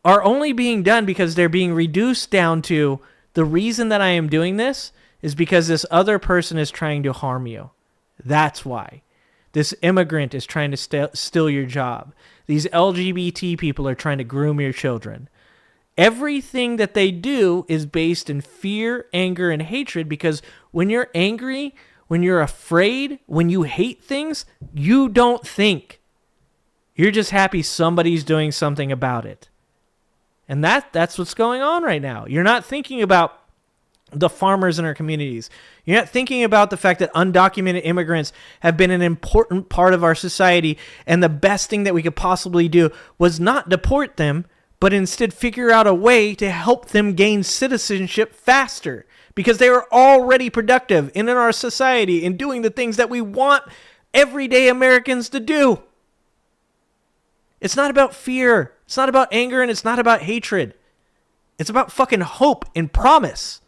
are only being done because they're being reduced down to the reason that I am doing this is because this other person is trying to harm you. That's why. This immigrant is trying to steal your job. These LGBT people are trying to groom your children. Everything that they do is based in fear, anger, and hatred because when you're angry, when you're afraid, when you hate things, you don't think. You're just happy somebody's doing something about it. And that's what's going on right now. You're not thinking about the farmers in our communities. You're not thinking about the fact that undocumented immigrants have been an important part of our society, and the best thing that we could possibly do was not deport them, but instead figure out a way to help them gain citizenship faster because they are already productive in our society and doing the things that we want everyday Americans to do. It's not about fear. It's not about anger, and it's not about hatred. It's about fucking hope and promise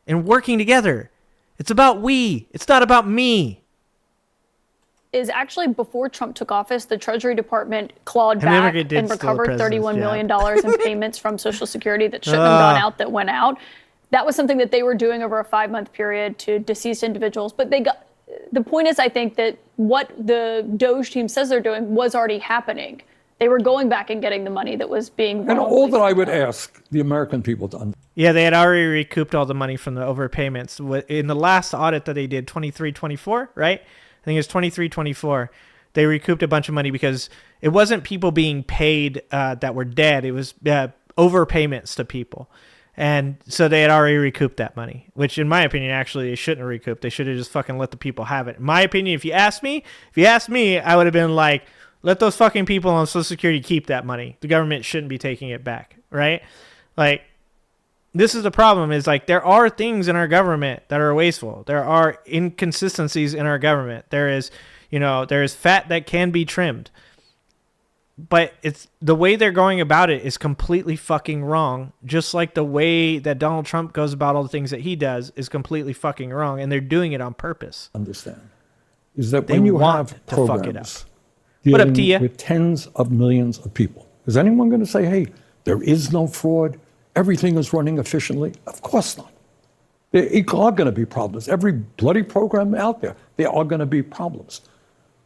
and working together. It's about we. It's not about me. Is actually before Trump took office, the Treasury Department clawed back and recovered $31 million in payments from Social Security that shouldn't have gone out that went out. That was something that they were doing over a 5-month period to deceased individuals. But the point is, I think, that what the Doge team says they're doing was already happening. They were going back and getting the money that was being... And all that I would ask the American people to understand. Yeah, they had already recouped all the money from the overpayments. In the last audit that they did, 23-24, right? I think it's 23-24. They recouped a bunch of money because it wasn't people being paid that were dead. It was overpayments to people. And so they had already recouped that money, which in my opinion, actually, they shouldn't have recouped. They should have just fucking let the people have it. In my opinion, if you ask me, I would have been like, let those fucking people on Social Security keep that money. The government shouldn't be taking it back, right? Like, this is the problem is like there are things in our government that are wasteful. There are inconsistencies in our government. There is fat that can be trimmed. But it's the way they're going about it is completely fucking wrong. Just like the way that Donald Trump goes about all the things that he does is completely fucking wrong. And they're doing it on purpose. Understand is that when you have programs dealing with tens of millions of people, is anyone going to say, hey, there is no fraud? Everything is running efficiently? Of course not. There are going to be problems. Every bloody program out there, there are going to be problems.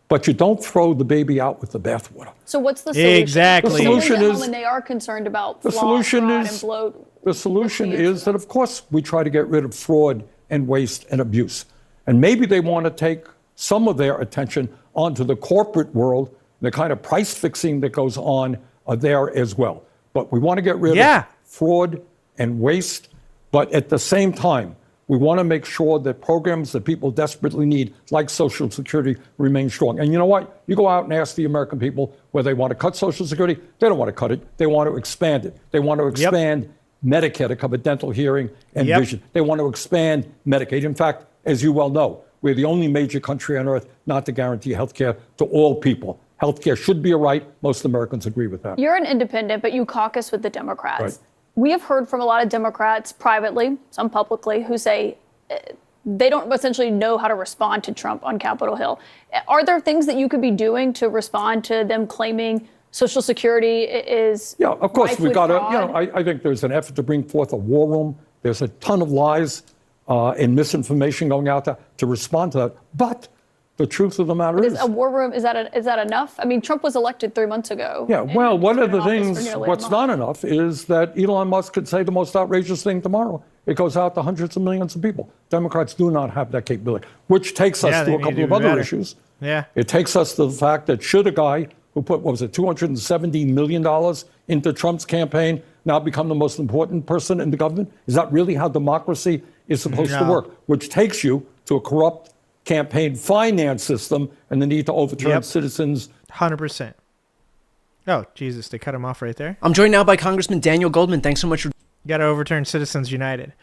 But you don't throw the baby out with the bathwater. So what's the solution? Exactly. The solution is, when they are concerned about the fraud solution and is bloat. the solution is that, of course, we try to get rid of fraud and waste and abuse. And maybe they want to take some of their attention onto the corporate world, the kind of price fixing that goes on there as well. But we want to get rid of fraud and waste. But at the same time, we want to make sure that programs that people desperately need, like Social Security, remain strong. And you know what? You go out and ask the American people whether they want to cut Social Security. They don't want to cut it. They want to expand it. They want to expand Medicare to cover dental, hearing, and vision. They want to expand Medicaid. In fact, as you well know, we're the only major country on earth not to guarantee health care to all people. Healthcare should be a right. Most Americans agree with that. You're an independent, but you caucus with the Democrats. Right. We have heard from a lot of Democrats privately, some publicly, who say they don't essentially know how to respond to Trump on Capitol Hill. Are there things that you could be doing to respond to them claiming Social Security is. Yeah, of course, we got to, fraud. I think there's an effort to bring forth a war room. There's a ton of lies and misinformation going out there to respond to that. But the truth of the matter is. A war room, is that enough? I mean, Trump was elected 3 months ago. Yeah, well, one of the things, what's what's not enough is that Elon Musk could say the most outrageous thing tomorrow. It goes out to hundreds of millions of people. Democrats do not have that capability, which takes us to a couple of other issues. Yeah. It takes us to the fact that should a guy who put, $270 million into Trump's campaign now become the most important person in the government? Is that really how democracy is supposed to work? Which takes you to a corrupt campaign finance system and the need to overturn citizens. 100%. Oh, Jesus, they cut him off right there. I'm joined now by Congressman Daniel Goldman. Thanks so much for... Got to overturn Citizens United.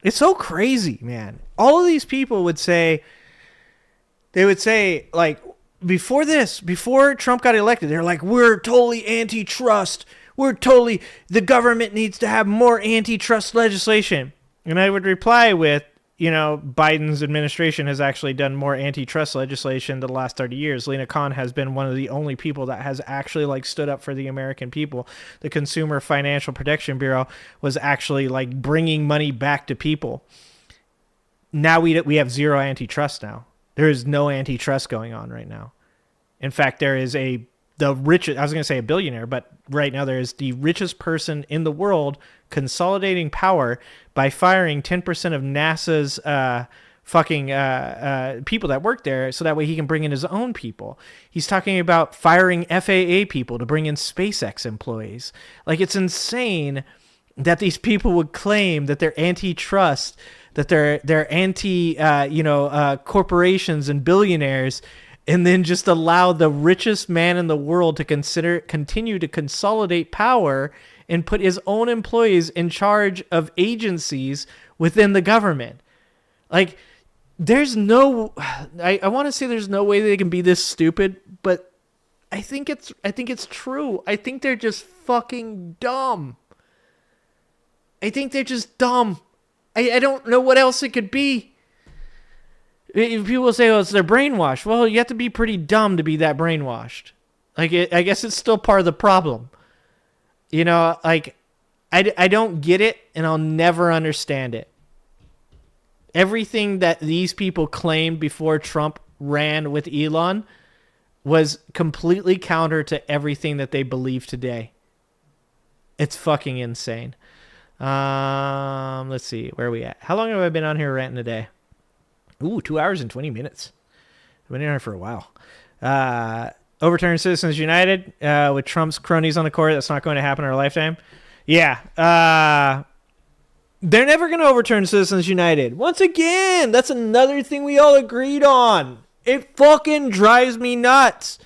It's so crazy, man. All of these people would say, like, before Trump got elected, they're like, we're totally antitrust. The government needs to have more antitrust legislation. And I would reply with, Biden's administration has actually done more antitrust legislation the last 30 years. Lena Khan has been one of the only people that has actually stood up for the American people. The Consumer Financial Protection Bureau was actually bringing money back to people. Now we have zero antitrust now. There is no antitrust going on right now. In fact, there is the richest, I was going to say a billionaire, but right now there is the richest person in the world consolidating power by firing 10% of NASA's people that work there so that way he can bring in his own people. He's talking about firing FAA people to bring in SpaceX employees. It's insane that these people would claim that they're antitrust, that they're anti corporations and billionaires, and then just allow the richest man in the world to continue to consolidate power and put his own employees in charge of agencies within the government. There's no, I want to say there's no way they can be this stupid, but I think it's true. I think they're just fucking dumb. I think they're just dumb. I don't know what else it could be. People say, oh, it's their brainwashed. Well, you have to be pretty dumb to be that brainwashed. I guess it's still part of the problem. I don't get it, and I'll never understand it. Everything that these people claimed before Trump ran with Elon was completely counter to everything that they believe today. It's fucking insane. Let's see. Where are we at? How long have I been on here ranting today? Ooh, 2 hours and 20 minutes. I've been in here for a while. Overturn Citizens United with Trump's cronies on the court. That's not going to happen in our lifetime. Yeah. They're never going to overturn Citizens United. Once again, that's another thing we all agreed on. It fucking drives me nuts.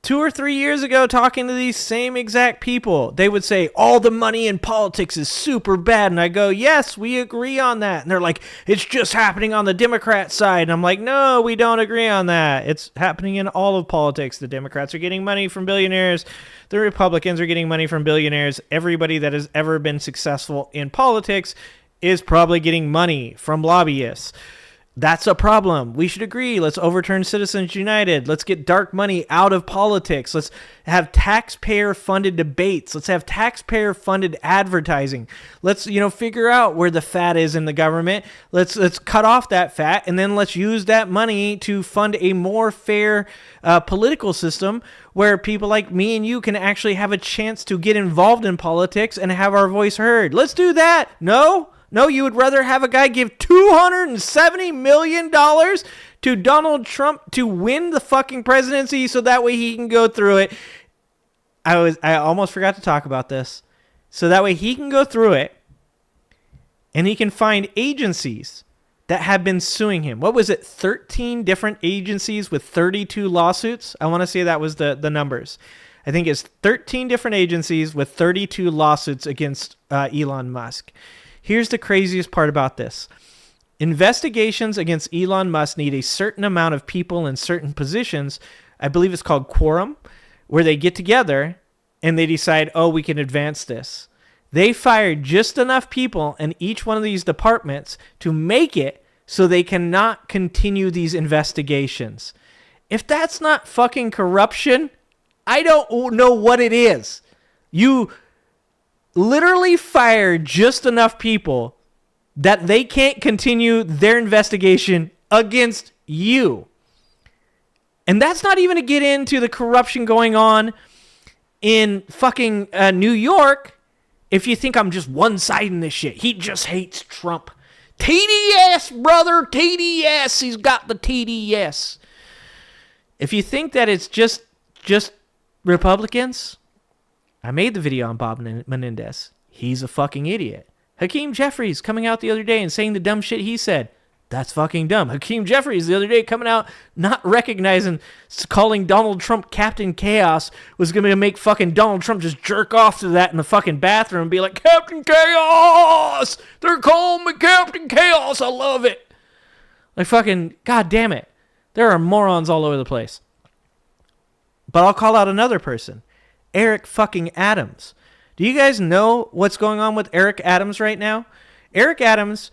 2 or 3 years ago, talking to these same exact people, they would say, all the money in politics is super bad. And I go, yes, we agree on that. And they're like, it's just happening on the Democrat side. And I'm like, no, we don't agree on that. It's happening in all of politics. The Democrats are getting money from billionaires. The Republicans are getting money from billionaires. Everybody that has ever been successful in politics is probably getting money from lobbyists. That's a problem. We should agree. Let's overturn Citizens United. Let's get dark money out of politics. Let's have taxpayer-funded debates. Let's have taxpayer-funded advertising. Let's, figure out where the fat is in the government. Let's cut off that fat, and then let's use that money to fund a more fair political system where people like me and you can actually have a chance to get involved in politics and have our voice heard. Let's do that. No, you would rather have a guy give $270 million to Donald Trump to win the fucking presidency so that way he can go through it. I almost forgot to talk about this. So that way he can go through it and he can find agencies that have been suing him. What was it? 13 different agencies with 32 lawsuits? I want to say that was the numbers. I think it's 13 different agencies with 32 lawsuits against Elon Musk. Here's the craziest part about this. Investigations against Elon Musk need a certain amount of people in certain positions. I believe it's called quorum, where they get together and they decide, oh, we can advance this. They fired just enough people in each one of these departments to make it so they cannot continue these investigations. If that's not fucking corruption, I don't know what it is. You literally fired just enough people that they can't continue their investigation against you. And that's not even to get into the corruption going on in fucking New York. If you think I'm just one-siding this shit, he just hates Trump. TDS, brother, TDS. He's got the TDS. If you think that it's just Republicans, I made the video on Bob Menendez. He's a fucking idiot. Hakeem Jeffries coming out the other day and saying the dumb shit he said. That's fucking dumb. Hakeem Jeffries the other day coming out not recognizing calling Donald Trump Captain Chaos was going to make fucking Donald Trump just jerk off to that in the fucking bathroom and be like, Captain Chaos! They're calling me Captain Chaos! I love it! Like fucking, god damn it. There are morons all over the place. But I'll call out another person. Eric fucking Adams. Do you guys know what's going on with Eric Adams right now? Eric Adams,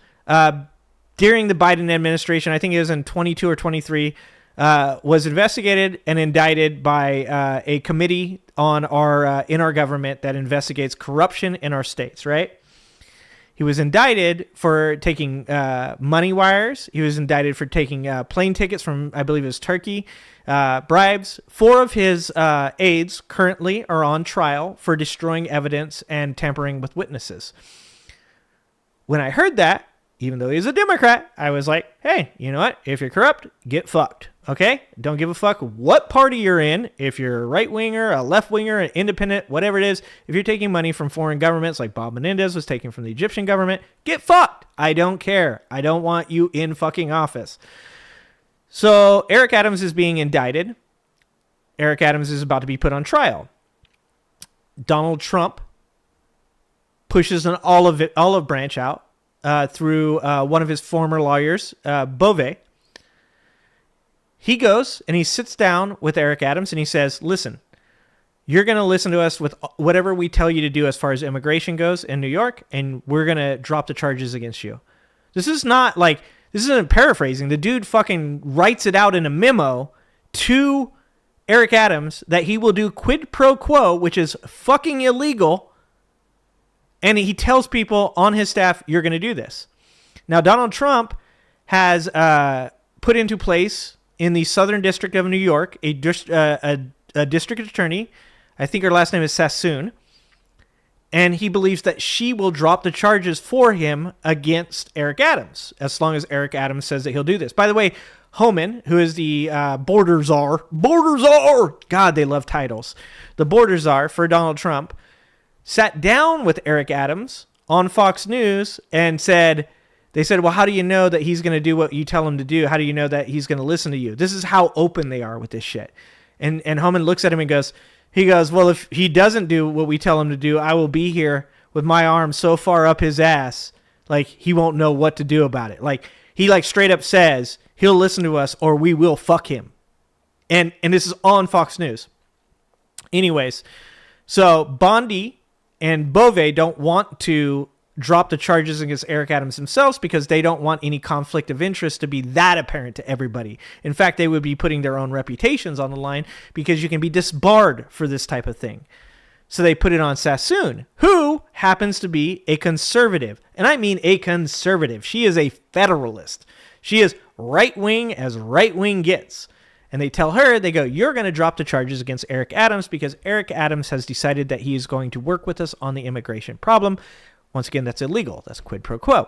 during the Biden administration, I think it was in 22 or 23, was investigated and indicted by a committee on in our government that investigates corruption in our states, right? He was indicted for taking money wires. He was indicted for taking plane tickets from, I believe it was Turkey, bribes. 4 of his aides currently are on trial for destroying evidence and tampering with witnesses. When I heard that, even though he's a Democrat, I was like, hey, you know what? If you're corrupt, get fucked, okay? Don't give a fuck what party you're in. If you're a right-winger, a left-winger, an independent, whatever it is, if you're taking money from foreign governments like Bob Menendez was taking from the Egyptian government, get fucked. I don't care. I don't want you in fucking office. So Eric Adams is being indicted. Eric Adams is about to be put on trial. Donald Trump pushes an olive branch out through one of his former lawyers, Bove. He goes and he sits down with Eric Adams and he says, listen, you're going to listen to us with whatever we tell you to do as far as immigration goes in New York, and we're going to drop the charges against you. This isn't paraphrasing. The dude fucking writes it out in a memo to Eric Adams that he will do quid pro quo, which is fucking illegal. And he tells people on his staff, you're going to do this. Now, Donald Trump has put into place in the Southern District of New York a district attorney. I think her last name is Sassoon. And he believes that she will drop the charges for him against Eric Adams, as long as Eric Adams says that he'll do this. By the way, Homan, who is the border czar, God, they love titles. The border czar for Donald Trump, sat down with Eric Adams on Fox News and they said, well, how do you know that he's going to do what you tell him to do? How do you know that he's going to listen to you? This is how open they are with this shit. And Homan looks at him and goes, well, if he doesn't do what we tell him to do, I will be here with my arm so far up his ass, like he won't know what to do about it. Like he straight up says he'll listen to us or we will fuck him. And this is on Fox News. Anyways, so Bondi and Bove don't want to drop the charges against Eric Adams themselves because they don't want any conflict of interest to be that apparent to everybody. In fact, they would be putting their own reputations on the line because you can be disbarred for this type of thing. So they put it on Sassoon, who happens to be a conservative. And I mean a conservative. She is a federalist. She is right-wing as right-wing gets. And they tell her, they go, you're going to drop the charges against Eric Adams because Eric Adams has decided that he is going to work with us on the immigration problem. Once again, that's illegal. That's quid pro quo.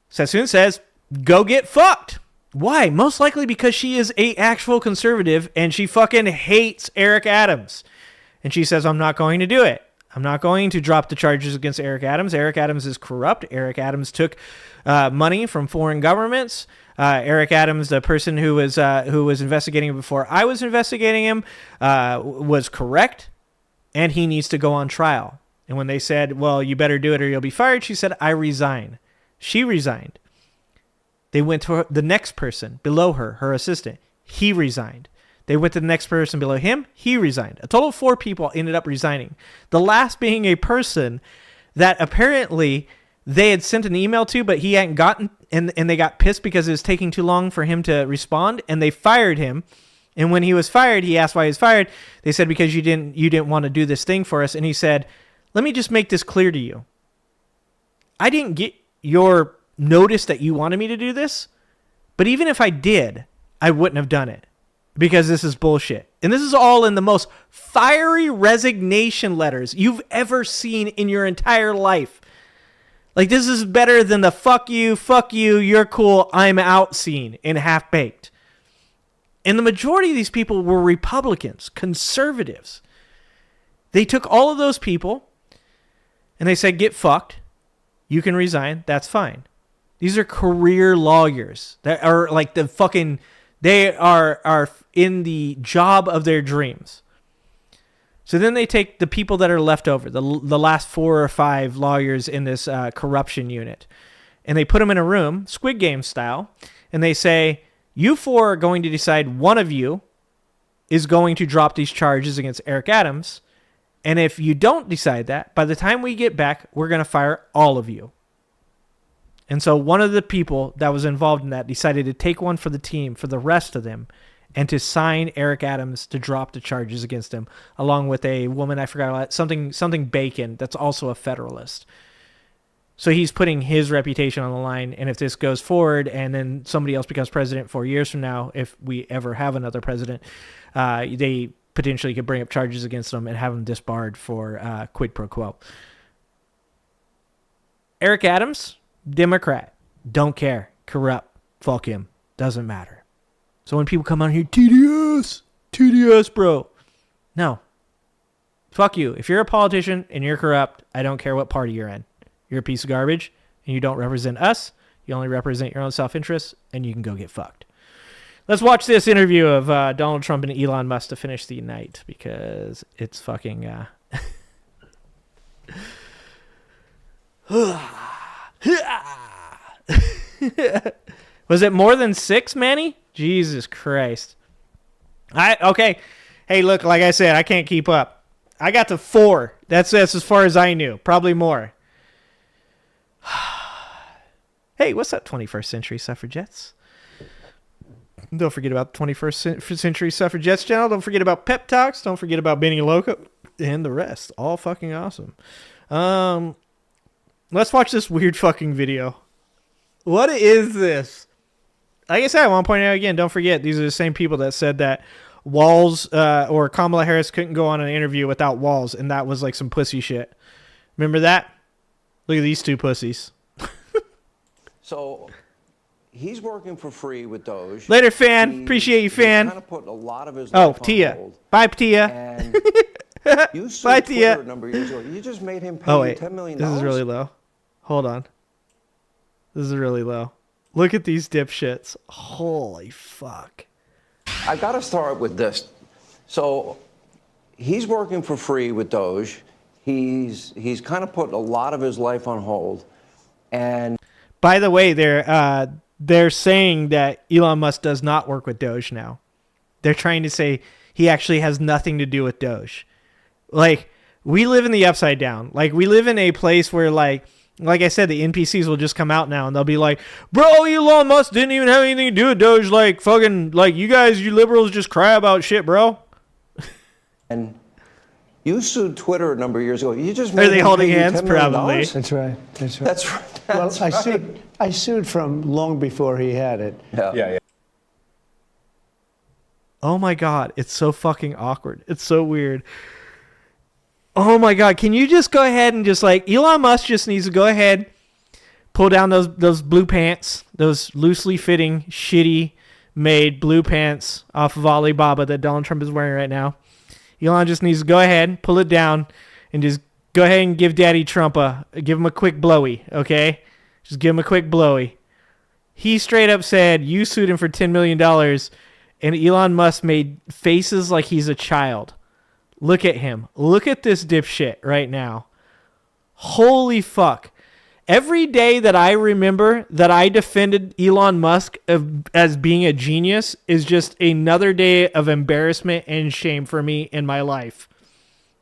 Sassoon says, go get fucked. Why? Most likely because she is a actual conservative and she fucking hates Eric Adams. And she says, I'm not going to do it. I'm not going to drop the charges against Eric Adams. Eric Adams is corrupt. Eric Adams took money from foreign governments. Eric Adams, the person who was investigating him before I was investigating him, was correct, and he needs to go on trial. And when they said, well, you better do it or you'll be fired, she said, I resign. She resigned. They went to the next person below her, her assistant. He resigned. They went to the next person below him. He resigned. A total of 4 people ended up resigning. The last being a person that apparently they had sent an email to, but he hadn't gotten, and they got pissed because it was taking too long for him to respond, and they fired him And when he was fired, he asked why he was fired. They said, because you didn't want to do this thing for us. And he said, let me just make this clear to you. I didn't get your notice that you wanted me to do this, but even if I did, I wouldn't have done it because this is bullshit. And this is all in the most fiery resignation letters you've ever seen in your entire life. Like, this is better than the fuck you, you're cool, I'm out scene in Half-Baked. And the majority of these people were Republicans, conservatives. They took all of those people and they said, get fucked. You can resign. That's fine. These are career lawyers that are like they are in the job of their dreams. So then they take the people that are left over, the last 4 or 5 lawyers in this corruption unit, and they put them in a room, Squid Game style, and they say, you 4 are going to decide one of you is going to drop these charges against Eric Adams. And if you don't decide that, by the time we get back, we're going to fire all of you. And so one of the people that was involved in that decided to take one for the team, for the rest of them, and to sign Eric Adams to drop the charges against him, along with a woman, I forgot, something Bacon, that's also a Federalist. So he's putting his reputation on the line, and if this goes forward and then somebody else becomes president 4 years from now, if we ever have another president, they potentially could bring up charges against them and have them disbarred for quid pro quo. Eric Adams, Democrat, don't care, corrupt, fuck him, doesn't matter. So when people come on here, TDS, bro. No. Fuck you. If you're a politician and you're corrupt, I don't care what party you're in. You're a piece of garbage, and you don't represent us. You only represent your own self-interest, and you can go get fucked. Let's watch this interview of Donald Trump and Elon Musk to finish the night, because it's fucking... Was it more than 6, Manny? Jesus Christ. Okay. Hey, look, like I said, I can't keep up. I got to 4. That's as far as I knew. Probably more. Hey, what's up, 21st century suffragettes? Don't forget about the 21st century suffragettes channel. Don't forget about Pep Talks. Don't forget about Benny Loco and the rest. All fucking awesome. Let's watch this weird fucking video. What is this? Like I said, I want to point out again, don't forget, these are the same people that said that Walz or Kamala Harris couldn't go on an interview without Walz, and that was like some pussy shit. Remember that? Look at these 2 pussies. So he's working for free with Doge. Later, fan. Appreciate you, fan. Kind of put a lot of his life on Tia. hold. Bye, Tia. And you Bye, sued Tia. Twitter a number of years ago. You just made him pay Oh, wait. $10 million. This is really low. Hold on. This is really low. Look at these dipshits. Holy fuck. I got to start with this. So he's working for free with Doge. He's kind of put a lot of his life on hold. And by the way, they're saying that Elon Musk does not work with Doge now. They're trying to say he actually has nothing to do with Doge. Like, we live in the upside down. Like, we live in a place where, like I said, the NPCs will just come out now and they'll be like, bro, Elon Musk didn't even have anything to do with Doge. Like, fucking, like, you liberals just cry about shit, bro. And you sued Twitter a number of years ago. You just Are made they him holding pay you hands? $10 million? Probably. That's right. That's right. That's right. Well, That's right. I sued from long before he had it. Yeah. Oh my God. It's so fucking awkward. It's so weird. Oh my God. Can you just go ahead and just like, Elon Musk just needs to go ahead, pull down those blue pants, those loosely fitting, shitty made blue pants off of Alibaba that Donald Trump is wearing right now. Elon just needs to go ahead, pull it down, and just go ahead and give Daddy Trump give him a quick blowy, okay? Just give him a quick blowy. He straight up said you sued him for $10 million, and Elon Musk made faces like he's a child. Look at him. Look at this dipshit right now. Holy fuck. Every day that I remember that I defended Elon Musk as being a genius is just another day of embarrassment and shame for me in my life.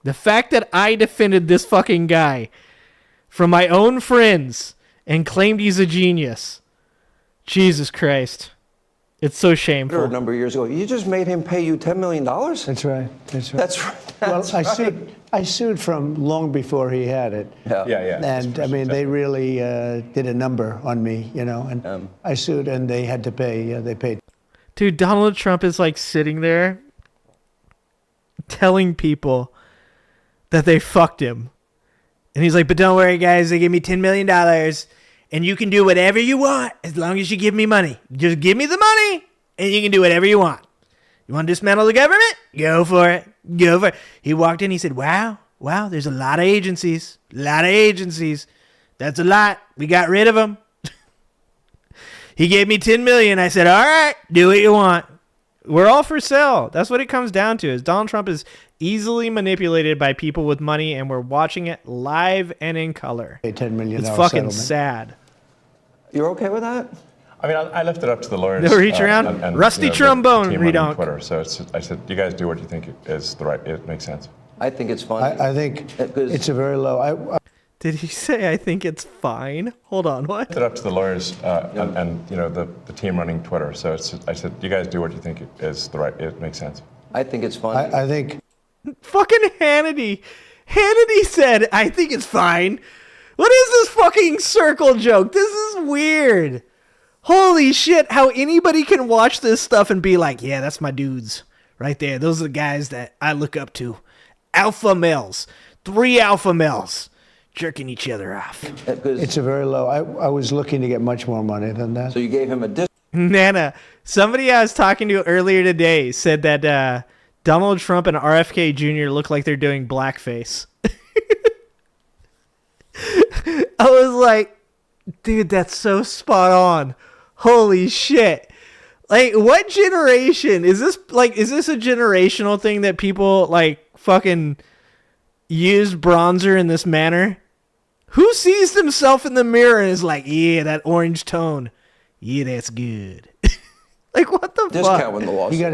The fact that I defended this fucking guy from my own friends and claimed he's a genius. Jesus Christ. It's so shameful. A number of years ago, you just made him pay you $10 million. That's right. That's right. That's right. Well, That's I sued from long before he had it. Yeah. And I mean, they really did a number on me, you know. And I sued, and they had to pay. They paid. Dude, Donald Trump is like sitting there telling people that they fucked him. And he's like, but don't worry, guys. They gave me $10 million. And you can do whatever you want as long as you give me money. Just give me the money, and you can do whatever you want. You want to dismantle the government? Go for it. Go for it. He walked in. He said, wow, there's a lot of agencies. That's a lot. We got rid of them. He gave me $10 million. I said, all right, do what you want. We're all for sale. That's what it comes down to. Is Donald Trump is easily manipulated by people with money, and we're watching it live and in color. $10 million. It's fucking sad. You're okay with that? I mean, I left it up to the lawyers. No reach around. And, Rusty the trombone, team read running on Twitter. So I said, you guys do what you think is the right. It makes sense. I think it's fine. I think it's a very low. Did he say, I think it's fine? Hold on, what? I left it up to the lawyers and the team running Twitter. So I said, you guys do what you think is the right. It makes sense. I think it's fine. I think. Fucking Hannity. Hannity said, I think it's fine. What is this fucking circle joke? This is weird. Holy shit, how anybody can watch this stuff and be like, yeah, that's my dudes right there. Those are the guys that I look up to. Alpha males. 3 alpha males jerking each other off. It's a very low. I was looking to get much more money than that. So you gave him a Nana, somebody I was talking to earlier today said that Donald Trump and RFK Jr. look like they're doing blackface. I was like, dude, that's so spot on. Holy shit. Like, what generation is this? Like, is this a generational thing that people like fucking use bronzer in this manner? Who sees themselves in the mirror and is like, yeah, that orange tone. Yeah, that's good. Like, what the discount fuck? when the lawsuit. He got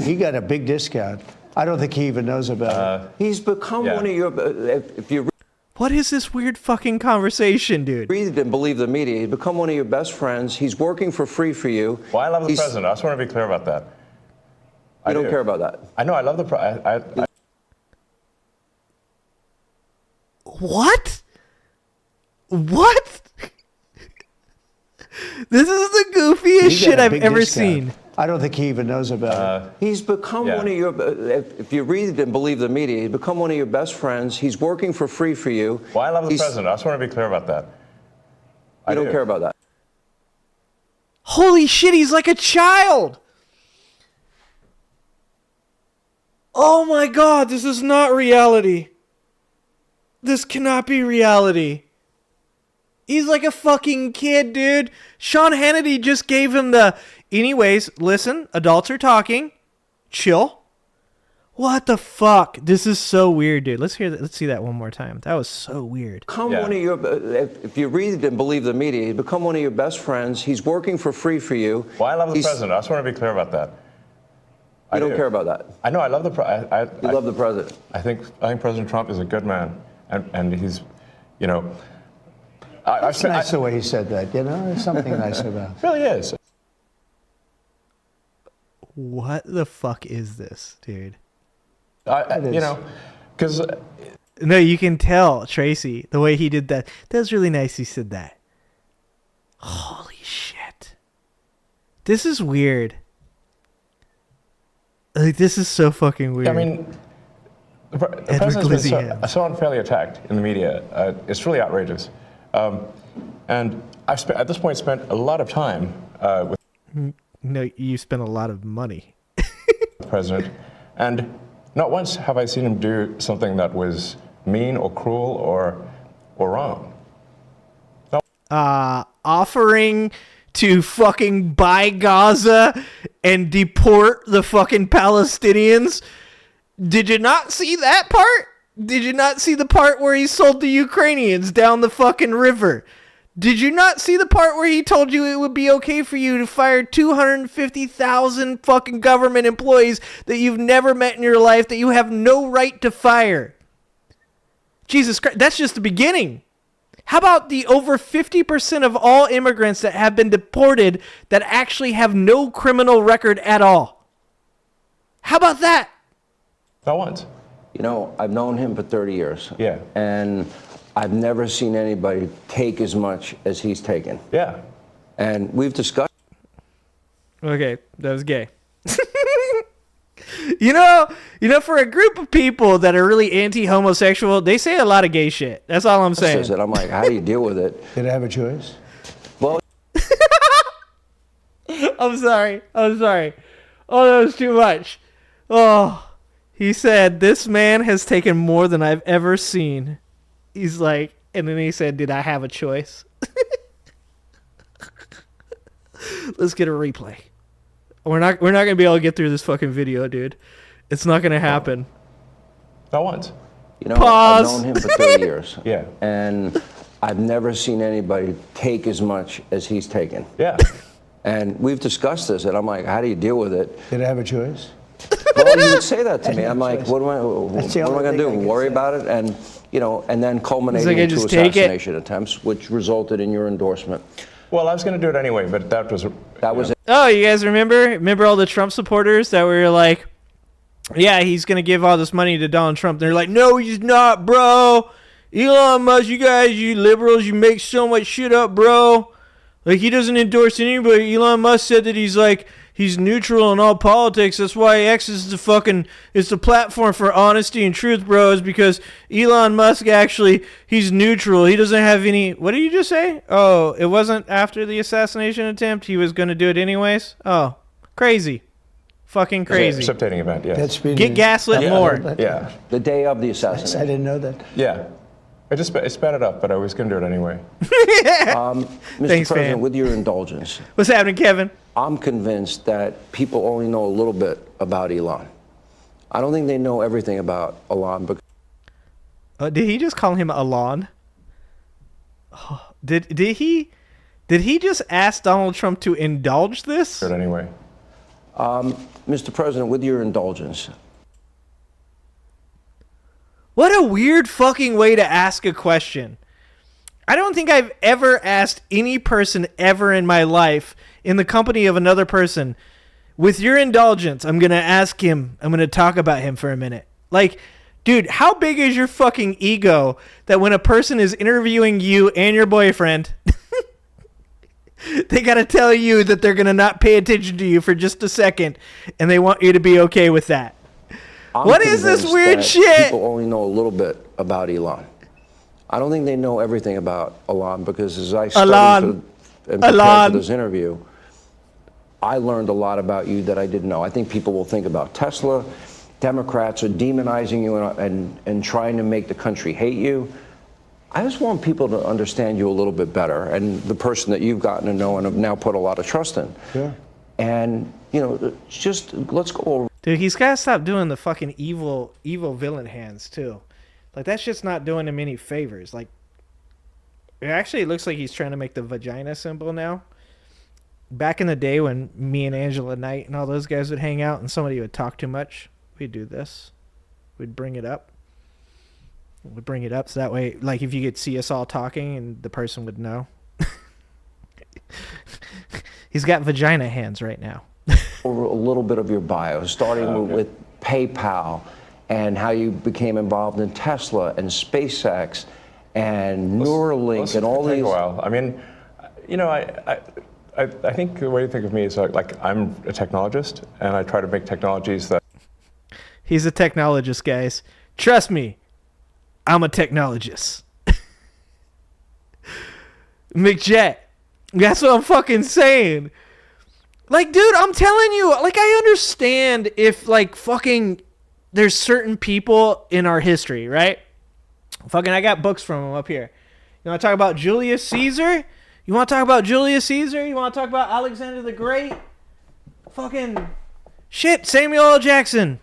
he got a big discount. I don't think he even knows about it. He's become one of your. If you What is this weird fucking conversation, dude? read and believe the media, he's become one of your best friends. He's working for free for you. Well, I love the president. I just want to be clear about that. I don't care about that. I know. I love the president. What? What? This is the goofiest shit I've ever seen. I don't think he even knows about it. He's become one of your. If you read and believe the media, he's become one of your best friends. He's working for free for you. Well, I love the president. I just want to be clear about that. I don't care about that. Holy shit, he's like a child. Oh my god, this is not reality. This cannot be reality. He's like a fucking kid, dude. Sean Hannity just gave him the... Anyways, listen, adults are talking. Chill. What the fuck? This is so weird, dude. Let's hear that. Let's see that one more time. That was so weird. One of your. If you read and believe the media, he's become one of your best friends. He's working for free for you. Well, I love the president. I just want to be clear about that. I don't care about that. I know. I love the president. You love the president. I think President Trump is a good man, and he's, you know. It's nice the way he said that. You know, there's something nice about it. It really is. What the fuck is this, dude? You know, because... No, you can tell, Tracy, the way he did that. That was really nice he said that. Holy shit. This is weird. Like, this is so fucking weird. I mean, the president's been so unfairly attacked in the media. It's really outrageous. And I've at this point spent a lot of time with... No, you spent a lot of money. The president. And not once have I seen him do something that was mean or cruel or wrong. No. Offering to fucking buy Gaza and deport the fucking Palestinians. Did you not see that part? Did you not see the part where he sold the Ukrainians down the fucking river? Did you not see the part where he told you it would be okay for you to fire 250,000 fucking government employees that you've never met in your life, that you have no right to fire? Jesus Christ, that's just the beginning. How about the over 50% of all immigrants that have been deported that actually have no criminal record at all? How about that? Not once. You know, I've known him for 30 years. Yeah. And I've never seen anybody take as much as he's taken. Yeah. And we've discussed. Okay, that was gay. You know, for a group of people that are really anti-homosexual, they say a lot of gay shit. That's all I'm saying. And I'm like, how do you deal with it? Did I have a choice? Well, I'm sorry. Oh, that was too much. Oh, he said, this man has taken more than I've ever seen. He's like, and then he said, did I have a choice? Let's get a replay. We're not gonna be able to get through this fucking video, dude. It's not gonna happen. Not once. You know, Pause. I've known him for 30 years. Yeah. And I've never seen anybody take as much as he's taken. Yeah. And we've discussed this, and I'm like, how do you deal with it? Did I have a choice? Well, you would say that to me. I'm like, what am I going to do? thing I Worry could say. about it? And, you know, and then culminating like I into just take it? assassination attempts, which resulted in your endorsement. Well, I was going to do it anyway, but that was it. Oh, you guys remember all the Trump supporters that were like, yeah, he's going to give all this money to Donald Trump. They're like, no, he's not, bro. Elon Musk, you liberals, you make so much shit up, bro. Like, he doesn't endorse anybody. Elon Musk said that he's neutral in all politics. That's why X is the platform for honesty and truth, bro, is because Elon Musk he's neutral. He doesn't have any, what did you just say? Oh, it wasn't after the assassination attempt? He was going to do it anyways? Oh, crazy. Fucking crazy. Precipitating event, yeah. Get gaslit more. Yeah. The day of the assassination. I didn't know that. Yeah. I sped it up, but I was going to do it anyway. Mr. Thanks, President, man. with your indulgence, What's happening, Kevin? I'm convinced that people only know a little bit about Elon. I don't think they know everything about Elon. Did he just call him Elon? Oh, did he just ask Donald Trump to indulge this? Do it anyway. Mr. President, with your indulgence. What a weird fucking way to ask a question. I don't think I've ever asked any person ever in my life in the company of another person, with your indulgence, I'm going to ask him, I'm going to talk about him for a minute. Like, dude, how big is your fucking ego that when a person is interviewing you and your boyfriend, they got to tell you that they're going to not pay attention to you for just a second and they want you to be okay with that? What is this weird shit? People only know a little bit about Elon. I don't think they know everything about Elon because as I studied and prepared for this interview, I learned a lot about you that I didn't know. I think people will think about Tesla. Democrats are demonizing you and trying to make the country hate you. I just want people to understand you a little bit better and the person that you've gotten to know and have now put a lot of trust in. Yeah. And, you know, just let's go over. Dude, he's got to stop doing the fucking evil villain hands, too. Like, that shit's not doing him any favors. Like, it looks like he's trying to make the vagina symbol now. Back in the day when me and Angela Knight and all those guys would hang out and somebody would talk too much, we'd do this. We'd bring it up. We'd bring it up so that way, like, if you could see us all talking and the person would know. He's got vagina hands right now. Over a little bit of your bio, starting with PayPal and how you became involved in Tesla and SpaceX and Neuralink and all these. A while. I mean, you know, I think the way to think of me is like I'm a technologist, and I try to make technologies that. He's a technologist, guys. Trust me, I'm a technologist. McJet. That's what I'm fucking saying. Like, dude, I'm telling you, like, I understand if, like, fucking, there's certain people in our history, right? Fucking, I got books from them up here. You want to talk about Julius Caesar? You want to talk about Julius Caesar? You want to talk about Alexander the Great? Fucking, shit, Samuel L. Jackson.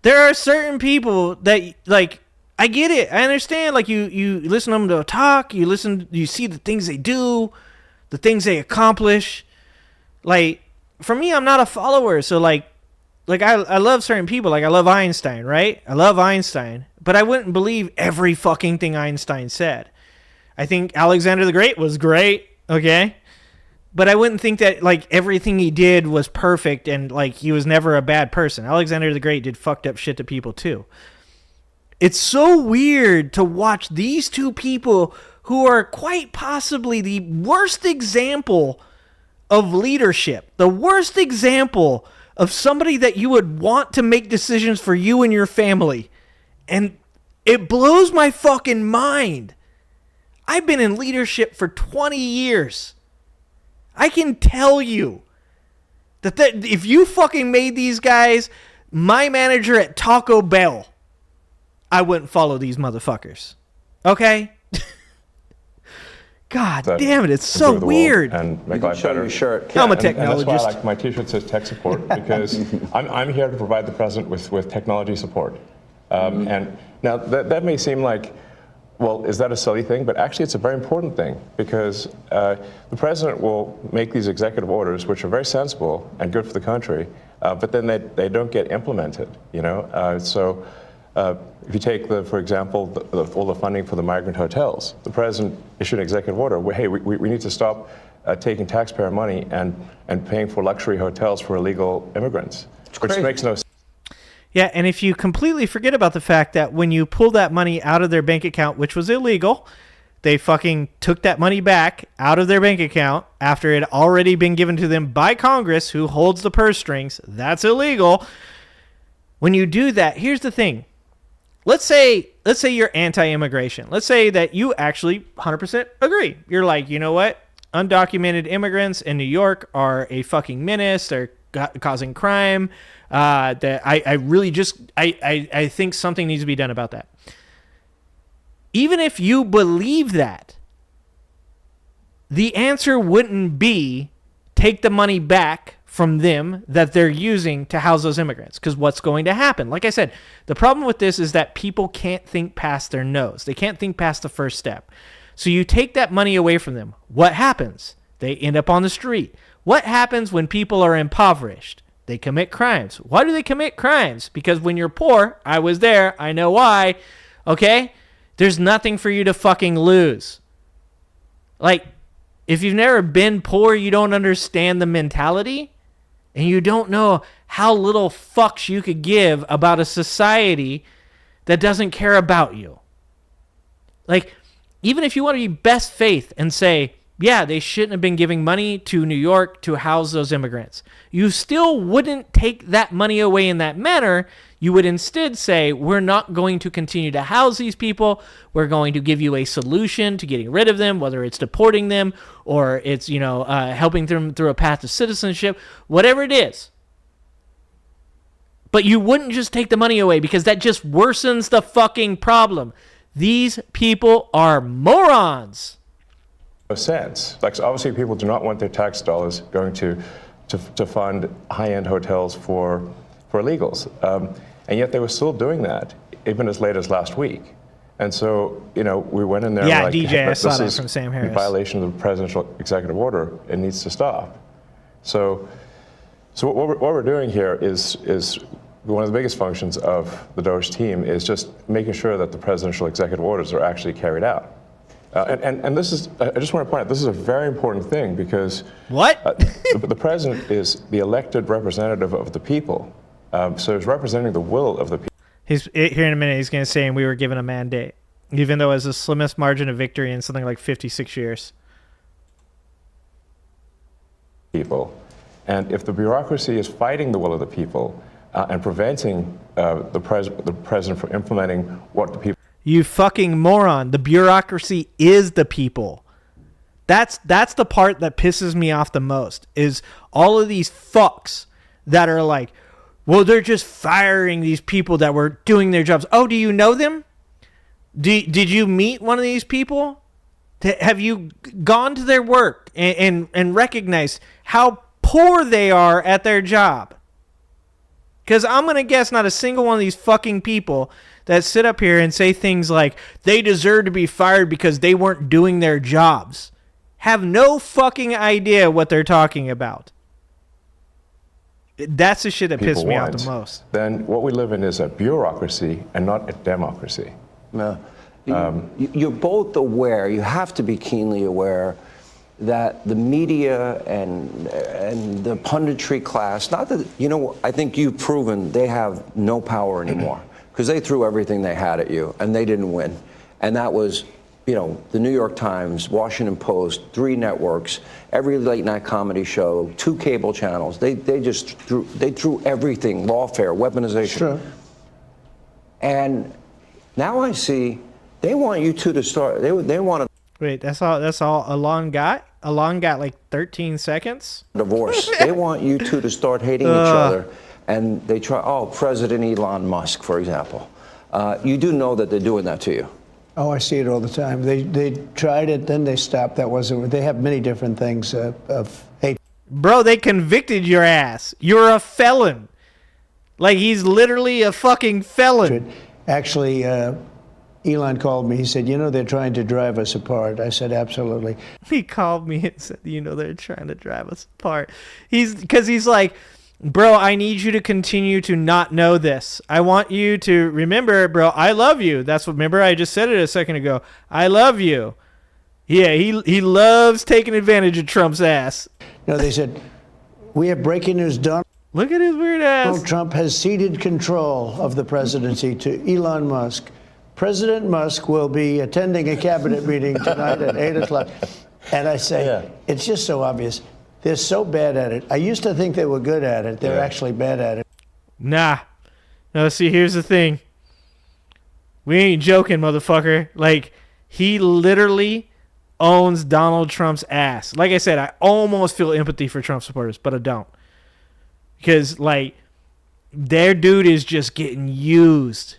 There are certain people that, like, I get it. I understand. Like, you listen to them to talk. You see the things they do, the things they accomplish. Like, for me, I'm not a follower. So, like I love certain people. Like, I love Einstein, right? I love Einstein. But I wouldn't believe every fucking thing Einstein said. I think Alexander the Great was great, okay? But I wouldn't think that, like, everything he did was perfect and, like, he was never a bad person. Alexander the Great did fucked up shit to people, too. It's so weird to watch these two people who are quite possibly the worst example of leadership, the worst example of somebody that you would want to make decisions for you and your family. And it blows my fucking mind. I've been in leadership for 20 years. I can tell you that if you fucking made these guys my manager at Taco Bell, I wouldn't follow these motherfuckers. Okay? God damn it, it's so weird. And make life better. Sure. I'm a technologist. And that's why my t-shirt says tech support, because I'm here to provide the president with technology support. And now that may seem like, well, is that a silly thing? But actually it's a very important thing, because the president will make these executive orders, which are very sensible and good for the country, but then they don't get implemented, you know? So if you take, for example, all the funding for the migrant hotels, the president issued an executive order, hey, we need to stop taking taxpayer money and paying for luxury hotels for illegal immigrants, which makes no sense. Yeah, and if you completely forget about the fact that when you pull that money out of their bank account, which was illegal, they fucking took that money back out of their bank account after it had already been given to them by Congress, who holds the purse strings. That's illegal. When you do that, here's the thing. Let's say you're anti-immigration. Let's say that you actually 100% agree. You're like, you know what? Undocumented immigrants in New York are a fucking menace. They're causing crime. That I really just I think something needs to be done about that. Even if you believe that, the answer wouldn't be take the money back from them that they're using to house those immigrants. Because what's going to happen? Like I said, the problem with this is that people can't think past their nose. They can't think past the first step. So you take that money away from them. What happens? They end up on the street. What happens when people are impoverished? They commit crimes. Why do they commit crimes? Because when you're poor, I was there, I know why, okay? There's nothing for you to fucking lose. Like, if you've never been poor, you don't understand the mentality, and you don't know how little fucks you could give about a society that doesn't care about you. Like, even if you want to be best faith and say, yeah, they shouldn't have been giving money to New York to house those immigrants, you still wouldn't take that money away in that manner. You would instead say, we're not going to continue to house these people. We're going to give you a solution to getting rid of them, whether it's deporting them or it's, helping them through a path to citizenship, whatever it is. But you wouldn't just take the money away, because that just worsens the fucking problem. These people are morons. No sense. Like, so obviously people do not want their tax dollars going to fund high-end hotels for illegals. And yet they were still doing that, even as late as last week. And so, we went in there and like, DJ, I saw that this from is Sam Harris. in violation of the presidential executive order. It needs to stop. So what we're doing here is one of the biggest functions of the Doge team is just making sure that the presidential executive orders are actually carried out. And this is, I just want to point out, this is a very important thing, because the president is the elected representative of the people. So he's representing the will of the people. He's here in a minute. He's going to say, and we were given a mandate, even though it was the slimmest margin of victory in something like 56 years. People. And if the bureaucracy is fighting the will of the people and preventing the president from implementing what the people... You fucking moron. The bureaucracy is the people. That's the part that pisses me off the most, is all of these fucks that are like, well, they're just firing these people that were doing their jobs. Oh, do you know them? Did you meet one of these people? Have you gone to their work and recognized how poor they are at their job? Because I'm going to guess not a single one of these fucking people that sit up here and say things like they deserve to be fired because they weren't doing their jobs have no fucking idea what they're talking about. That's the shit that pissed me off the most. Then what we live in is a bureaucracy and not a democracy. No. You're both aware, you have to be keenly aware that the media and the punditry class, not that, I think you've proven they have no power anymore because they threw everything they had at you and they didn't win. And that was, the New York Times, Washington Post, 3 networks, every late night comedy show, 2 cable channels. They threw everything, lawfare, weaponization. Sure. And now I see they want you two to start. They want to. Wait, that's all Elon got? Elon got like 13 seconds? Divorce. They want you two to start hating each other. And they try, President Elon Musk, for example. You do know that they're doing that to you. Oh, I see it all the time. They tried it, then they stopped. That wasn't. They have many different things of hate. Bro, they convicted your ass. You're a felon. Like, he's literally a fucking felon. Actually, Elon called me. He said, they're trying to drive us apart. I said, absolutely. He called me and said, they're trying to drive us apart. Because he's like, bro, I need you to continue to not know this. I want you to remember, bro, I love you. Remember, I just said it a second ago. I love you. Yeah, he loves taking advantage of Trump's ass. They said, we have breaking news done. Look at his weird ass. Donald Trump has ceded control of the presidency to Elon Musk. President Musk will be attending a cabinet meeting tonight at 8 o'clock. And I say, It's just so obvious. They're so bad at it. I used to think they were good at it. They're actually bad at it. Nah. No, see, here's the thing. We ain't joking, motherfucker. Like, he literally owns Donald Trump's ass. Like I said, I almost feel empathy for Trump supporters, but I don't. Because, like, their dude is just getting used.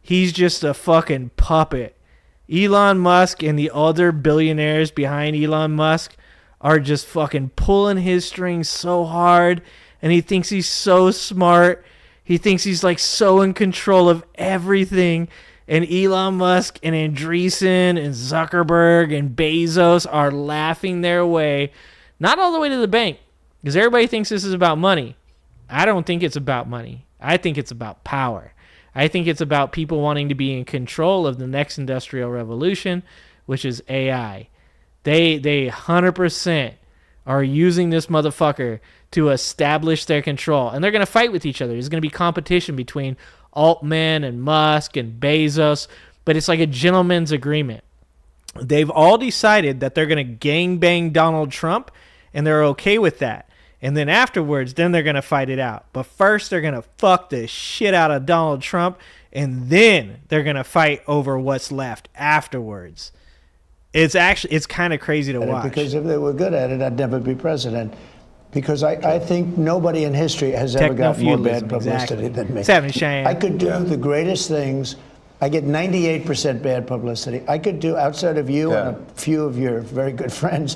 He's just a fucking puppet. Elon Musk and the other billionaires behind Elon Musk are just fucking pulling his strings so hard, and he thinks he's so smart. He thinks he's like so in control of everything. And Elon Musk and Andreessen and Zuckerberg and Bezos are laughing their way, not all the way to the bank, because everybody thinks this is about money. I don't think it's about money. I think it's about power. I think it's about people wanting to be in control of the next industrial revolution, which is AI. They 100% are using this motherfucker to establish their control. And they're going to fight with each other. There's going to be competition between Altman and Musk and Bezos. But it's like a gentleman's agreement. They've all decided that they're going to gangbang Donald Trump, and they're okay with that. And then afterwards, then they're going to fight it out. But first, they're going to fuck the shit out of Donald Trump, and then they're going to fight over what's left afterwards. It's kind of crazy to watch. Because if they were good at it, I'd never be president. Because I think nobody in history has ever got more bad publicity than me. I could do the greatest things. I get 98% bad publicity. I could do, outside of you and a few of your very good friends,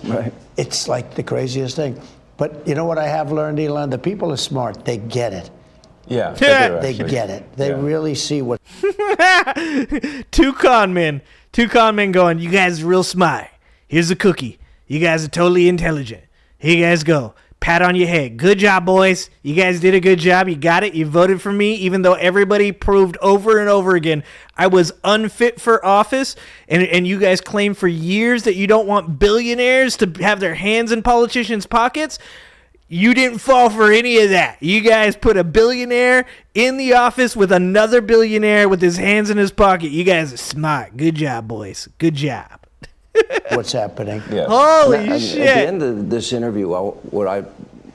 it's like the craziest thing. But you know what I have learned, Elon? The people are smart. They get it. Yeah, they get it. They really see what. Two con men going, you guys are real smart. Here's a cookie. You guys are totally intelligent. Here you guys go. Pat on your head. Good job, boys. You guys did a good job. You got it. You voted for me, even though everybody proved over and over again I was unfit for office. And you guys claimed for years that you don't want billionaires to have their hands in politicians' pockets. You didn't fall for any of that. You guys put a billionaire in the office with another billionaire with his hands in his pocket. You guys are smart. Good job, boys. Good job. What's happening. Holy shit. At the end of this interview, what I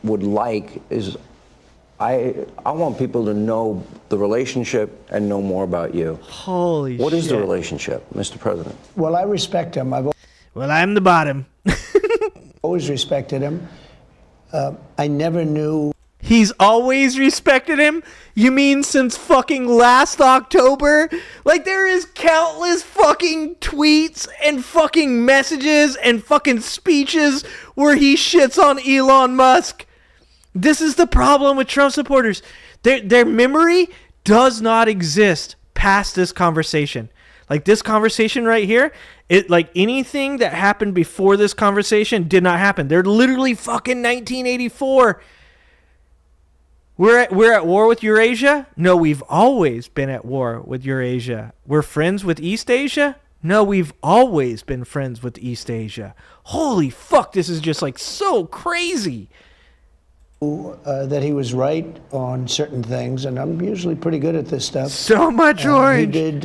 would like is I want people to know the relationship and know more about you. Holy shit. What is the relationship, Mr. President? Well, I respect him. Well, I'm the bottom. Always respected him. I never knew. He's always respected him? You mean since fucking last October? Like, there is countless fucking tweets and fucking messages and fucking speeches where he shits on Elon Musk. This is the problem with Trump supporters. Their memory does not exist past this conversation. Like, this conversation right here, like anything that happened before this conversation did not happen. They're literally fucking 1984. We're at war with Eurasia? No, we've always been at war with Eurasia. We're friends with East Asia? No, we've always been friends with East Asia. Holy fuck, this is just like so crazy. That he was right on certain things, and I'm usually pretty good at this stuff. So much orange. He did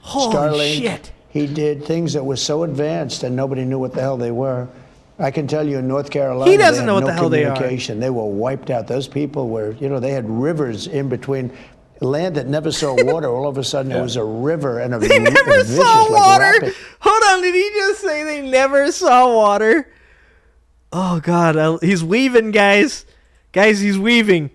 Holy Starlink. shit. He did things that were so advanced and nobody knew what the hell they were. I can tell you in North Carolina, He doesn't know what the hell they are. communication. They were wiped out. Those people were, they had rivers in between. Land that never saw water, all of a sudden it was a river and a They never saw water. Hold on, did he just say they never saw water? Oh God, he's weaving, guys. Guys, he's weaving.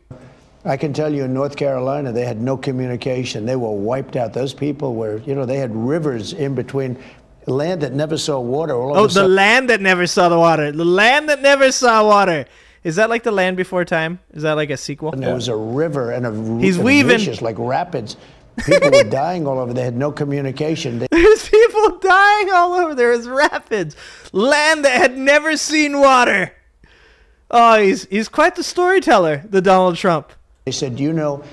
I can tell you in North Carolina, they had no communication. They were wiped out. Those people were, they had rivers in between. Land that never saw water. All of a sudden, the land that never saw the water. The land that never saw water. Is that like The Land Before Time? Is that like a sequel? And there was a river and He's weaving. Vicious, like rapids. People were dying all over. They had no communication. There's people dying all over. There was rapids. Land that had never seen water. Oh, he's quite the storyteller, the Donald Trump. They said, "Do you know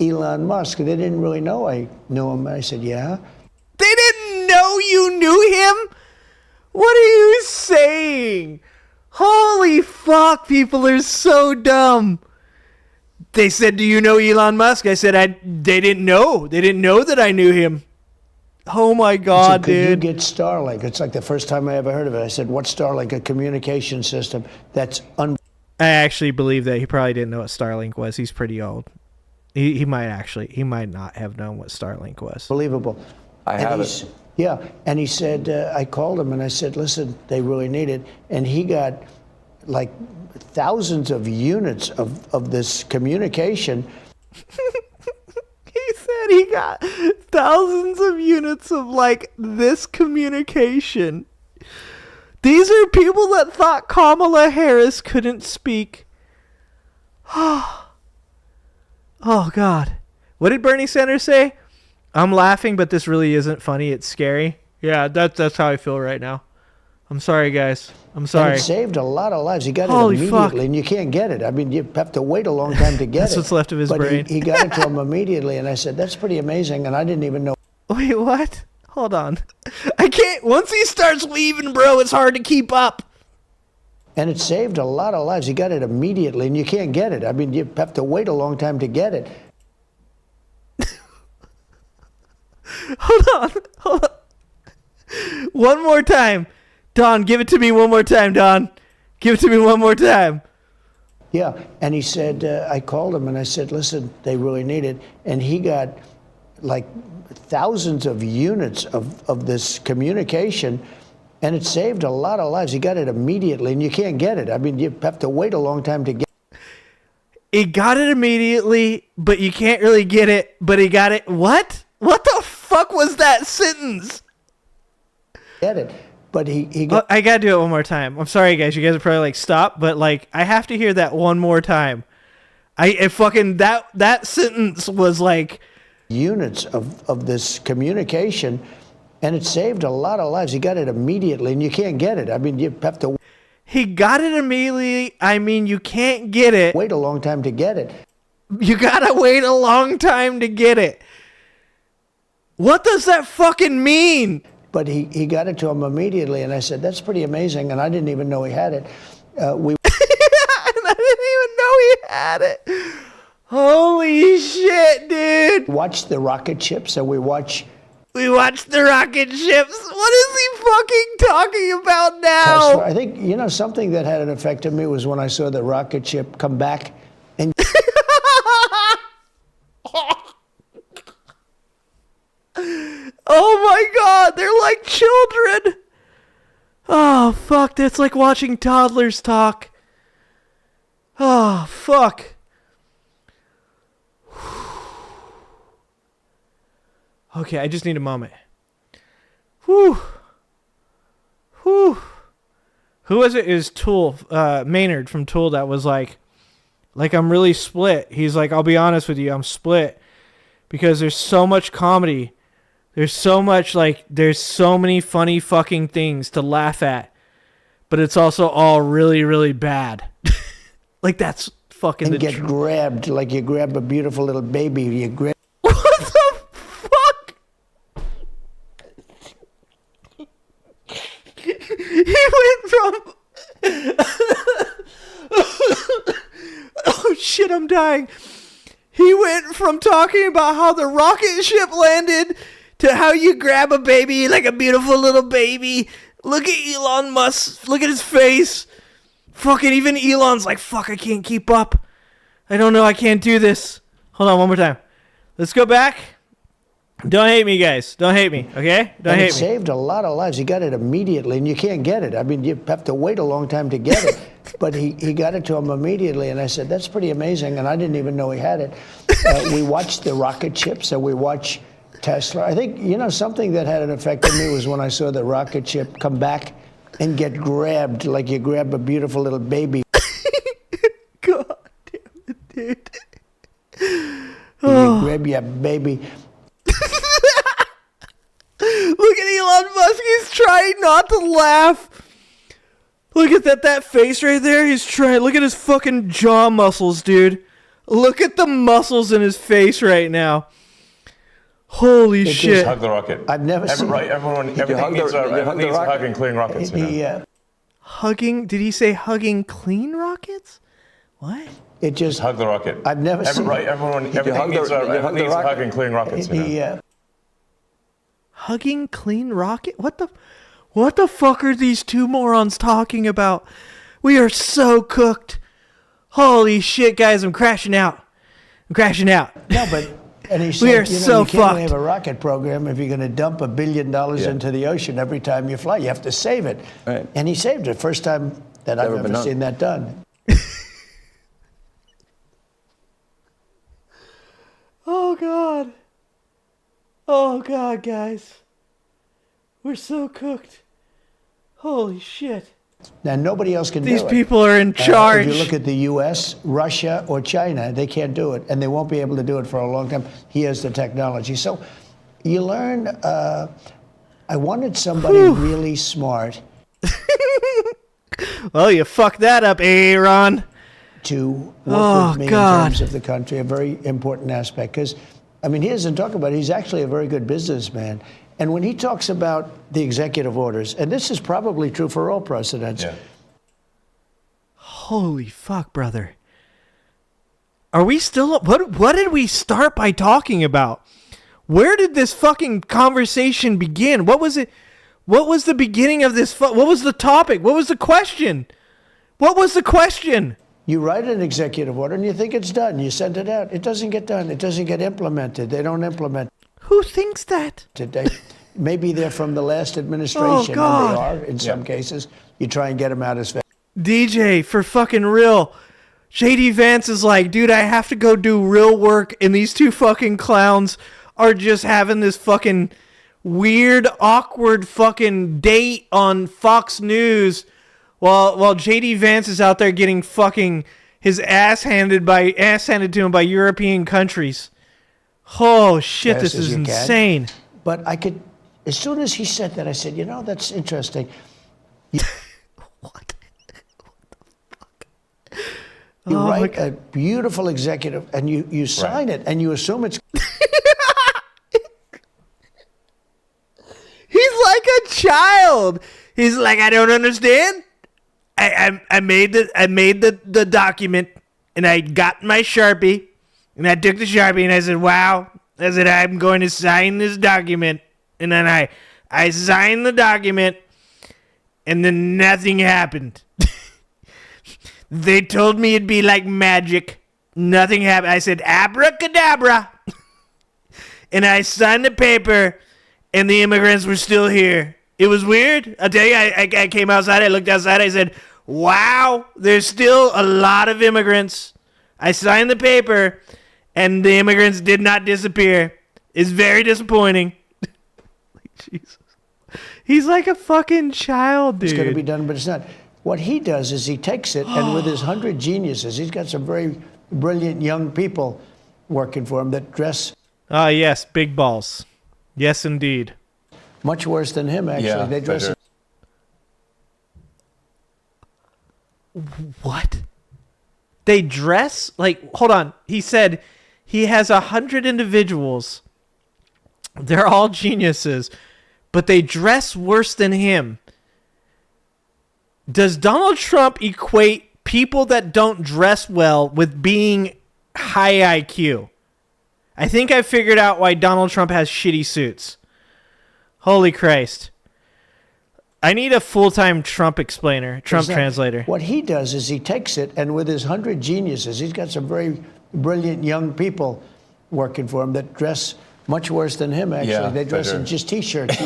Elon Musk?" They didn't really know I knew him. I said, "Yeah." They didn't know you knew him? What are you saying? Holy fuck, people are so dumb. They said, "Do you know Elon Musk?" I said, they didn't know. They didn't know that I knew him. Oh my God, Could dude. you get Starlink? It's like the first time I ever heard of it. I said, "What's Starlink?" A communication system that's I actually believe that he probably didn't know what Starlink was. He's pretty old. He might not have known what Starlink was. Unbelievable. I have it. Yeah, and he said, I called him and I said, "Listen, they really need it." And he got like thousands of units of this communication. He said he got thousands of units of like this communication. These are people that thought Kamala Harris couldn't speak. Oh God. What did Bernie Sanders say? "I'm laughing, but this really isn't funny. It's scary." Yeah, that's how I feel right now. I'm sorry, guys. I'm sorry. And it saved a lot of lives. He got Holy it immediately, fuck. and you can't get it. I mean, you have to wait a long time to get That's it. what's left of his but brain. He got it to him immediately, and I said, "That's pretty amazing," and I didn't even know. Wait, what? Hold on. I can't. Once he starts weaving, bro, it's hard to keep up. And it saved a lot of lives. He got it immediately, and you can't get it. I mean, you have to wait a long time to get it. Hold on. One more time. Don, give it to me one more time, Don. Give it to me one more time. Yeah, and he said, I called him and I said, "Listen, they really need it." And he got like thousands of units of this communication, and it saved a lot of lives. He got it immediately, and you can't get it. I mean, you have to wait a long time to get it. He got it immediately, but you can't really get it, but he got it. What? What the fuck was that sentence? Get it. But he got... I gotta do it one more time. I'm sorry, guys. You guys are probably like, stop, but like, I have to hear that one more time. That sentence was like... units of this communication, and it saved a lot of lives. He got it immediately, and you can't get it. I mean, you have to... He got it immediately. I mean, you can't get it. Wait a long time to get it. You gotta wait a long time to get it. What does that fucking mean? But he got it to him immediately, and I said, "That's pretty amazing," and I didn't even know he had it. And I didn't even know he had it. Holy shit, dude. Watch the rocket ships, and we watched the rocket ships. What is he fucking talking about now? Tesla. I think, something that had an effect on me was when I saw the rocket ship come back and... Oh my God, they're like children. Oh, fuck, that's like watching toddlers talk. Oh, fuck. Okay, I just need a moment. Whew. Whew. Who was it? It was Tool, Maynard from Tool that was like, I'm really split. He's like, "I'll be honest with you, I'm split because there's so much comedy. There's so much, there's so many funny fucking things to laugh at, but it's also all really, really bad." Like, that's fucking and get grabbed like you grab a beautiful little baby. You grab. What the fuck? He went from. Oh shit! I'm dying. He went from talking about how the rocket ship landed to how you grab a baby like a beautiful little baby. Look at Elon Musk. Look at his face. Fucking even Elon's like, fuck, I can't keep up. I don't know, I can't do this. Hold on, one more time. Let's go back. Don't hate me, guys. Don't hate me, okay? Don't hate me. It saved a lot of lives. He got it immediately, and you can't get it. I mean, you have to wait a long time to get it. But he got it to him immediately, and I said, that's pretty amazing, and I didn't even know he had it. We watched the rocket ships, and we watched Tesla. I think, something that had an effect on me was when I saw the rocket ship come back and get grabbed like you grab a beautiful little baby. God damn it, dude. You grab your baby. Look at Elon Musk. He's trying not to laugh. Look at that face right there. He's trying. Look at his fucking jaw muscles, dude. Look at the muscles in his face right now. Holy shit. Just hug the rocket. I've never seen everything needs a hug, including rockets. Hugging? Did he say hugging clean rockets? What? It just hug the rocket. I've never seen everything needs a hug, including rockets. Hugging clean rocket? What the fuck are these two morons talking about? We are so cooked. Holy shit, guys, I'm crashing out. No, but and he said, we are so you fucked. Can't have a rocket program if you're going to dump $1 billion into the ocean every time you fly. You have to save it. Right. And he saved it. First time that I've ever seen that done. Oh, God. Oh, God, guys. We're so cooked. Holy shit. Now, nobody else can do it. These people are in charge. If you look at the U.S., Russia, or China, they can't do it, and they won't be able to do it for a long time. He has the technology. So you learn, I wanted somebody really smart. Well, you fucked that up, Aaron. To work with me in terms of the country, a very important aspect. Because, I mean, he doesn't talk about it. He's actually a very good businessman. And when he talks about the executive orders, and this is probably true for all presidents. Yeah. Holy fuck, brother. Are we still... What did we start by talking about? Where did this fucking conversation begin? What was it? What was the beginning of this? What was the topic? What was the question? What was the question? You write an executive order and you think it's done. You send it out. It doesn't get done. It doesn't get implemented. They don't implement. Who thinks that? Today, maybe they're from the last administration, and they are in some cases. You try and get them out as fast. DJ, for fucking real. JD Vance is like, dude, I have to go do real work, and these two fucking clowns are just having this fucking weird, awkward fucking date on Fox News while JD Vance is out there getting fucking his ass handed to him by European countries. Oh shit, this is insane. But I could, as soon as he said that, I said, that's interesting. What? You write a beautiful executive and you sign it and you assume it's... He's like a child. He's like, I don't understand. I made the document and I got my Sharpie and I took the Sharpie and I said, wow. I said, I'm going to sign this document. And then I signed the document and then nothing happened. They told me it'd be like magic. Nothing happened. I said, abracadabra. And I signed the paper and the immigrants were still here. It was weird. I'll tell you, I came outside, I looked outside, I said, wow, there's still a lot of immigrants. I signed the paper, and the immigrants did not disappear. It's very disappointing. Jesus. He's like a fucking child, dude. It's going to be done, but it's not. What he does is he takes it, and with his 100 geniuses, he's got some very brilliant young people working for him that dress... Ah, yes, big balls. Yes, indeed. Much worse than him, actually. Yeah, they dress... What? They dress like, hold on. He said he has 100 individuals. They're all geniuses, but they dress worse than him. Does Donald Trump equate people that don't dress well with being high IQ? I think I figured out why Donald Trump has shitty suits. Holy Christ. I need a full-time Trump explainer, Trump translator. What he does is he takes it, and with his 100 geniuses, he's got some very brilliant young people working for him that dress much worse than him, actually. Yeah, they dress in just T-shirts.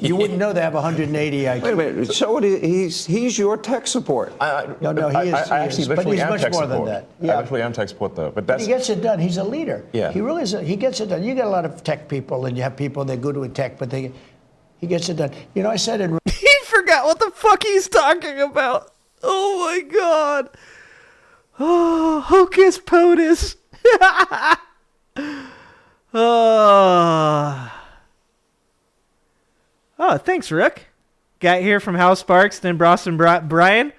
You wouldn't know they have 180 IQ. Wait a minute. So he's your tech support. No, he is. I actually but he's am much tech more support. than that. I literally am tech support, though. But he gets it done. He's a leader. Yeah. He really is. He gets it done. You get a lot of tech people, and you have people they're good with tech, but he gets it done. You know, I said in. He forgot what the fuck he's talking about. Oh my God. Oh, hocus pocus. Oh, thanks, Rook. Got here from Hal Sparks, then Boston Brian.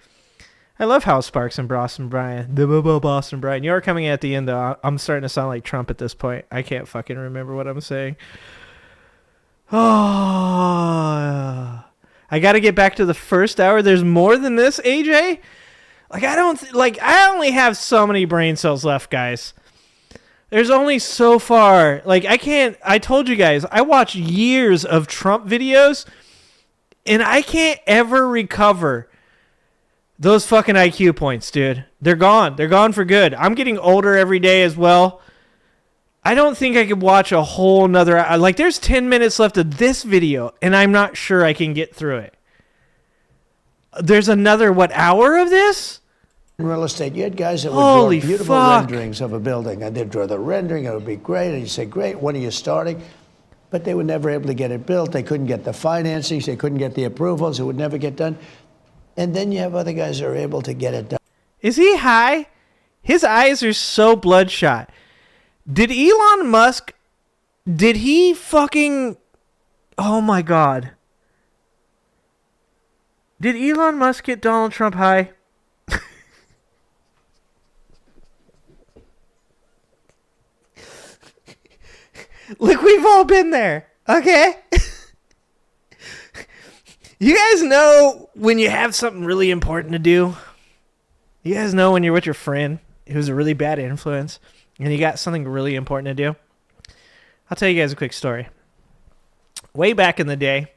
I love Hal Sparks and Boston Brian. Boston Brian. You're coming at the end, though. I'm starting to sound like Trump at this point. I can't fucking remember what I'm saying. Oh, I got to get back to the first hour. There's more than this, AJ? I only have so many brain cells left, guys. There's only so far. I told you guys, I watched years of Trump videos, and I can't ever recover those fucking IQ points, dude. They're gone. They're gone for good. I'm getting older every day as well. I don't think I could watch a whole nother... there's 10 minutes left of this video, and I'm not sure I can get through it. There's another, hour of this? In real estate, you had guys that would draw beautiful renderings of a building, and they'd draw the rendering, it would be great, and you say, great, when are you starting? But they were never able to get it built. They couldn't get the financing, they couldn't get the approvals, it would never get done. And then you have other guys that are able to get it done. Is he high? His eyes are so bloodshot. Did Elon Musk, did he fucking, oh my God. Did Elon Musk get Donald Trump high? Look, we've all been there, okay? You guys know when you have something really important to do? You guys know when you're with your friend who's a really bad influence and you got something really important to do? I'll tell you guys a quick story. Way back in the day,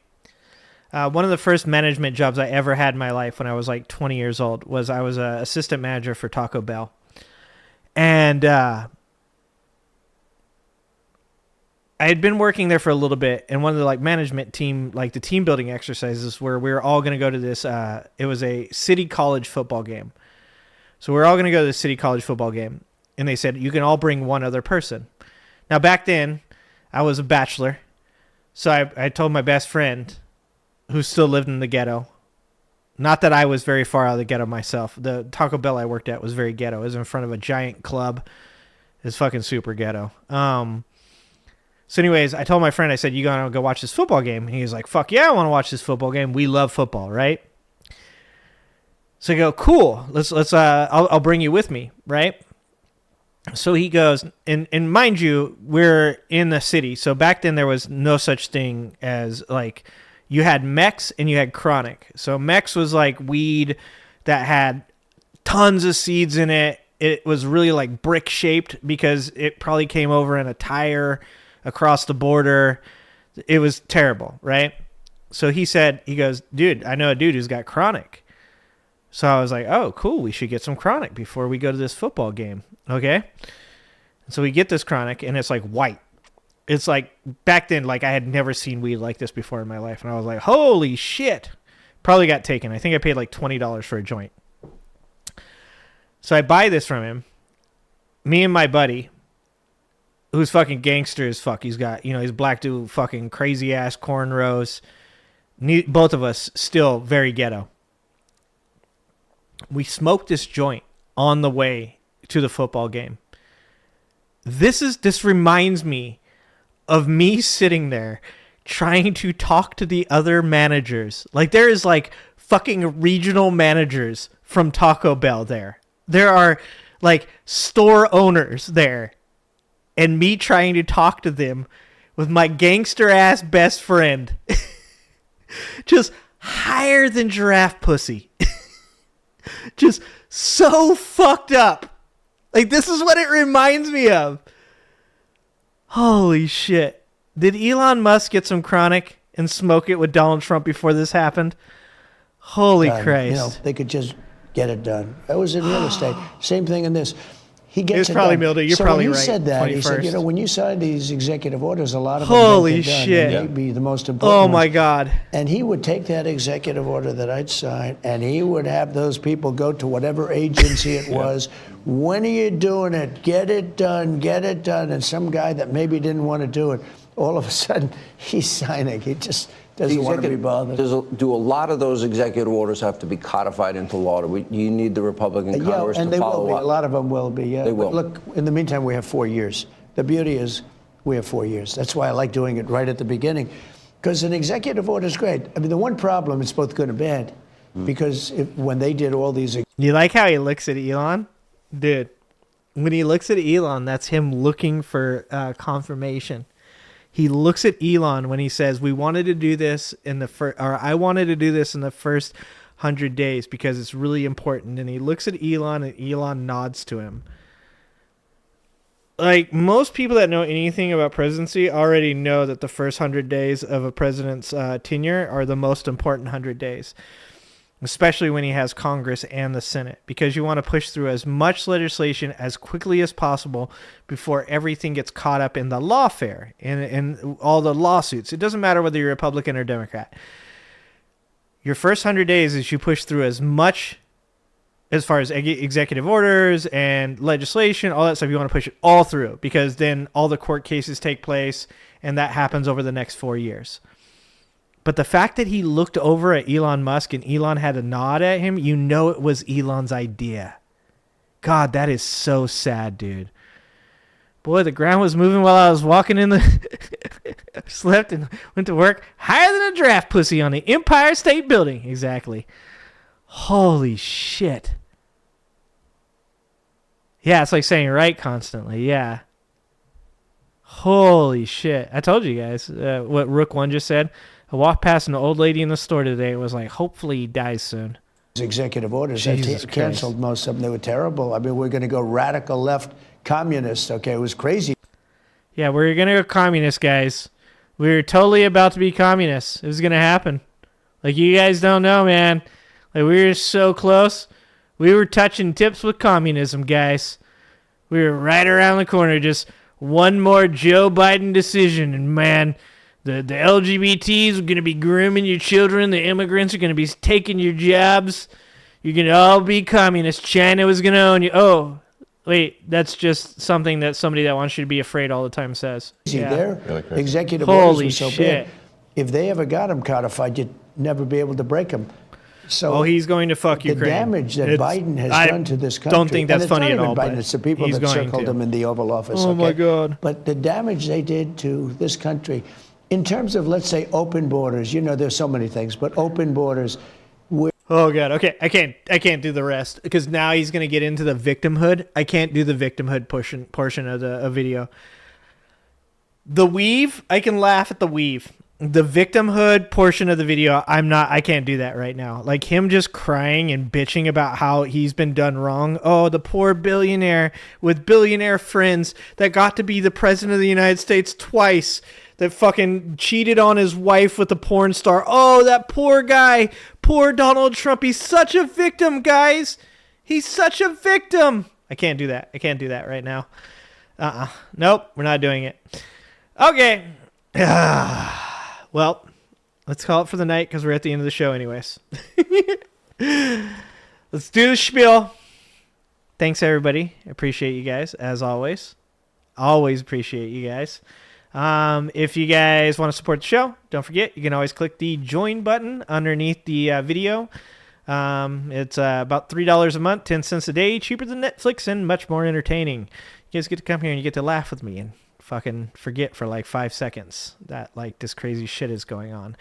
one of the first management jobs I ever had in my life when I was 20 years old was I was an assistant manager for Taco Bell. And I had been working there for a little bit, and one of the management team, the team building exercises where we were all going to go to this, it was a city college football game. So we're all going to go to the city college football game. And they said, you can all bring one other person. Now back then, I was a bachelor. So I told my best friend, who still lived in the ghetto, not that I was very far out of the ghetto myself. The Taco Bell I worked at was very ghetto. It was in front of a giant club. It's fucking super ghetto. So anyways, I told my friend, I said, you gonna go watch this football game? And he was like, fuck yeah, I want to watch this football game. We love football, right? So I go, cool. I'll bring you with me, right? So he goes, and mind you, we're in the city. So back then there was no such thing as you had Mex and you had chronic. So Mex was weed that had tons of seeds in it. It was really brick shaped because it probably came over in a tire across the border. It was terrible, right? So he goes, dude, I know a dude who's got chronic. So I was like, oh, cool. We should get some chronic before we go to this football game. Okay. And so we get this chronic and it's white. It's back then, I had never seen weed like this before in my life. And I was like, holy shit. Probably got taken. I think I paid $20 for a joint. So I buy this from him. Me and my buddy, who's fucking gangster as fuck. He's got, he's black dude, fucking crazy ass cornrows. Both of us still very ghetto. We smoked this joint on the way to the football game. This reminds me of me sitting there trying to talk to the other managers. There is fucking regional managers from Taco Bell there. There are like store owners there, and me trying to talk to them with my gangster ass best friend. Just higher than giraffe pussy. Just so fucked up. Like, this is what it reminds me of. Holy shit. Did Elon Musk get some chronic and smoke it with Donald Trump before this happened? Holy Christ. You know, they could just get it done. That was in real estate. Same thing in this. He gets it probably done. Mildew. You're so probably when he right. said that, 21st. he said, you know, when you sign these executive orders, a lot of Holy them don't get done, shit. and they'd be the most important Oh, my ones. God. And he would take that executive order that I'd sign, and he would have those people go to whatever agency it was. When are you doing it? Get it done. Get it done. And some guy that maybe didn't want to do it, all of a sudden, he's signing. He just doesn't want to be bothered. Do a lot of those executive orders have to be codified into law? You need the Republican Congress and to they follow will be. up? A lot of them will be, yeah. They will. But look, in the meantime, we have 4 years. The beauty is we have 4 years. That's why I like doing it right at the beginning, because an executive order is great. I mean, the one problem, it's both good and bad, because when they did all these... You like how he looks at Elon? Dude, when he looks at Elon, that's him looking for confirmation. He looks at Elon when he says, "We wanted to do this in the first, or I wanted to do this in the first 100 days because it's really important." And he looks at Elon, and Elon nods to him. Like, most people that know anything about presidency already know that the first 100 days of a president's tenure are the most important 100 days, especially when he has Congress and the Senate, because you want to push through as much legislation as quickly as possible before everything gets caught up in the lawfare and all the lawsuits. It doesn't matter whether you're Republican or Democrat. Your first 100 days is you push through as much as far as executive orders and legislation, all that stuff. You want to push it all through, because then all the court cases take place, and that happens over the next 4 years. But the fact that he looked over at Elon Musk and Elon had a nod at him, you know it was Elon's idea. God, that is so sad, dude. Boy, the ground was moving while I was walking in the... slept and went to work. Higher than a giraffe pussy on the Empire State Building. Exactly. Holy shit. Yeah, it's like saying right constantly. Yeah. Holy shit. I told you guys what Rook 1 just said. I walked past an old lady in the store today. It was like, hopefully he dies soon. Executive orders. Jesus They canceled most of them. They were terrible. I mean, we're going to go radical left communist. Okay, it was crazy. Yeah, we're going to go communist, guys. We were totally about to be communists. It was going to happen. Like, you guys don't know, man. Like, we were so close. We were touching tips with communism, guys. We were right around the corner. Just one more Joe Biden decision, and man... The LGBTs are going to be grooming your children. The immigrants are going to be taking your jobs. You're going to all be communists. China was going to own you. Oh, wait, that's just something that somebody that wants you to be afraid all the time says. Yeah. Their really executive Holy orders were so shit. bad. If they ever got them codified, you'd never be able to break them. So he's going to fuck the Ukraine. damage that Biden has done to this country. Don't think that's and it's funny not at all. Biden, But it's the people he's that going circled to. him in the Oval Office. Oh, okay? my God. But the damage they did to this country, in terms of, let's say, open borders, you know, there's so many things, but open borders. Oh, God. Okay, I can't do the rest, because now he's going to get into the victimhood. I can't do the victimhood portion of the video. The weave, I can laugh at the weave. The victimhood portion of the video, I can't do that right now. Like, him just crying and bitching about how he's been done wrong. Oh, the poor billionaire with billionaire friends that got to be the president of the United States twice, that fucking cheated on his wife with a porn star. Oh, that poor guy. Poor Donald Trump. He's such a victim, guys. He's such a victim. I can't do that. I can't do that right now. Nope, we're not doing it. Okay. Well, let's call it for the night, because we're at the end of the show anyways. Let's do the spiel. Thanks, everybody. I appreciate you guys, as always. Always appreciate you guys. If you guys want to support the show, don't forget, you can always click the join button underneath the video. It's about $3 a month, 10 cents a day, cheaper than Netflix, and much more entertaining. You guys get to come here and you get to laugh with me and fucking forget for like 5 seconds that like this crazy shit is going on.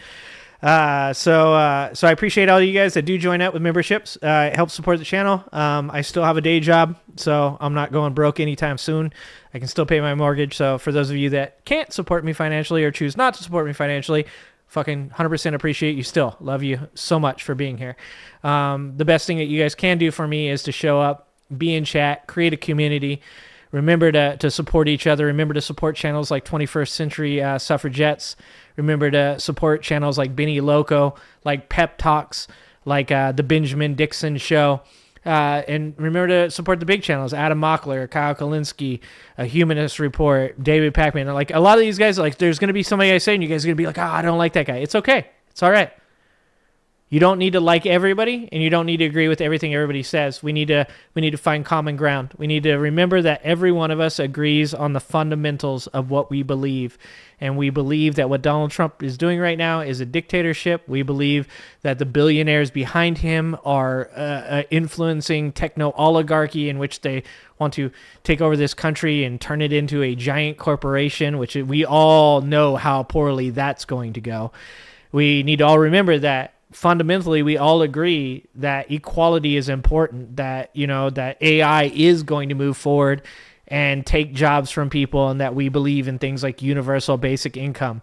So I appreciate all you guys that do join up with memberships. It helps support the channel. I still have a day job, so I'm not going broke anytime soon. I can still pay my mortgage. So for those of you that can't support me financially or choose not to support me financially, fucking 100% appreciate you still. Love you so much for being here. The best thing that you guys can do for me is to show up, be in chat, create a community. Remember to support each other. Remember to support channels like 21st Century Suffragettes. Remember to support channels like Benny Loco, like Pep Talks, like the Benjamin Dixon Show. And remember to support the big channels, Adam Mockler, Kyle Kulinski, A Humanist Report, David Pacman. Like a lot of these guys, like there's going to be somebody I say, and you guys are going to be like, I don't like that guy. It's okay. It's all right. You don't need to like everybody, and you don't need to agree with everything everybody says. We need to find common ground. We need to remember that every one of us agrees on the fundamentals of what we believe. And we believe that what Donald Trump is doing right now is a dictatorship. We believe that the billionaires behind him are influencing techno-oligarchy in which they want to take over this country and turn it into a giant corporation, which we all know how poorly that's going to go. We need to all remember that fundamentally we all agree that equality is important, that that AI is going to move forward and take jobs from people, and that we believe in things like universal basic income.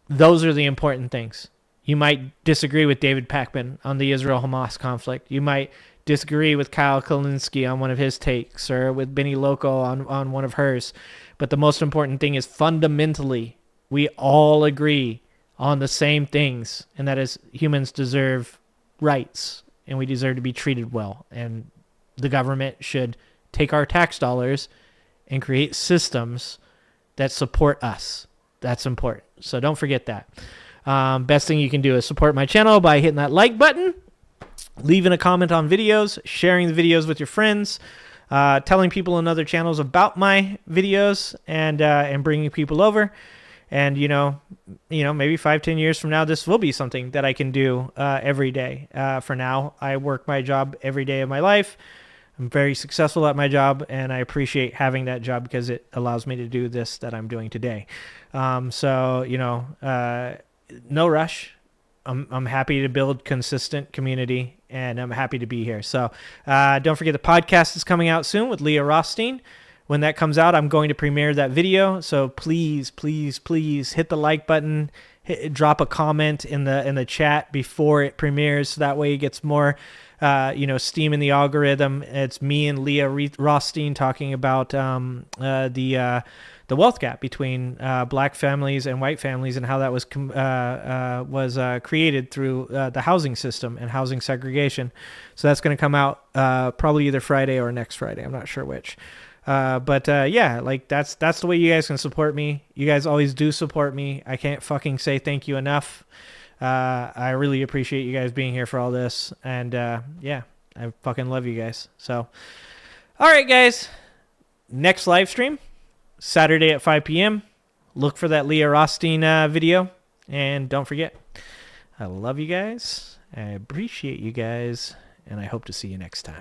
Those are the important things. You might disagree with David Pacman on the Israel-Hamas conflict. You might disagree with Kyle Kulinski on one of his takes, or with Benny Loco on one of hers. But the most important thing is fundamentally we all agree on the same things, and that is humans deserve rights, and we deserve to be treated well. And the government should take our tax dollars and create systems that support us. That's important. So don't forget that. Best thing you can do is support my channel by hitting that like button, leaving a comment on videos, sharing the videos with your friends, telling people in other channels about my videos, and bringing people over. And, maybe 5-10 years from now, this will be something that I can do every day. For now, I work my job every day of my life. I'm very successful at my job, and I appreciate having that job because it allows me to do this that I'm doing today. No rush. I'm happy to build consistent community, and I'm happy to be here. So don't forget the podcast is coming out soon with Leah Rothstein. When that comes out, I'm going to premiere that video. So please, please, please hit the like button, drop a comment in the chat before it premieres. So that way it gets more, steam in the algorithm. It's me and Leah Rothstein talking about the wealth gap between black families and white families, and how that was created through the housing system and housing segregation. So that's going to come out probably either Friday or next Friday. I'm not sure which. But that's the way you guys can support me. You guys always do support me. I can't fucking say thank you enough. I really appreciate you guys being here for all this. And, I fucking love you guys. So, all right, guys, next live stream, Saturday at 5 p.m. Look for that Leah Rothstein video. And don't forget, I love you guys. I appreciate you guys. And I hope to see you next time.